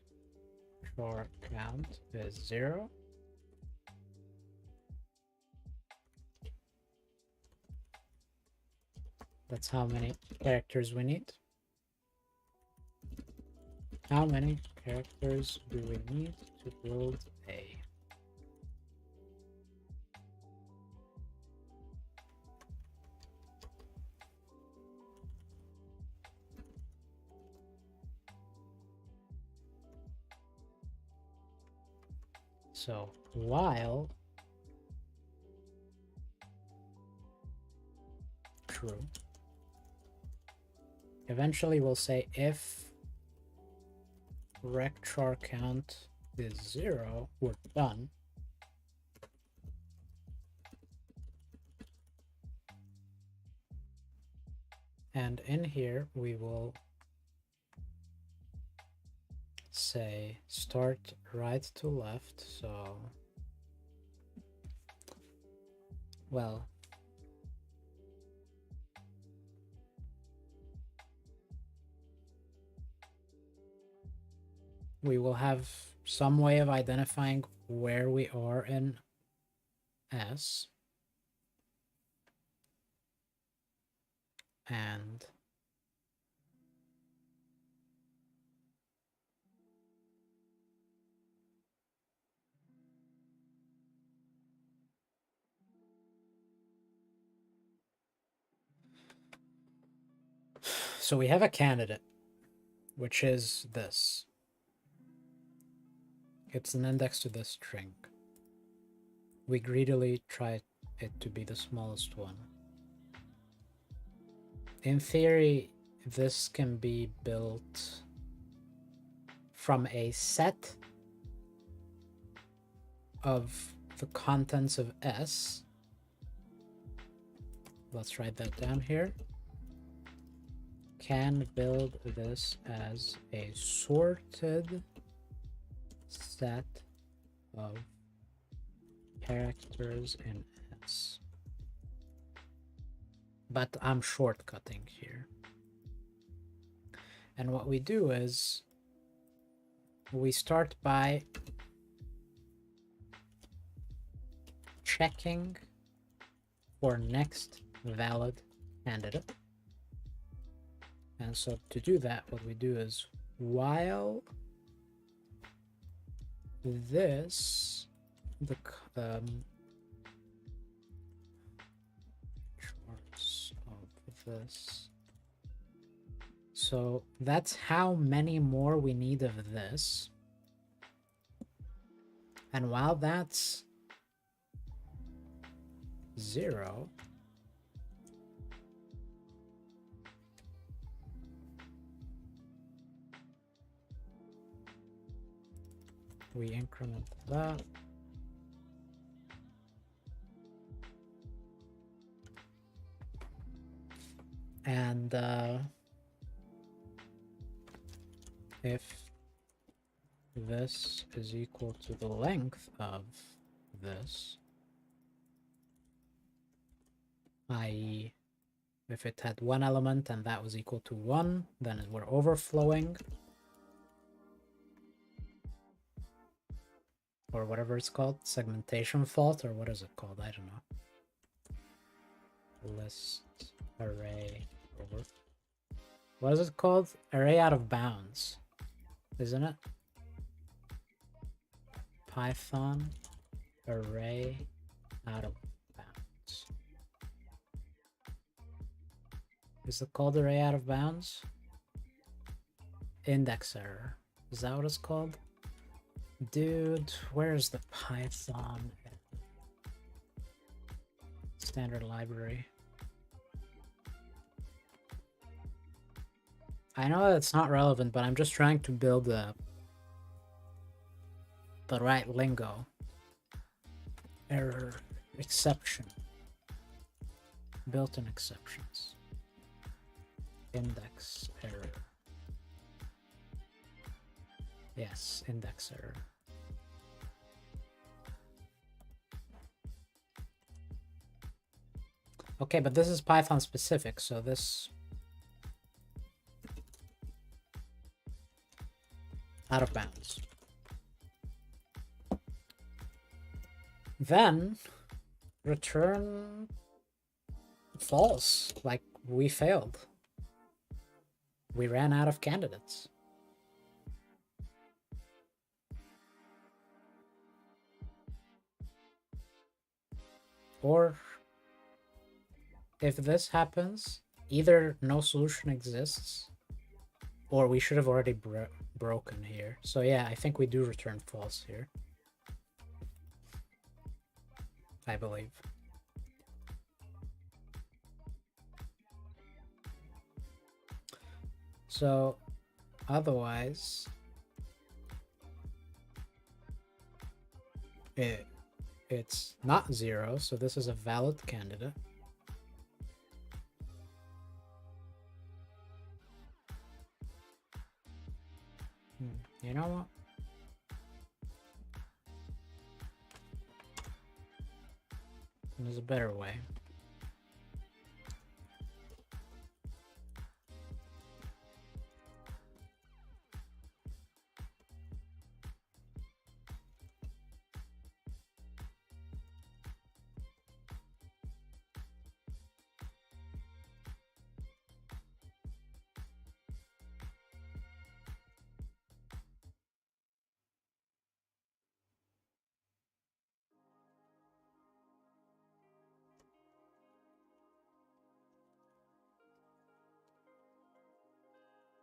[SPEAKER 1] for count is 0. That's how many characters we need. How many characters do we need to build a? So while true, eventually we'll say if rec char count is 0, we're done. And in here we will say start right to left. So, well, we will have some way of identifying where we are in S. And so we have a candidate, which is this. It's an index to this string. We greedily try it to be the smallest one. In theory, this can be built from a set of the contents of S. Let's write that down here. Can build this as a sorted set of characters in S. But I'm shortcutting here. And what we do is we start by checking for next valid candidate. And so to do that, what we do is while this, the charts of this. So that's how many more we need of this. And while that's 0, we increment that. And if this is equal to the length of this, i.e. if it had one element and that was equal to 1, then we're overflowing. Or whatever it's called, segmentation fault, or what is it called? I don't know. List array over. What is it called? Array out of bounds, isn't it? Python array out of bounds. Is it called array out of bounds? Index error. Is that what it's called? Dude, where's the Python standard library? I know it's not relevant, but I'm just trying to build the right lingo. Error, exception, built-in exceptions, index error. Yes, index error. Okay, but this is Python specific, so this out of bounds. Then return false, like we failed. We ran out of candidates. Or if this happens, either no solution exists or we should have already broken here. So yeah, I think we do return false here. I believe. So otherwise, it's not 0, so this is a valid candidate. You know what? There's a better way.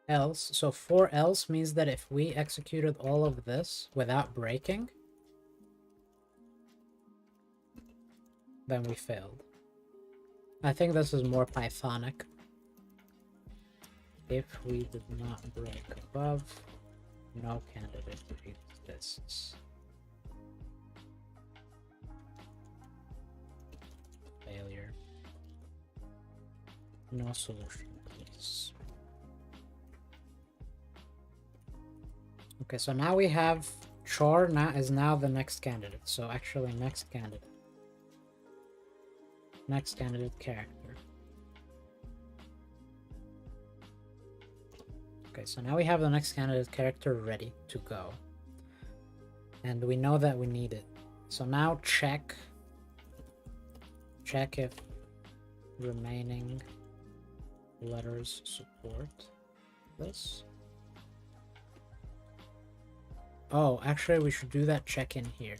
[SPEAKER 1] Else, so for else means that if we executed all of this without breaking, then we failed. I think this is more Pythonic. If we did not break above, no candidate exists. Failure. No solution, please. Okay, so now we have char is now the next candidate. So actually next candidate. Next candidate character. Okay, so now we have the next candidate character ready to go. And we know that we need it. So now check check if remaining letters support this. Oh, actually, we should do that check in here.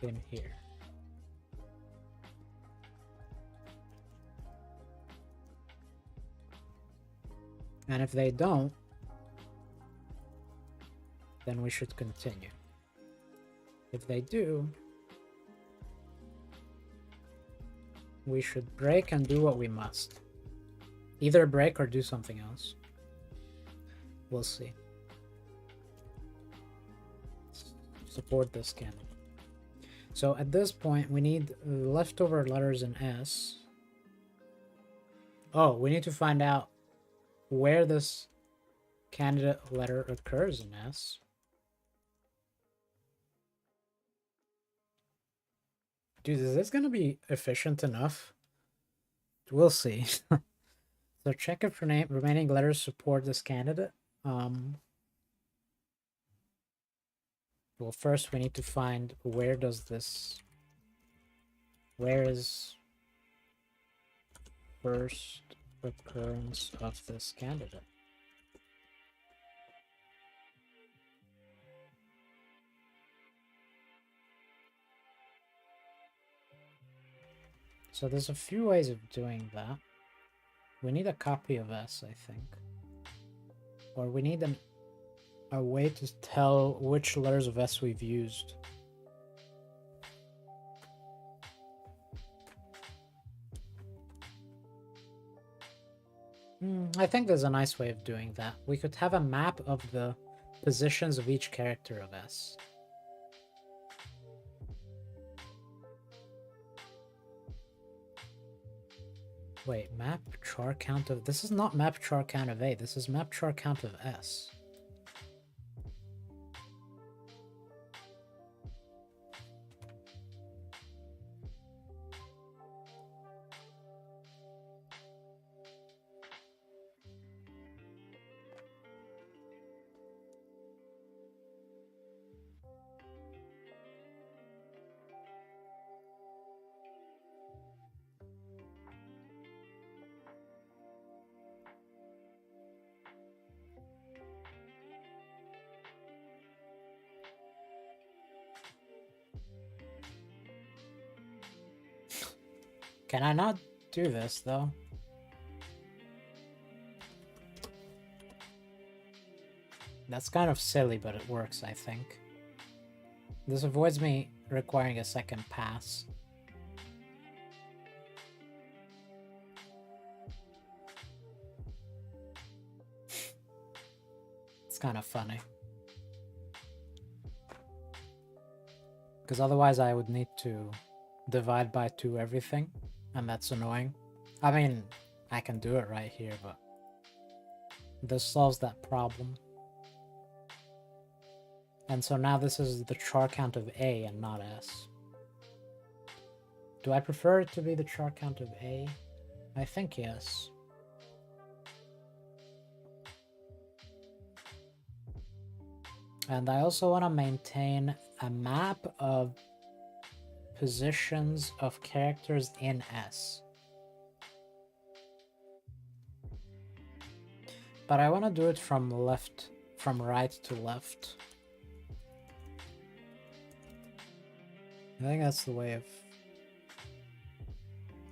[SPEAKER 1] In here. And if they don't, then we should continue. If they do, we should break and do what we must. Either break or do something else. We'll see. Support this candidate. So at this point, we need leftover letters in S. Oh, we need to find out where this candidate letter occurs in S. Dude, is this going to be efficient enough? We'll see. So check if remaining letters support this candidate. Well, first we need to find where is first occurrence of this candidate. So there's a few ways of doing that. We need a copy of S, I think. Or we need a way to tell which letters of S we've used. I think there's a nice way of doing that. We could have a map of the positions of each character of S. Wait, map char count of... This is not map char count of A, this is map char count of S. Can I not do this, though? That's kind of silly, but it works, I think. This avoids me requiring a second pass. It's kind of funny. Because otherwise I would need to divide by 2 everything, and that's annoying. I mean, I can do it right here, but this solves that problem. And so now this is the char count of A and not S. Do I prefer it to be the char count of A? I think yes. And I also want to maintain a map of positions of characters in S. But I want to do it from right to left. I think that's the way of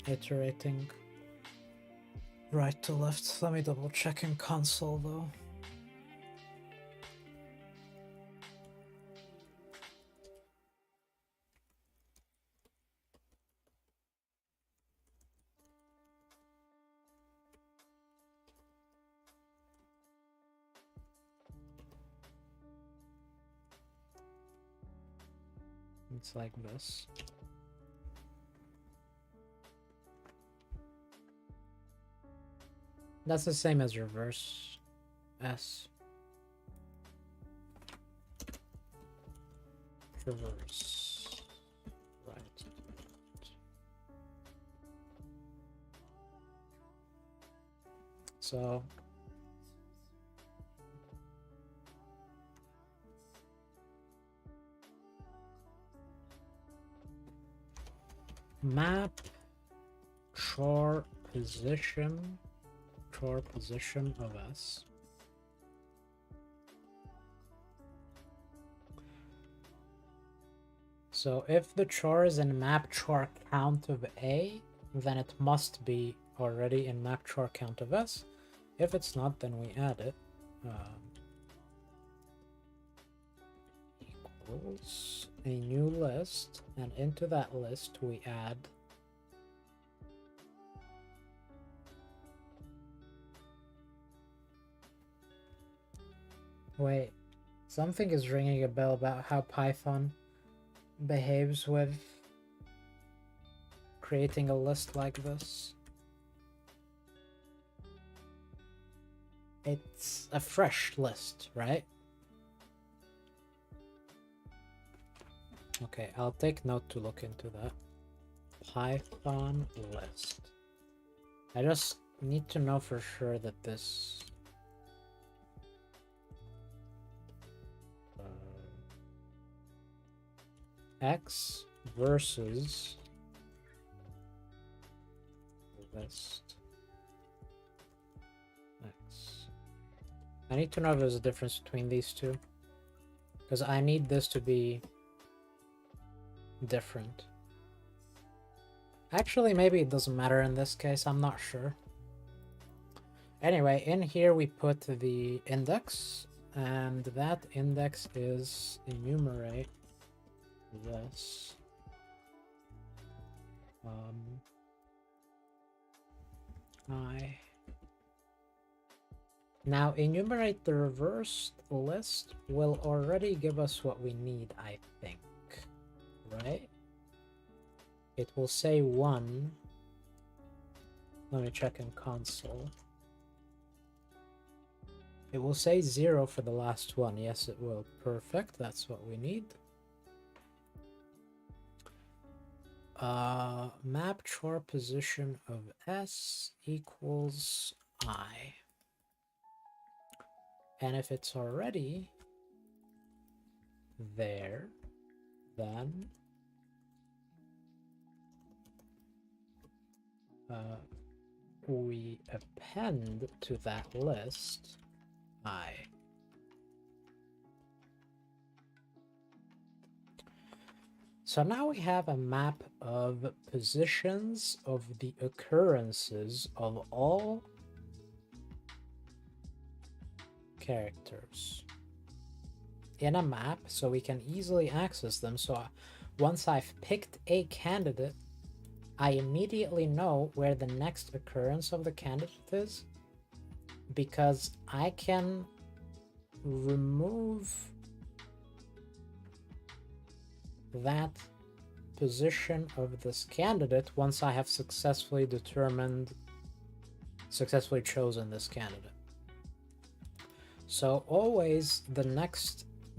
[SPEAKER 1] iterating right to left. Let me double check in console though. It's like this. That's the same as reverse S. Reverse. Right. So map char position of S. So if the char is in map char count of A, then it must be already in map char count of S. If it's not, then we add it. Equals a new list, and into that list we add wait, something is ringing a bell about how Python behaves with creating a list like this. It's a fresh list, right? Okay, I'll take note to look into that. Python list. I just need to know for sure that this X versus list X. I need to know if there's a difference between these two, because I need this to be different. Actually, maybe it doesn't matter in this case, I'm not sure. Anyway, in here we put the index, and that index is enumerate this. Now enumerate the reversed list will already give us what we need, I think, right? It will say 1. Let me check in console. It will say 0 for the last one. Yes, it will. Perfect. That's what we need. Map char position of S equals I. And if it's already there, then we append to that list I. So now we have a map of positions of the occurrences of all characters in a map, so we can easily access them. So once I've picked a candidate, I immediately know where the next occurrence of the candidate is, because I can remove that position of this candidate once I have successfully chosen this candidate. So always the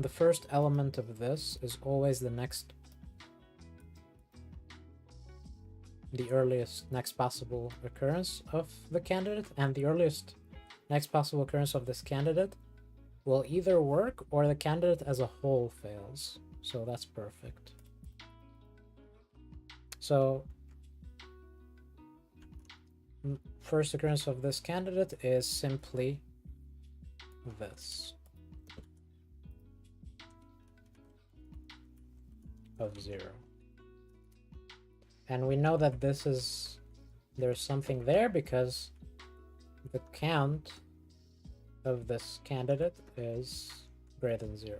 [SPEAKER 1] first element of this is always the earliest next possible occurrence of the candidate, and the earliest next possible occurrence of this candidate will either work or the candidate as a whole fails. So that's perfect. So first occurrence of this candidate is simply this of 0. And we know that there's something there because the count of this candidate is greater than 0.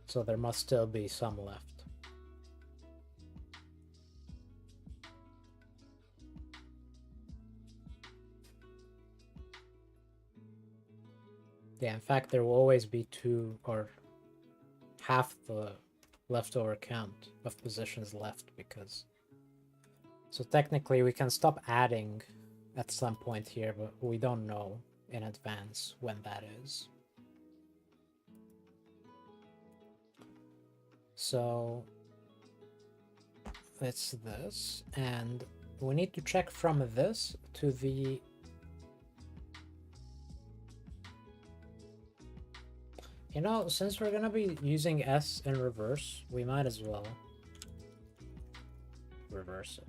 [SPEAKER 1] So there must still be some left. Yeah, in fact, there will always be 2 or half the leftover count of positions left, because so technically we can stop adding at some point here, but we don't know in advance when that is. So it's this, and we need to check from this to the You know, since we're gonna be using S in reverse, we might as well reverse it.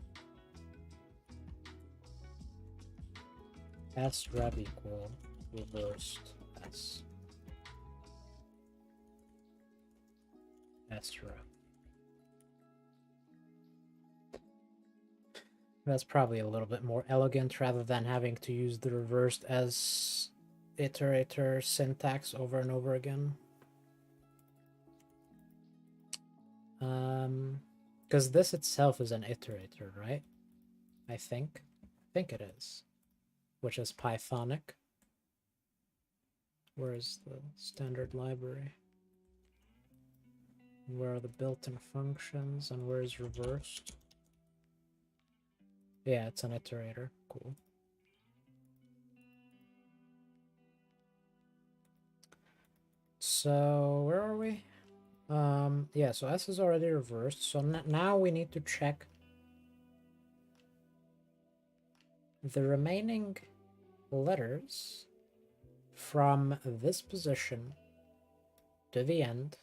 [SPEAKER 1] S rev equal reversed S. S rev. That's probably a little bit more elegant rather than having to use the reversed S iterator syntax over and over again. Because this itself is an iterator, right? I think it is, which is Pythonic. Where is the standard library? Where are the built-in functions and where is reversed? Yeah, it's an iterator. Cool. So where are we? Yeah, so S is already reversed. So now we need to check the remaining letters from this position to the end.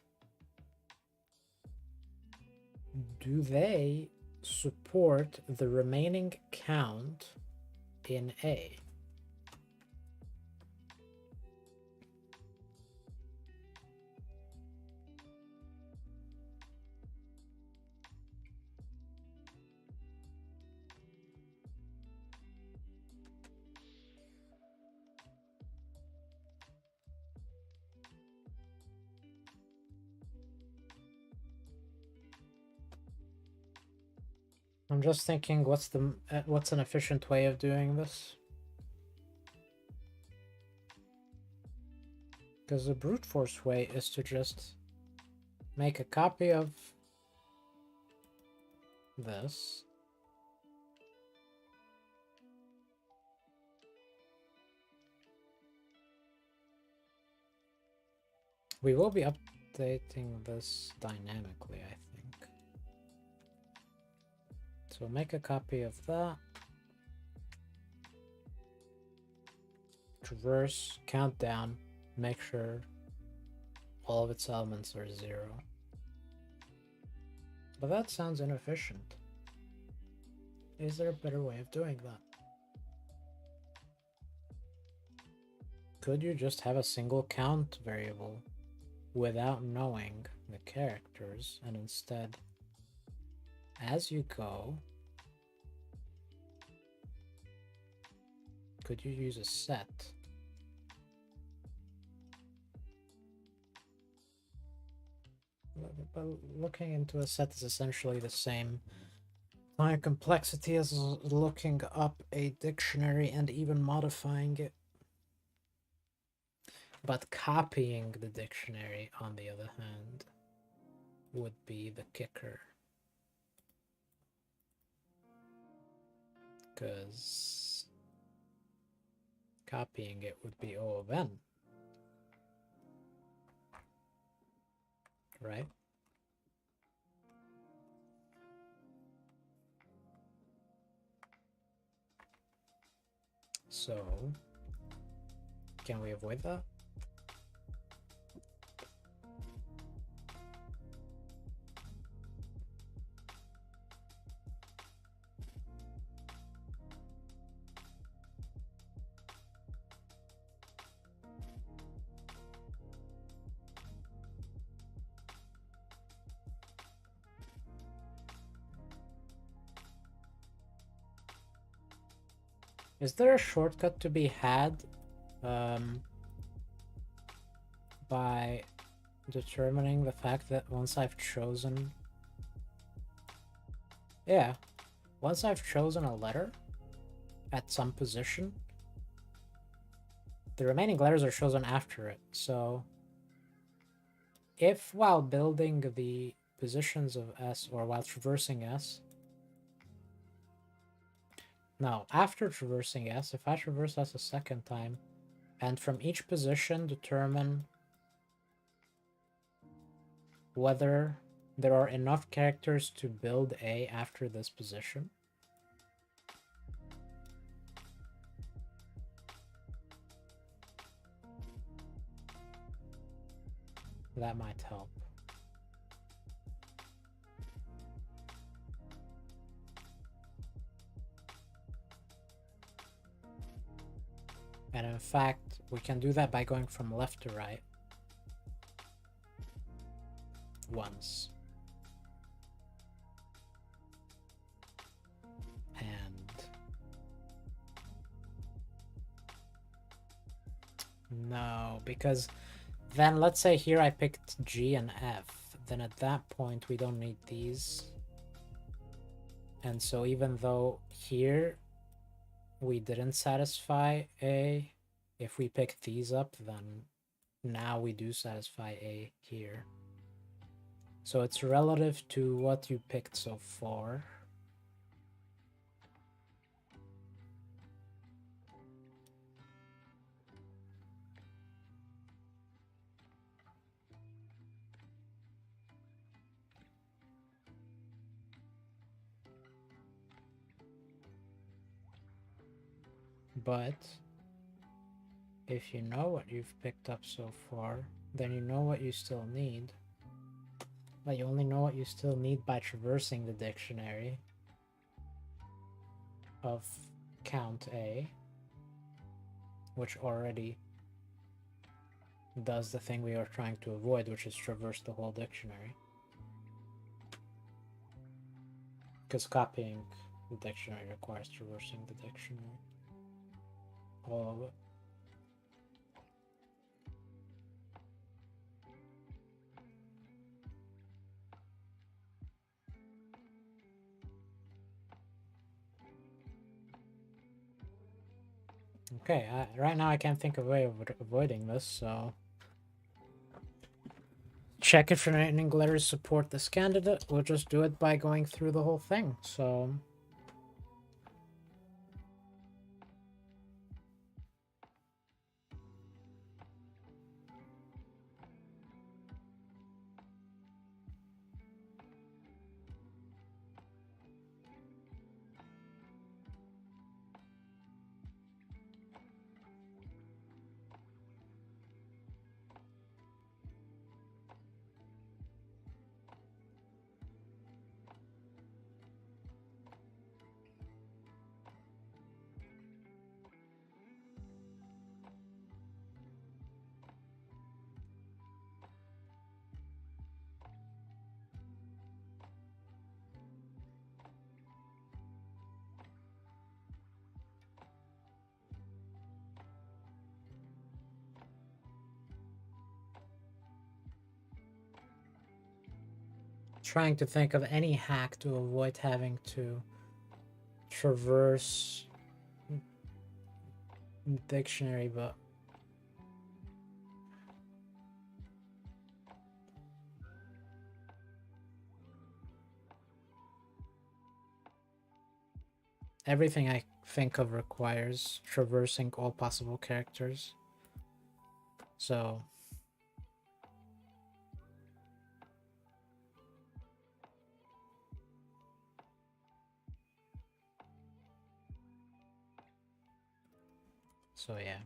[SPEAKER 1] Do they support the remaining count in A? I'm just thinking, what's an efficient way of doing this? Because the brute force way is to just make a copy of this. We will be updating this dynamically, I think. So make a copy of that. Traverse, count down, make sure all of its elements are 0. But that sounds inefficient. Is there a better way of doing that? Could you just have a single count variable without knowing the characters, and instead, as you go, could you use a set? But looking into a set is essentially the same time complexity as looking up a dictionary and even modifying it. But copying the dictionary, on the other hand, would be the kicker. Because copying it would be O of N. Right? So, can we avoid that? Is there a shortcut to be had by determining the fact that once I've chosen... Yeah, once I've chosen a letter at some position, the remaining letters are chosen after it. So if while building the positions of S, or while traversing S, no, after traversing S, if I traverse S a second time, and from each position determine whether there are enough characters to build A after this position, That might help. And in fact, we can do that by going from left to right once. And no, because then let's say here I picked G and F, then at that point we don't need these. And so even though here we didn't satisfy A, if we pick these up, then now we do satisfy A here. So it's relative to what you picked so far. But if you know what you've picked up so far, then you know what you still need. But you only know what you still need by traversing the dictionary of count A, which already does the thing we are trying to avoid, which is traverse the whole dictionary. Because copying the dictionary requires traversing the dictionary. All of it. Okay, right now I can't think of a way of avoiding this, so check if lightning letters support this candidate. We'll just do it by going through the whole thing. So trying to think of any hack to avoid having to traverse dictionary, but everything I think of requires traversing all possible characters. So yeah.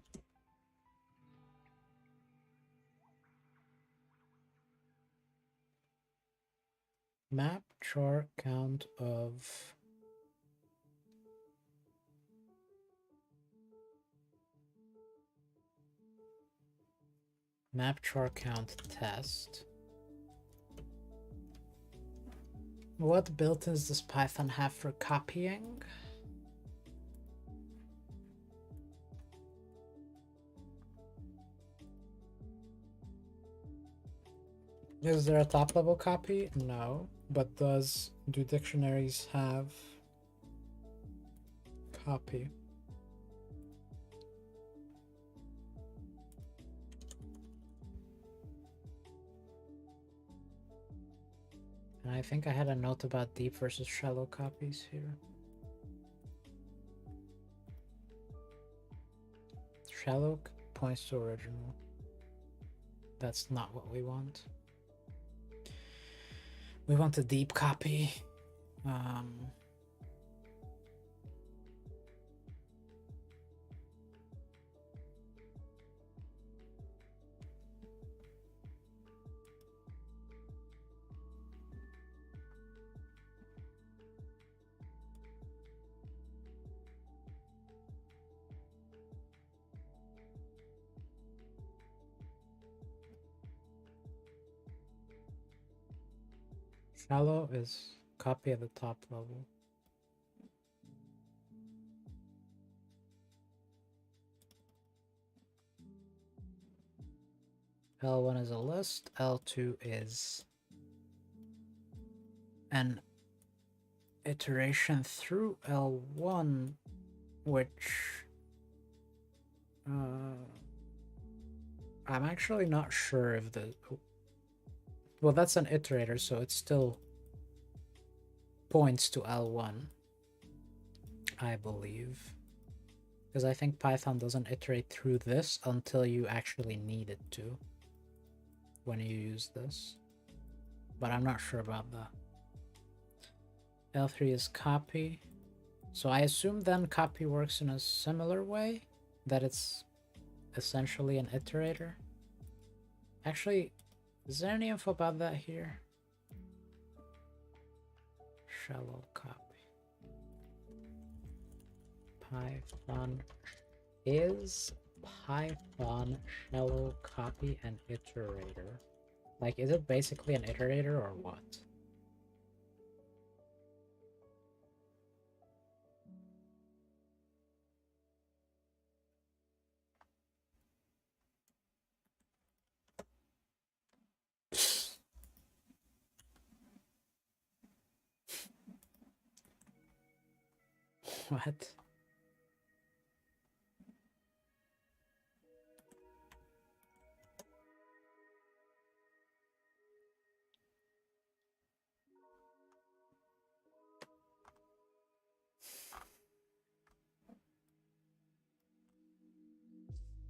[SPEAKER 1] Map char count of map char count test. What built-ins does Python have for copying? Is there a top-level copy? No. But do dictionaries have copy? And I think I had a note about deep versus shallow copies here. Shallow points to original. That's not what we want. We want a deep copy. Shallow is copy at the top level. L1 is a list, L2 is an iteration through L1, which I'm actually not sure if the... Well, that's an iterator, so it still points to L1, I believe. Because I think Python doesn't iterate through this until you actually need it to when you use this. But I'm not sure about that. L3 is copy. So I assume then copy works in a similar way, that it's essentially an iterator. Actually, is there any info about that here? Shallow copy. Python is Python shallow copy an iterator? Like, is it basically an iterator or what? What?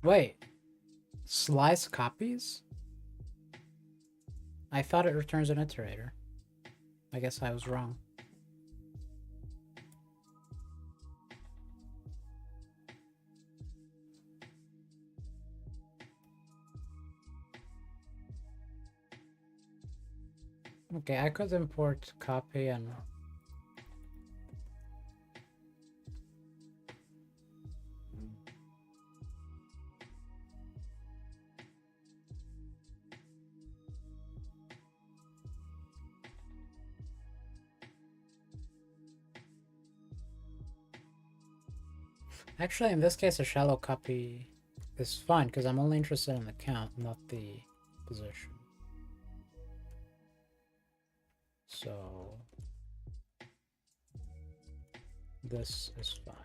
[SPEAKER 1] Wait, slice copies? I thought it returns an iterator. I guess I was wrong. Okay, I could import copy and... Actually, in this case, a shallow copy is fine, because I'm only interested in the count, not the position. So... this is fine.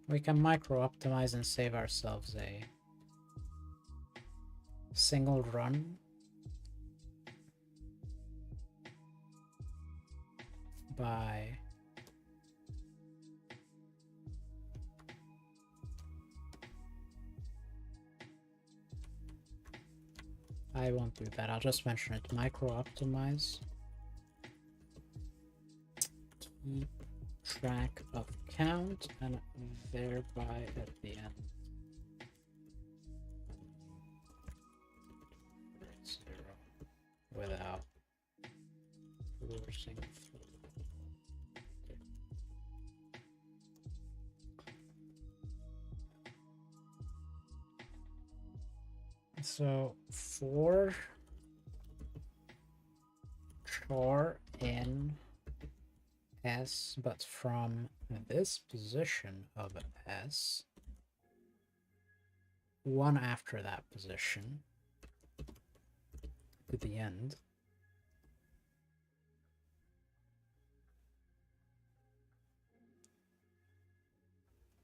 [SPEAKER 1] We can micro-optimize and save ourselves a single run by I won't do that, I'll just mention it. Micro-optimize. Keep track of count and thereby at the end. 0 without forcing through. So for char in S, but from this position of S, one after that position to the end,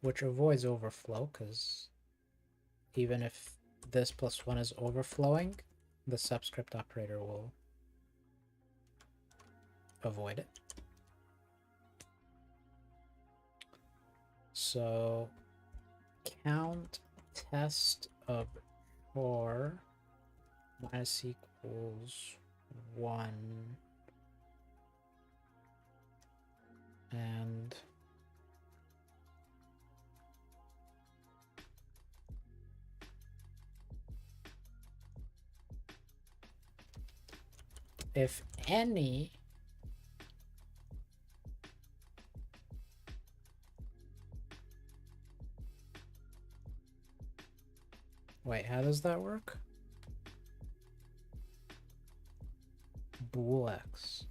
[SPEAKER 1] which avoids overflow, because even if this plus 1 is overflowing, the subscript operator will avoid it. So count test of char minus equals 1 and if any wait, how does that work? Bool X.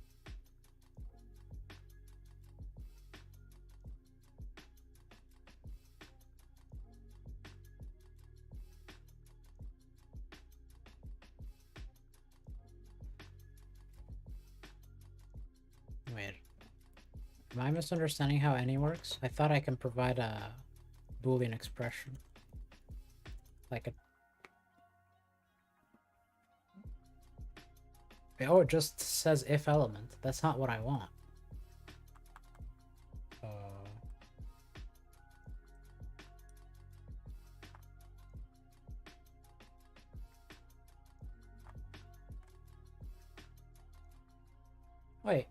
[SPEAKER 1] Wait, am I misunderstanding how any works? I thought I can provide a Boolean expression. Like a... Oh, it just says if element. That's not what I want. Wait.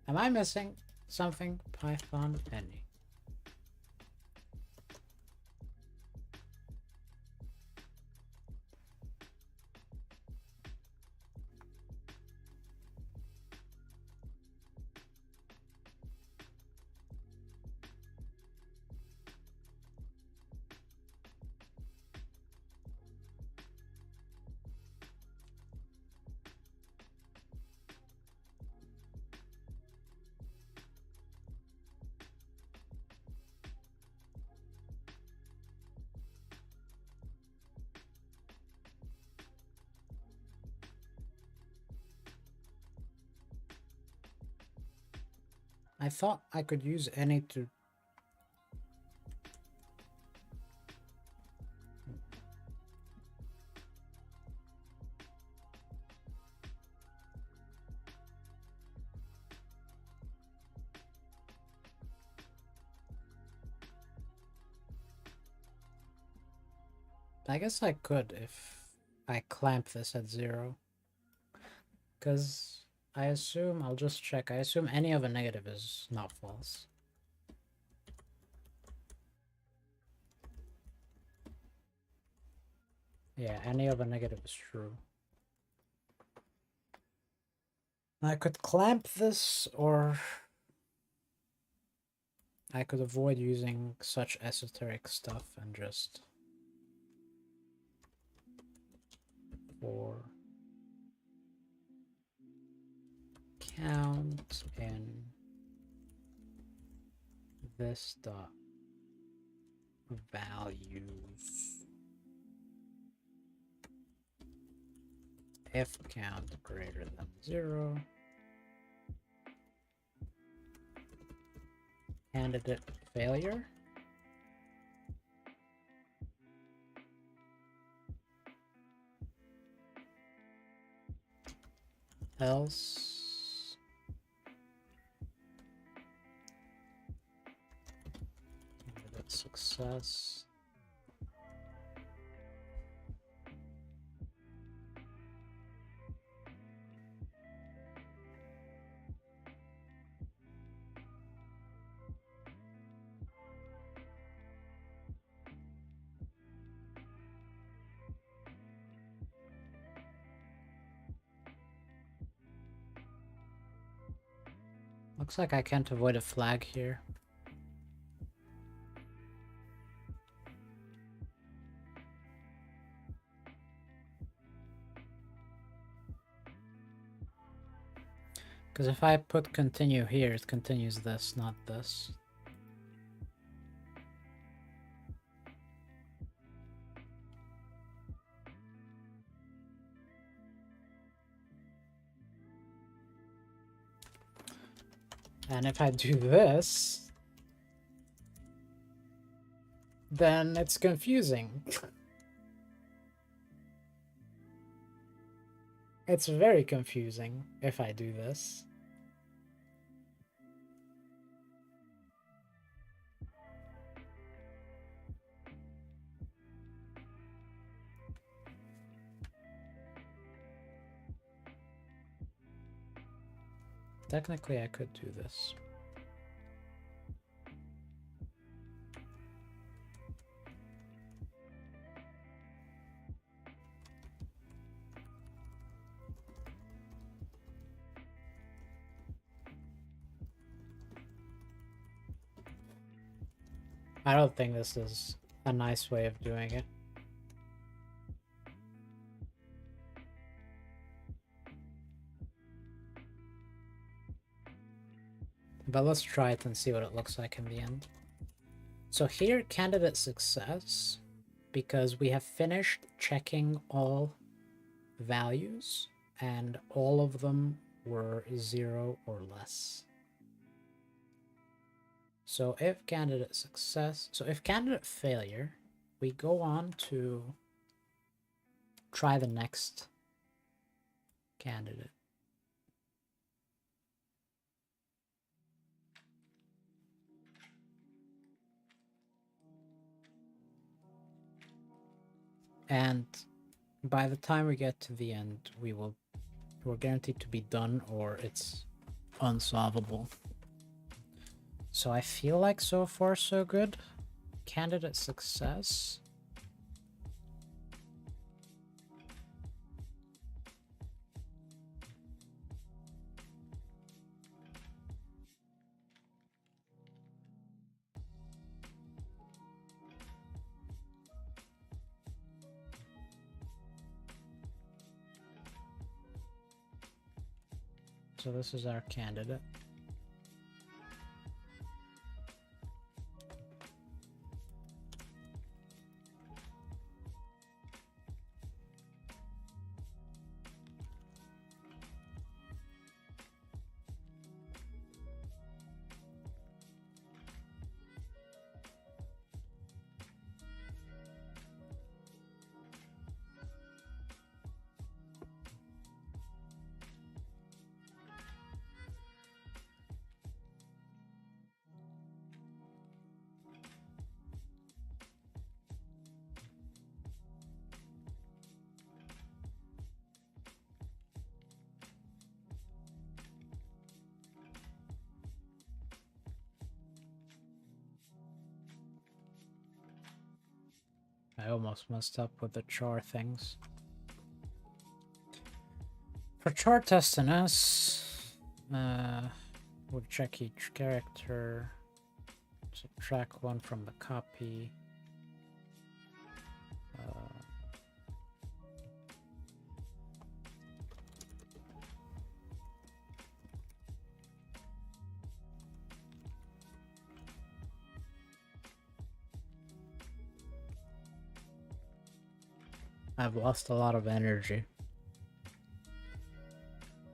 [SPEAKER 1] Am I missing something? Python any. I thought I could use any to... I guess I could if I clamp this at 0. Because I assume, I'll just check, I assume any of a negative is not false. Yeah, any of a negative is true. I could clamp this, or I could avoid using such esoteric stuff and just... for count in this dot values if count greater than 0, candidate failure. Else candidate success. Looks like I can't avoid a flag here. Because if I put continue here, it continues this, not this. And if I do this, then it's confusing. It's very confusing if I do this. Technically, I could do this. I don't think this is a nice way of doing it. But let's try it and see what it looks like in the end. So here, candidate success, because we have finished checking all values and all of them were 0 or less. So if candidate success, so if candidate failure, we go on to try the next candidate. And by the time we get to the end, we're guaranteed to be done or it's unsolvable. So I feel like so far so good. Candidate success. So this is our candidate. I almost messed up with the char things. For char testing us, we'll check each character, subtract 1 from the copy. I've lost a lot of energy.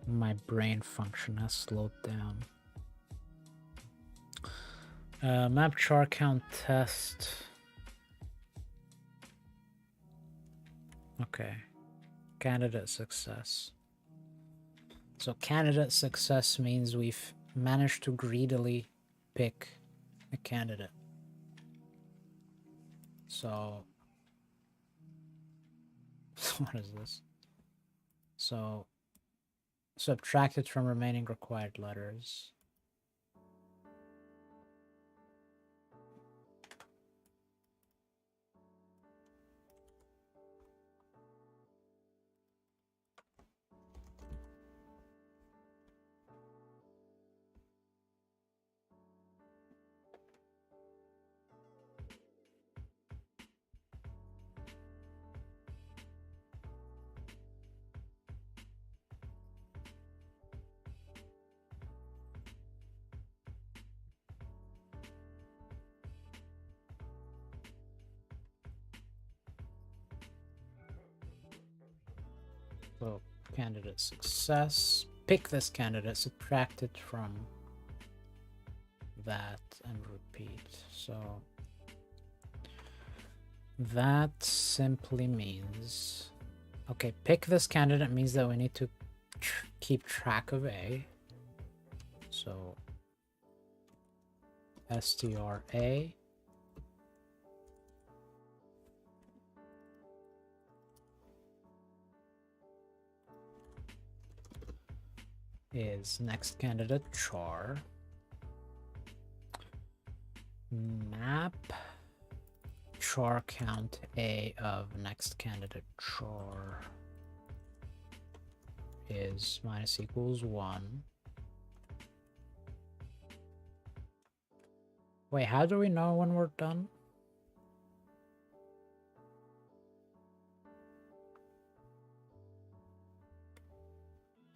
[SPEAKER 1] My brain function has slowed down. Map char count test. Okay. Candidate success. So candidate success means we've managed to greedily pick a candidate. So what is this? So subtract it from remaining required letters. So candidate success. Pick this candidate, subtract it from that, and repeat. So that simply means, okay, pick this candidate means that we need to keep track of A. So STRA is next candidate char. Map char count A of next candidate char is minus equals 1. Wait, how do we know when we're done?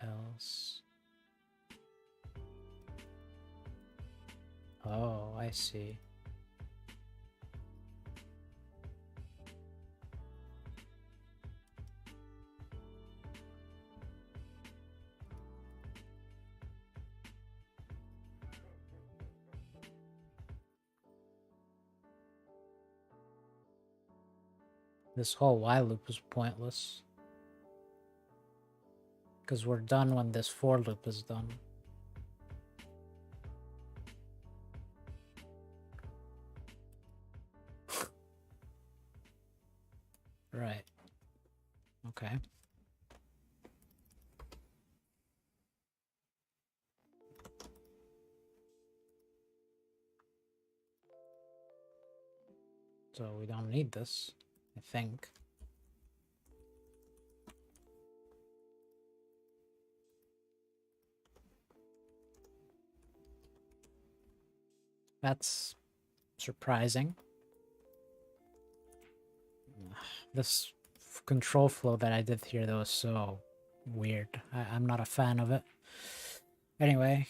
[SPEAKER 1] Else. Oh, I see. This whole while loop is pointless. Because we're done when this for loop is done. Right. Okay. So we don't need this, I think. That's surprising. This control flow that I did here, though, is so weird. I'm not a fan of it. Anyway.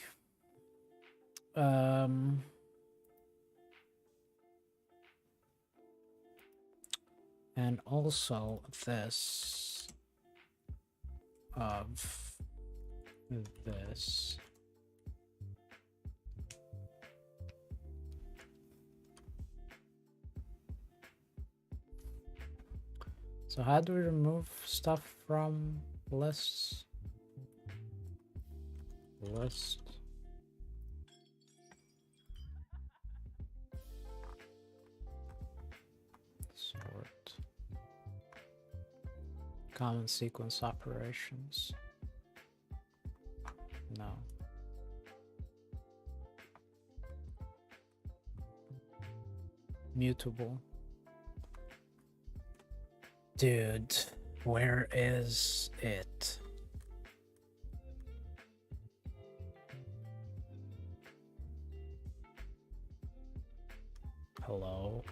[SPEAKER 1] And also this of this. So how do we remove stuff from lists? List. Sort. Common sequence operations. No. Mutable. Dude, where is it? Hello?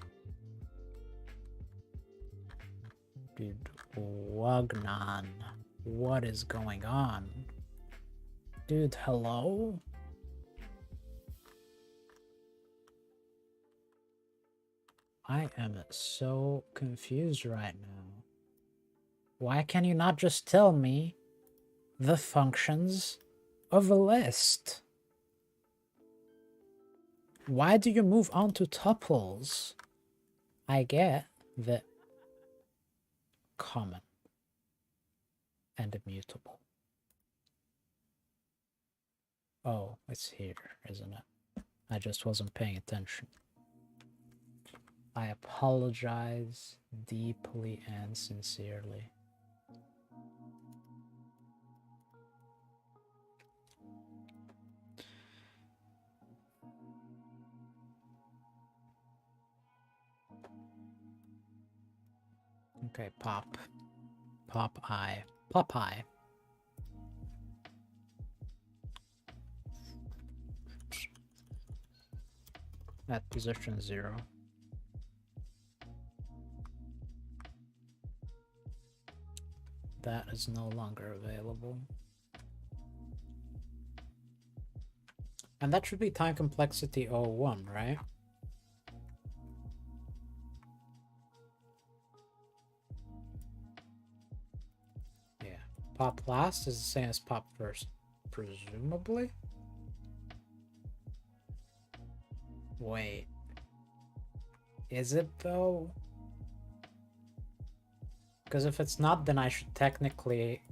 [SPEAKER 1] Dude, Wagnon. What is going on? Dude, hello? I am so confused right now. Why can you not just tell me the functions of a list? Why do you move on to tuples? I get the common and immutable. Oh, it's here, isn't it? I just wasn't paying attention. I apologize deeply and sincerely. Okay, pop. Popeye. Popeye. At position 0. That is no longer available. And that should be time complexity 01, right? Yeah. Pop last is the same as pop first, presumably? Wait. Is it though? Because if it's not, then I should technically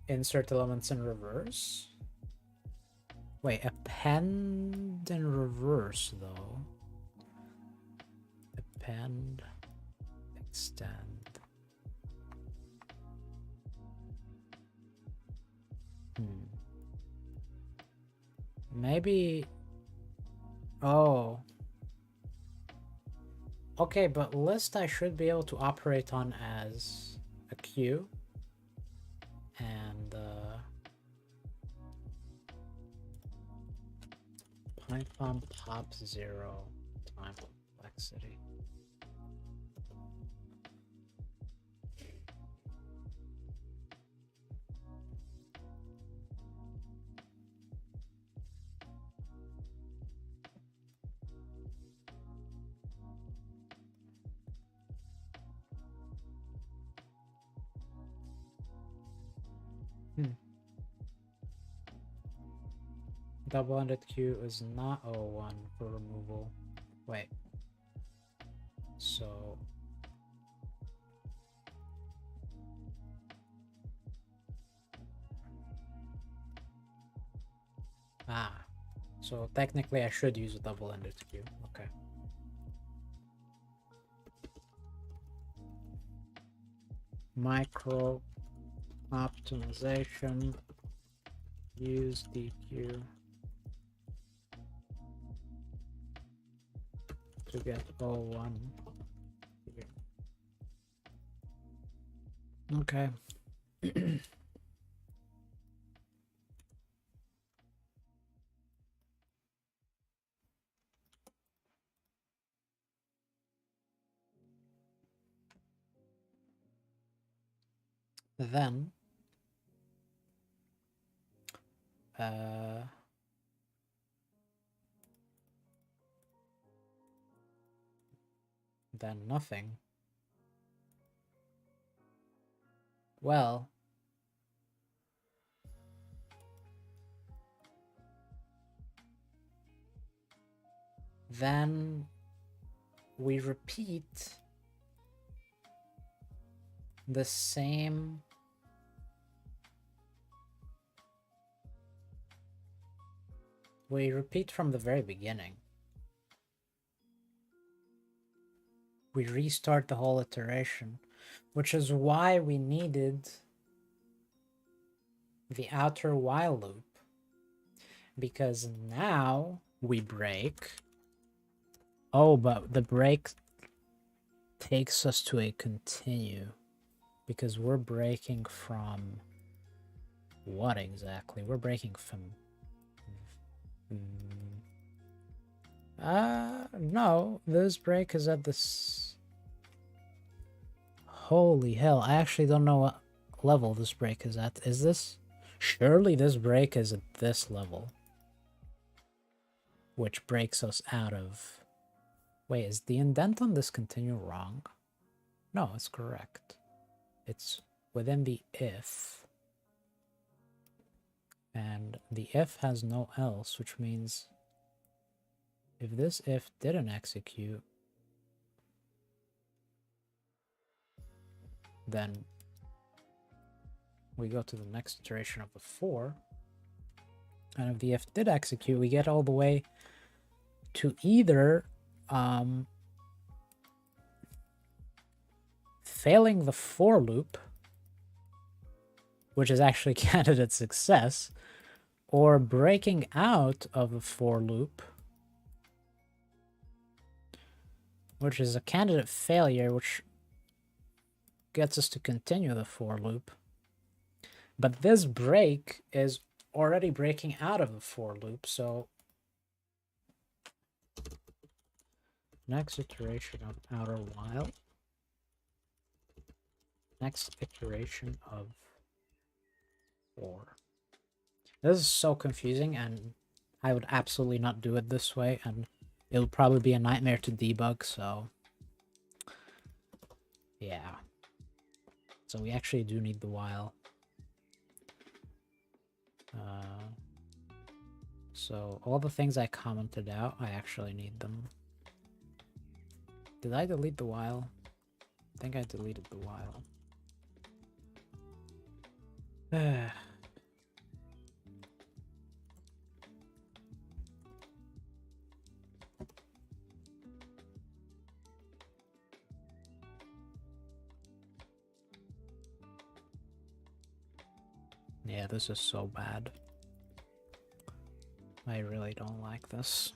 [SPEAKER 1] insert elements in reverse. Wait, append in reverse though. Append, extend. Maybe. Oh. Okay, but list I should be able to operate on as a queue. And Python pop 0 time complexity. Double-ended Q is not O1 for removal. Wait. So... So technically I should use a double-ended Q. Okay. Micro optimization. Use DQ to get O1 here. Okay. Then nothing. Well, then we repeat the same from the very beginning. We restart the whole iteration, which is why we needed the outer while loop, because now we break. Oh, but the break takes us to a continue, because we're breaking from what exactly? We're breaking from no, this break is at this. Holy hell, I actually don't know what level this break is at. Is this? Surely this break is at this level. Which breaks us out of... Wait, is the indent on this continue wrong? No, it's correct. It's within the if. And the if has no else, which means if this if didn't execute, then we go to the next iteration of the for. And if the if did execute, we get all the way to either failing the for loop, which is actually candidate success, or breaking out of the for loop, which is a candidate failure, which gets us to continue the for loop. But this break is already breaking out of the for loop, so next iteration of outer while, next iteration of for. This is so confusing, and I would absolutely not do it this way, and it'll probably be a nightmare to debug, so yeah. So we actually do need the while. So all the things I commented out, I actually need them. Did I delete the while? I think I deleted the while. Yeah, this is so bad. I really don't like this.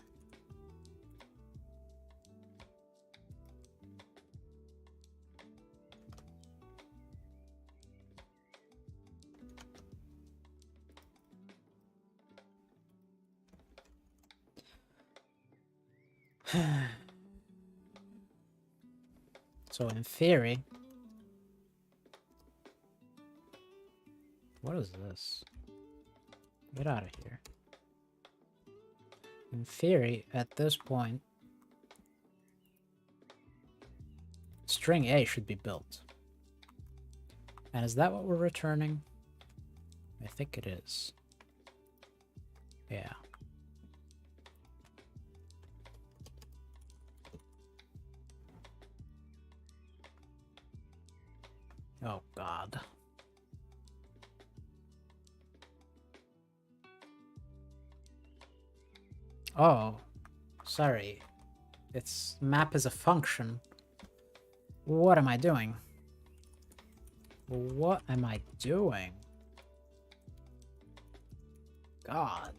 [SPEAKER 1] So in theory, what is this? Get out of here. In theory, at this point, string A should be built. And is that what we're returning? I think it is. Yeah. Oh, God. Oh, sorry. Its map is a function. What am I doing? What am I doing? God.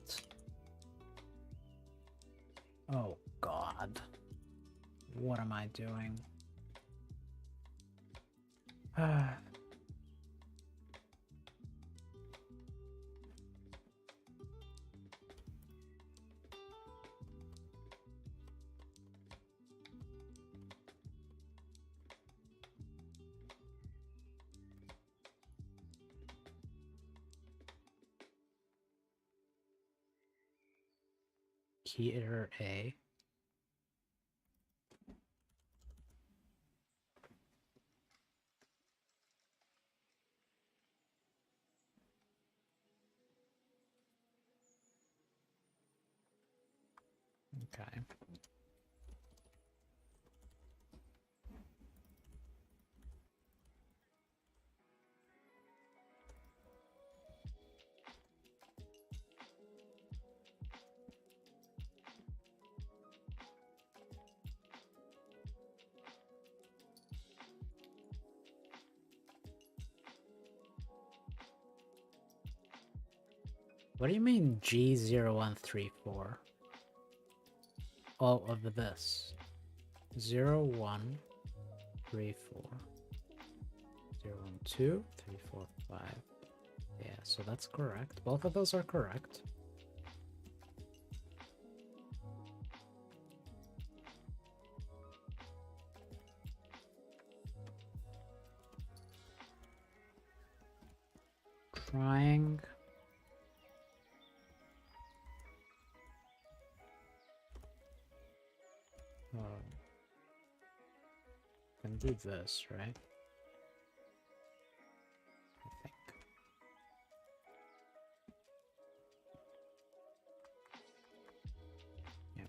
[SPEAKER 1] Oh, God. What am I doing? Key error A. Okay. What do you mean G0134? All of this. 0134. 012, 345. Yeah, so that's correct. Both of those are correct. Trying. Can do this, right? I think. Yeah.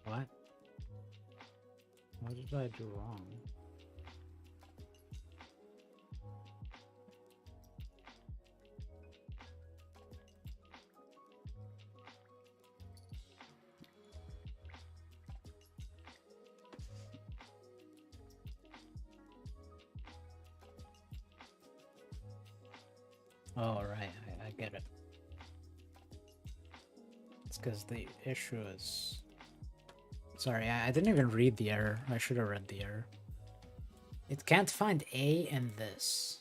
[SPEAKER 1] What? What did I do wrong? Oh, right. I get it. It's because the issue is... Sorry, I didn't even read the error. I should have read the error. It can't find A and this.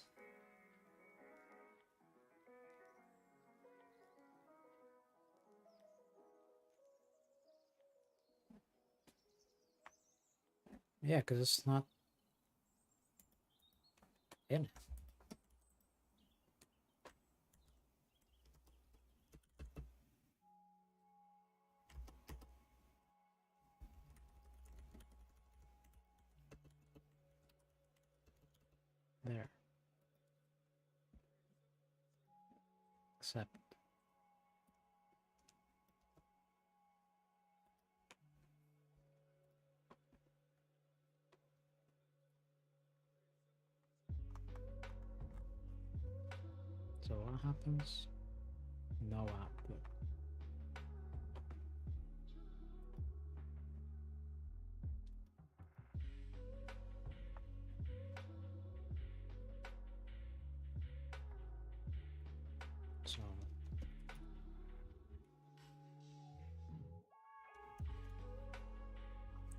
[SPEAKER 1] Yeah, because it's not in it. There. Except happens? No output. So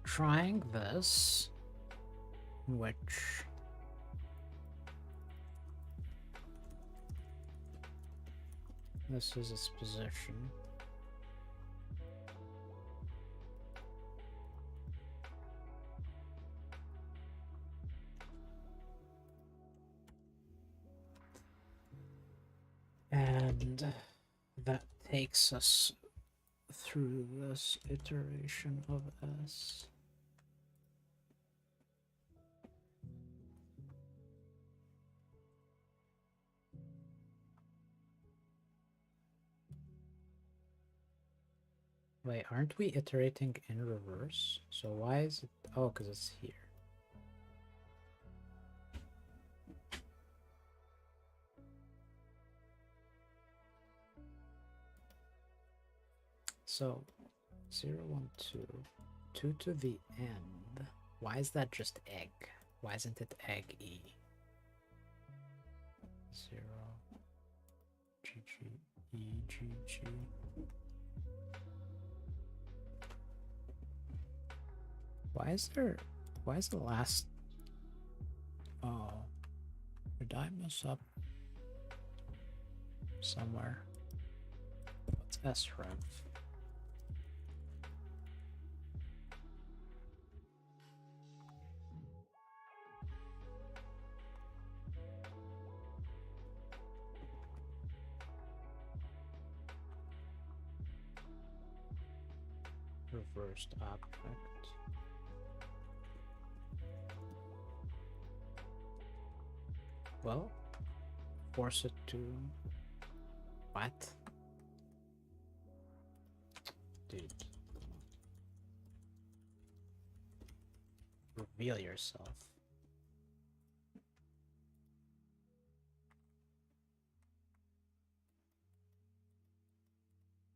[SPEAKER 1] trying this, which this is its position. And that takes us through this iteration of S. Wait, aren't we iterating in reverse? So why is it... Oh, because it's here. So 0, 1, 2, 2 to the end. Why is that just egg? Why isn't it egg E? 0, GG, E, GG. Why is the last... Oh, did I mess up somewhere? What's sref? Reversed object. Well, force it to... What? Dude. Reveal yourself.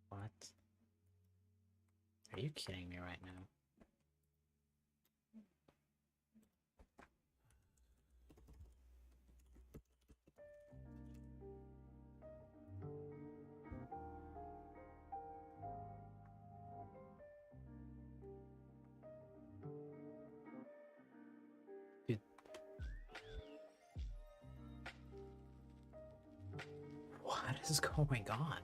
[SPEAKER 1] What? Are you kidding me right now? Dude. What is going on?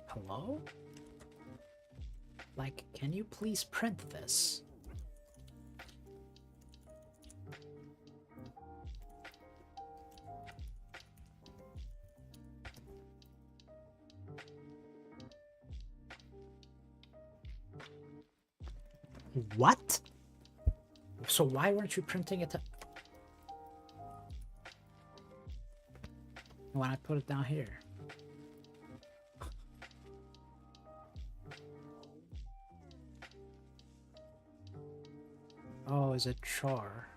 [SPEAKER 1] Hello? Like, can you please print this? What? So why weren't you printing it when I put it down here? Oh, is it char?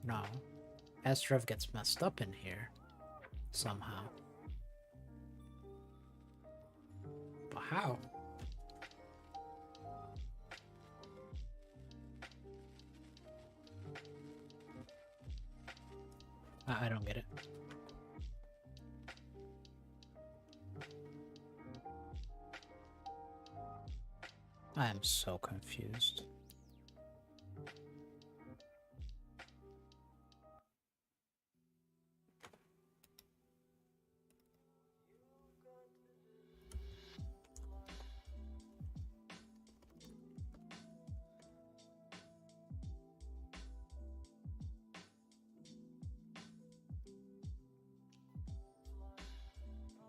[SPEAKER 1] No. sref gets messed up in here somehow. But how? I don't get it. I am so confused.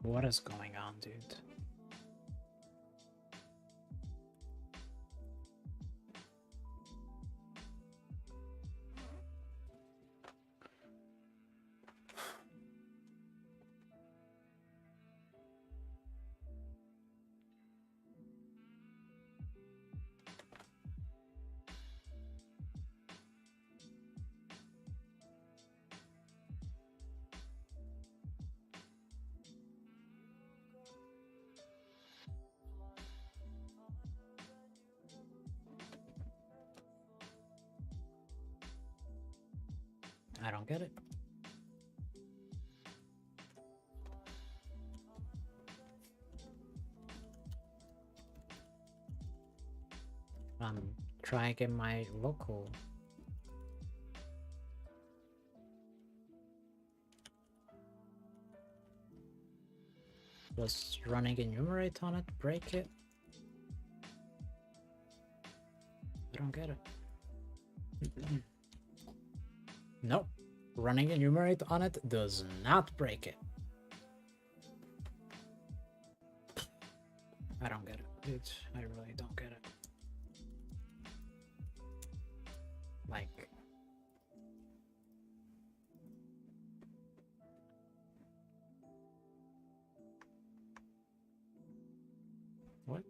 [SPEAKER 1] What is going on, dude? I don't get it. I'm trying in my local. Was running enumerate on it break it? I don't get it. Nope. Running enumerate on it does not break it. I don't get it. I really don't get it. Like, what?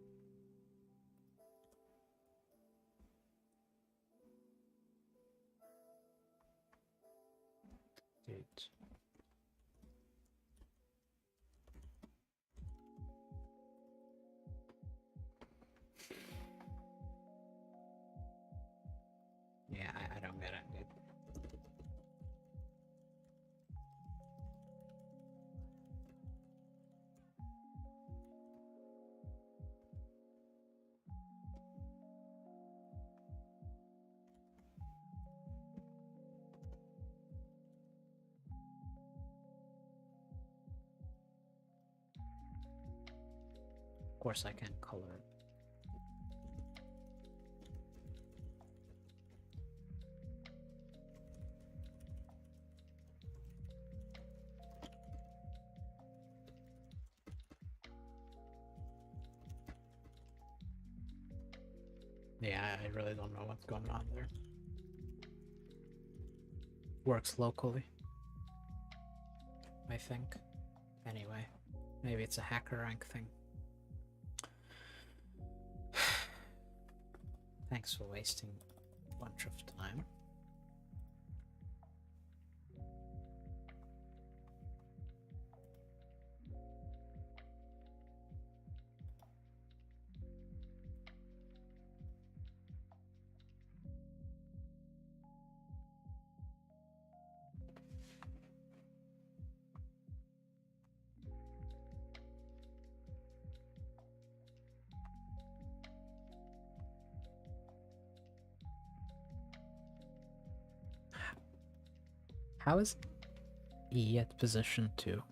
[SPEAKER 1] Dude. Yeah, I don't get it, dude. Of course I can color it. Yeah, I really don't know what's going on there. Works locally, I think. Anyway, maybe it's a HackerRank thing. Thanks for wasting a bunch of time. How is E at position 2?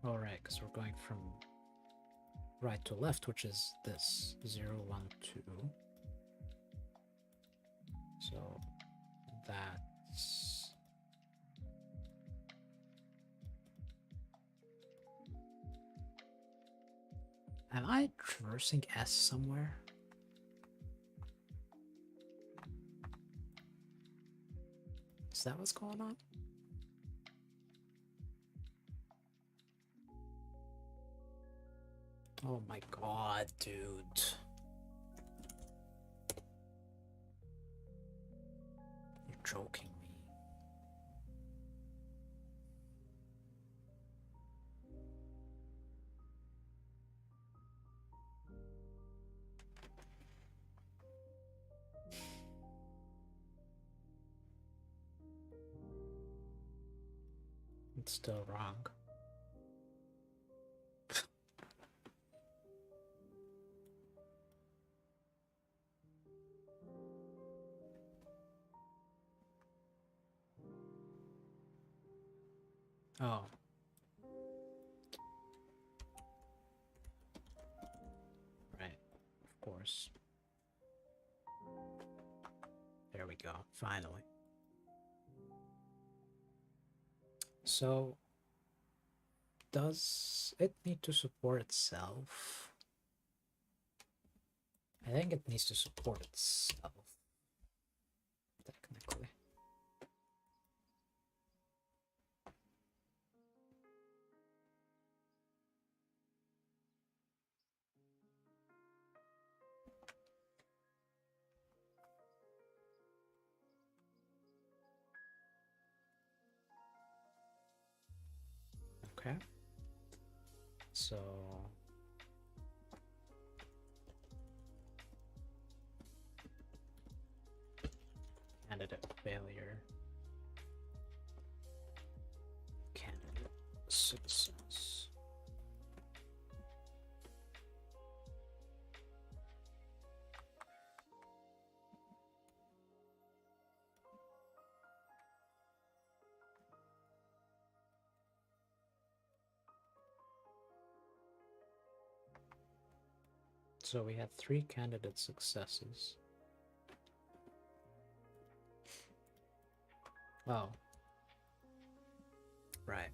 [SPEAKER 1] Alright, because we're going from right to left, which is this 0, 1, 2. So that's... Am I traversing S somewhere? Is that what's going on? Oh my god, dude. You're joking me. It's still wrong. Oh. Right, of course. There we go, finally. So, does it need to support itself? I think it needs to support itself, technically. Okay. So candidate failure. Candidate success. So we had 3 candidate successes. Oh. Right.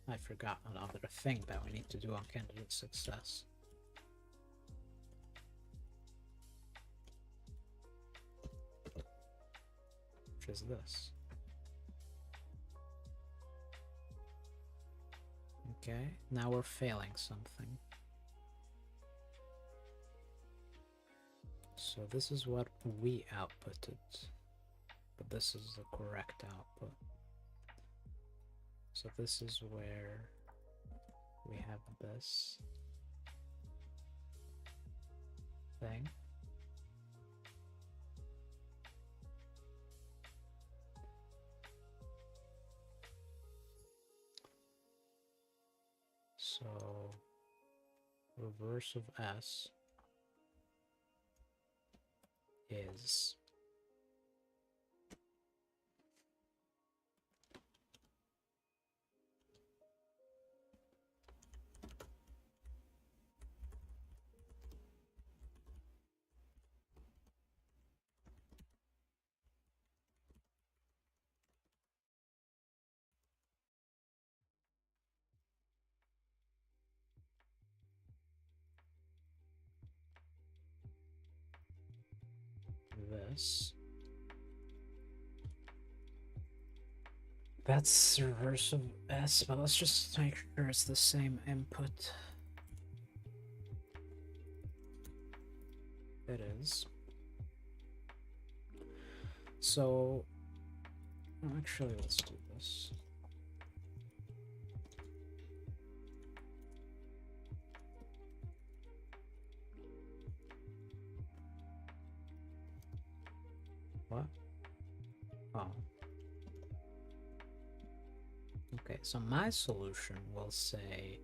[SPEAKER 1] I forgot another thing that we need to do on candidate success. Which is this. Okay, now we're failing something. So this is what we outputted, but this is the correct output. So this is where we have this thing. So reverse of S is this. That's reverse of S, but let's just make sure it's the same input. It is. So, actually, let's do this. What? Oh. Okay, so my solution will say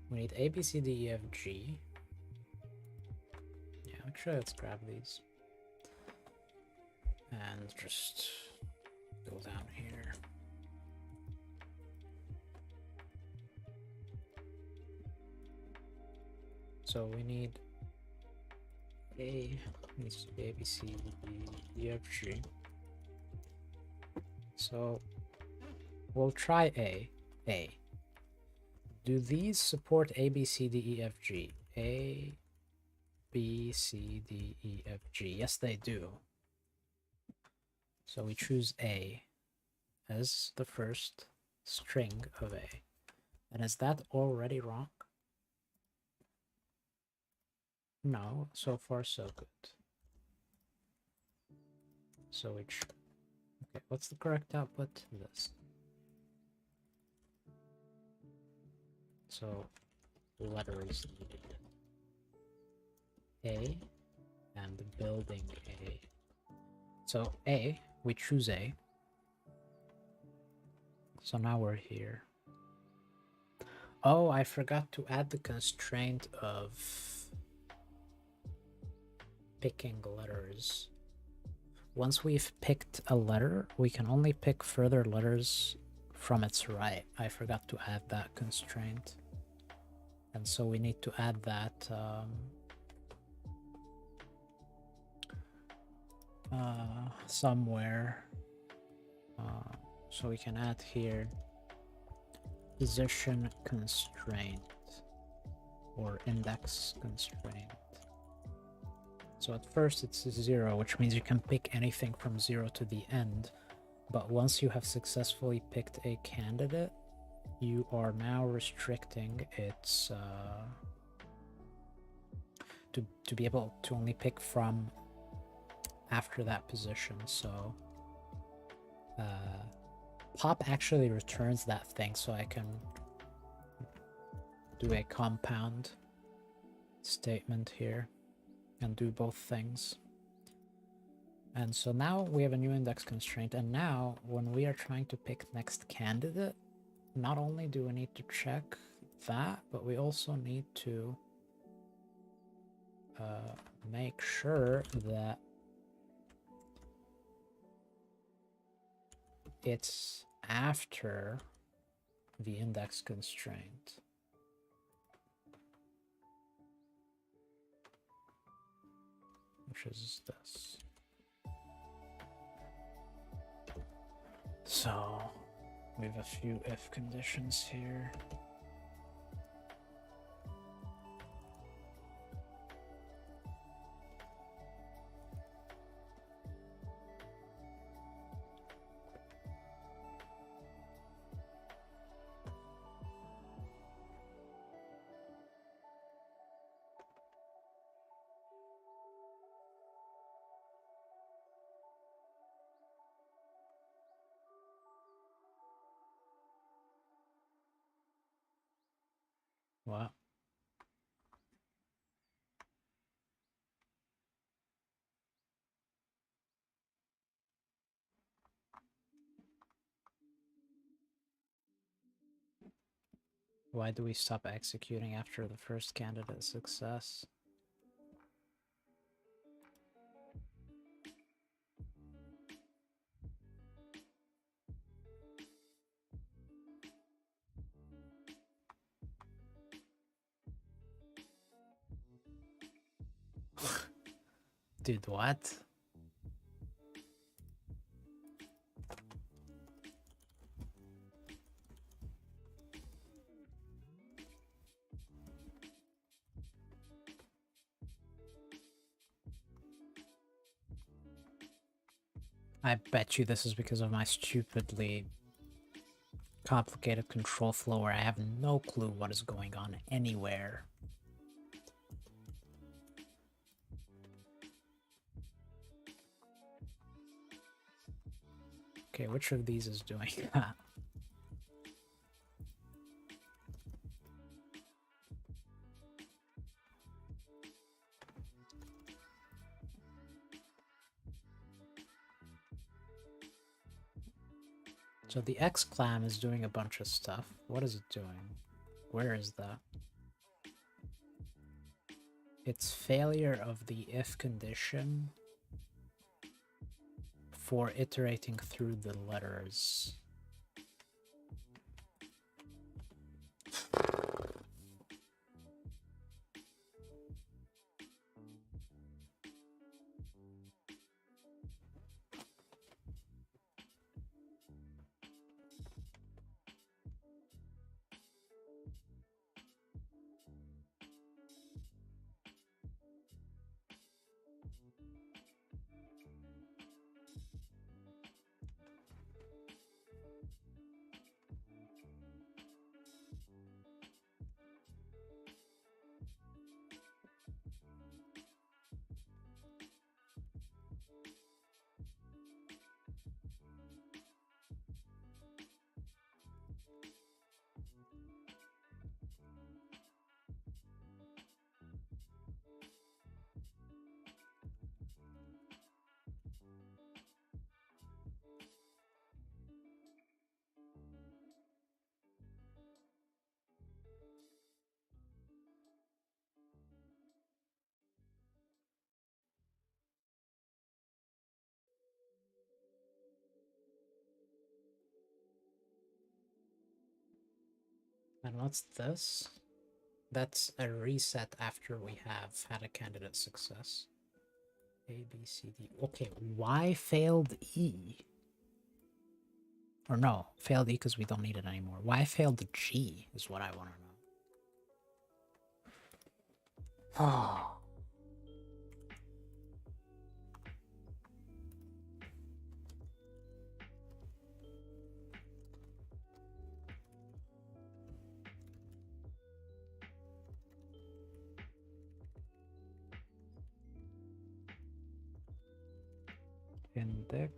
[SPEAKER 1] we need A, B, C, D, E, F, G. Yeah, actually, let's grab these and just go down here. So we need A, needs to be A, B, C, D, E, F, G. So we'll try A. A. Do these support A, B, C, D, E, F, G? A, B, C, D, E, F, G. Yes, they do. So we choose A as the first string of A. And is that already wrong? No, so far so good. So we okay, what's the correct output? This. So letters needed. A and building A. So A, we choose A. So now we're here. Oh, I forgot to add the constraint of picking letters. Once we've picked a letter, we can only pick further letters from its right. I forgot to add that constraint. And so we need to add that somewhere. So we can add here position constraint or index constraint. So at first it's 0, which means you can pick anything from 0 to the end. But once you have successfully picked a candidate, you are now restricting its to be able to only pick from after that position. So Pop actually returns that thing, so I can do a compound statement here and do both things. And so now we have a new index constraint, and now when we are trying to pick next candidate, not only do we need to check that, but we also need to make sure that it's after the index constraint. Which is this. So we have a few if conditions here. What? Why do we stop executing after the first candidate success? Dude, what? I bet you this is because of my stupidly complicated control flow where I have no clue what is going on anywhere. Okay, which of these is doing that? So the X-clam is doing a bunch of stuff. What is it doing? Where is that? It's failure of the if condition for iterating through the letters. And what's this? That's a reset after we have had a candidate success. A, B, C, D. Okay, why failed E? Or no, failed E because we don't need it anymore. Why failed G is what I want to know. Oh. Index.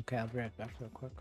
[SPEAKER 1] Okay, I'll be right back real quick.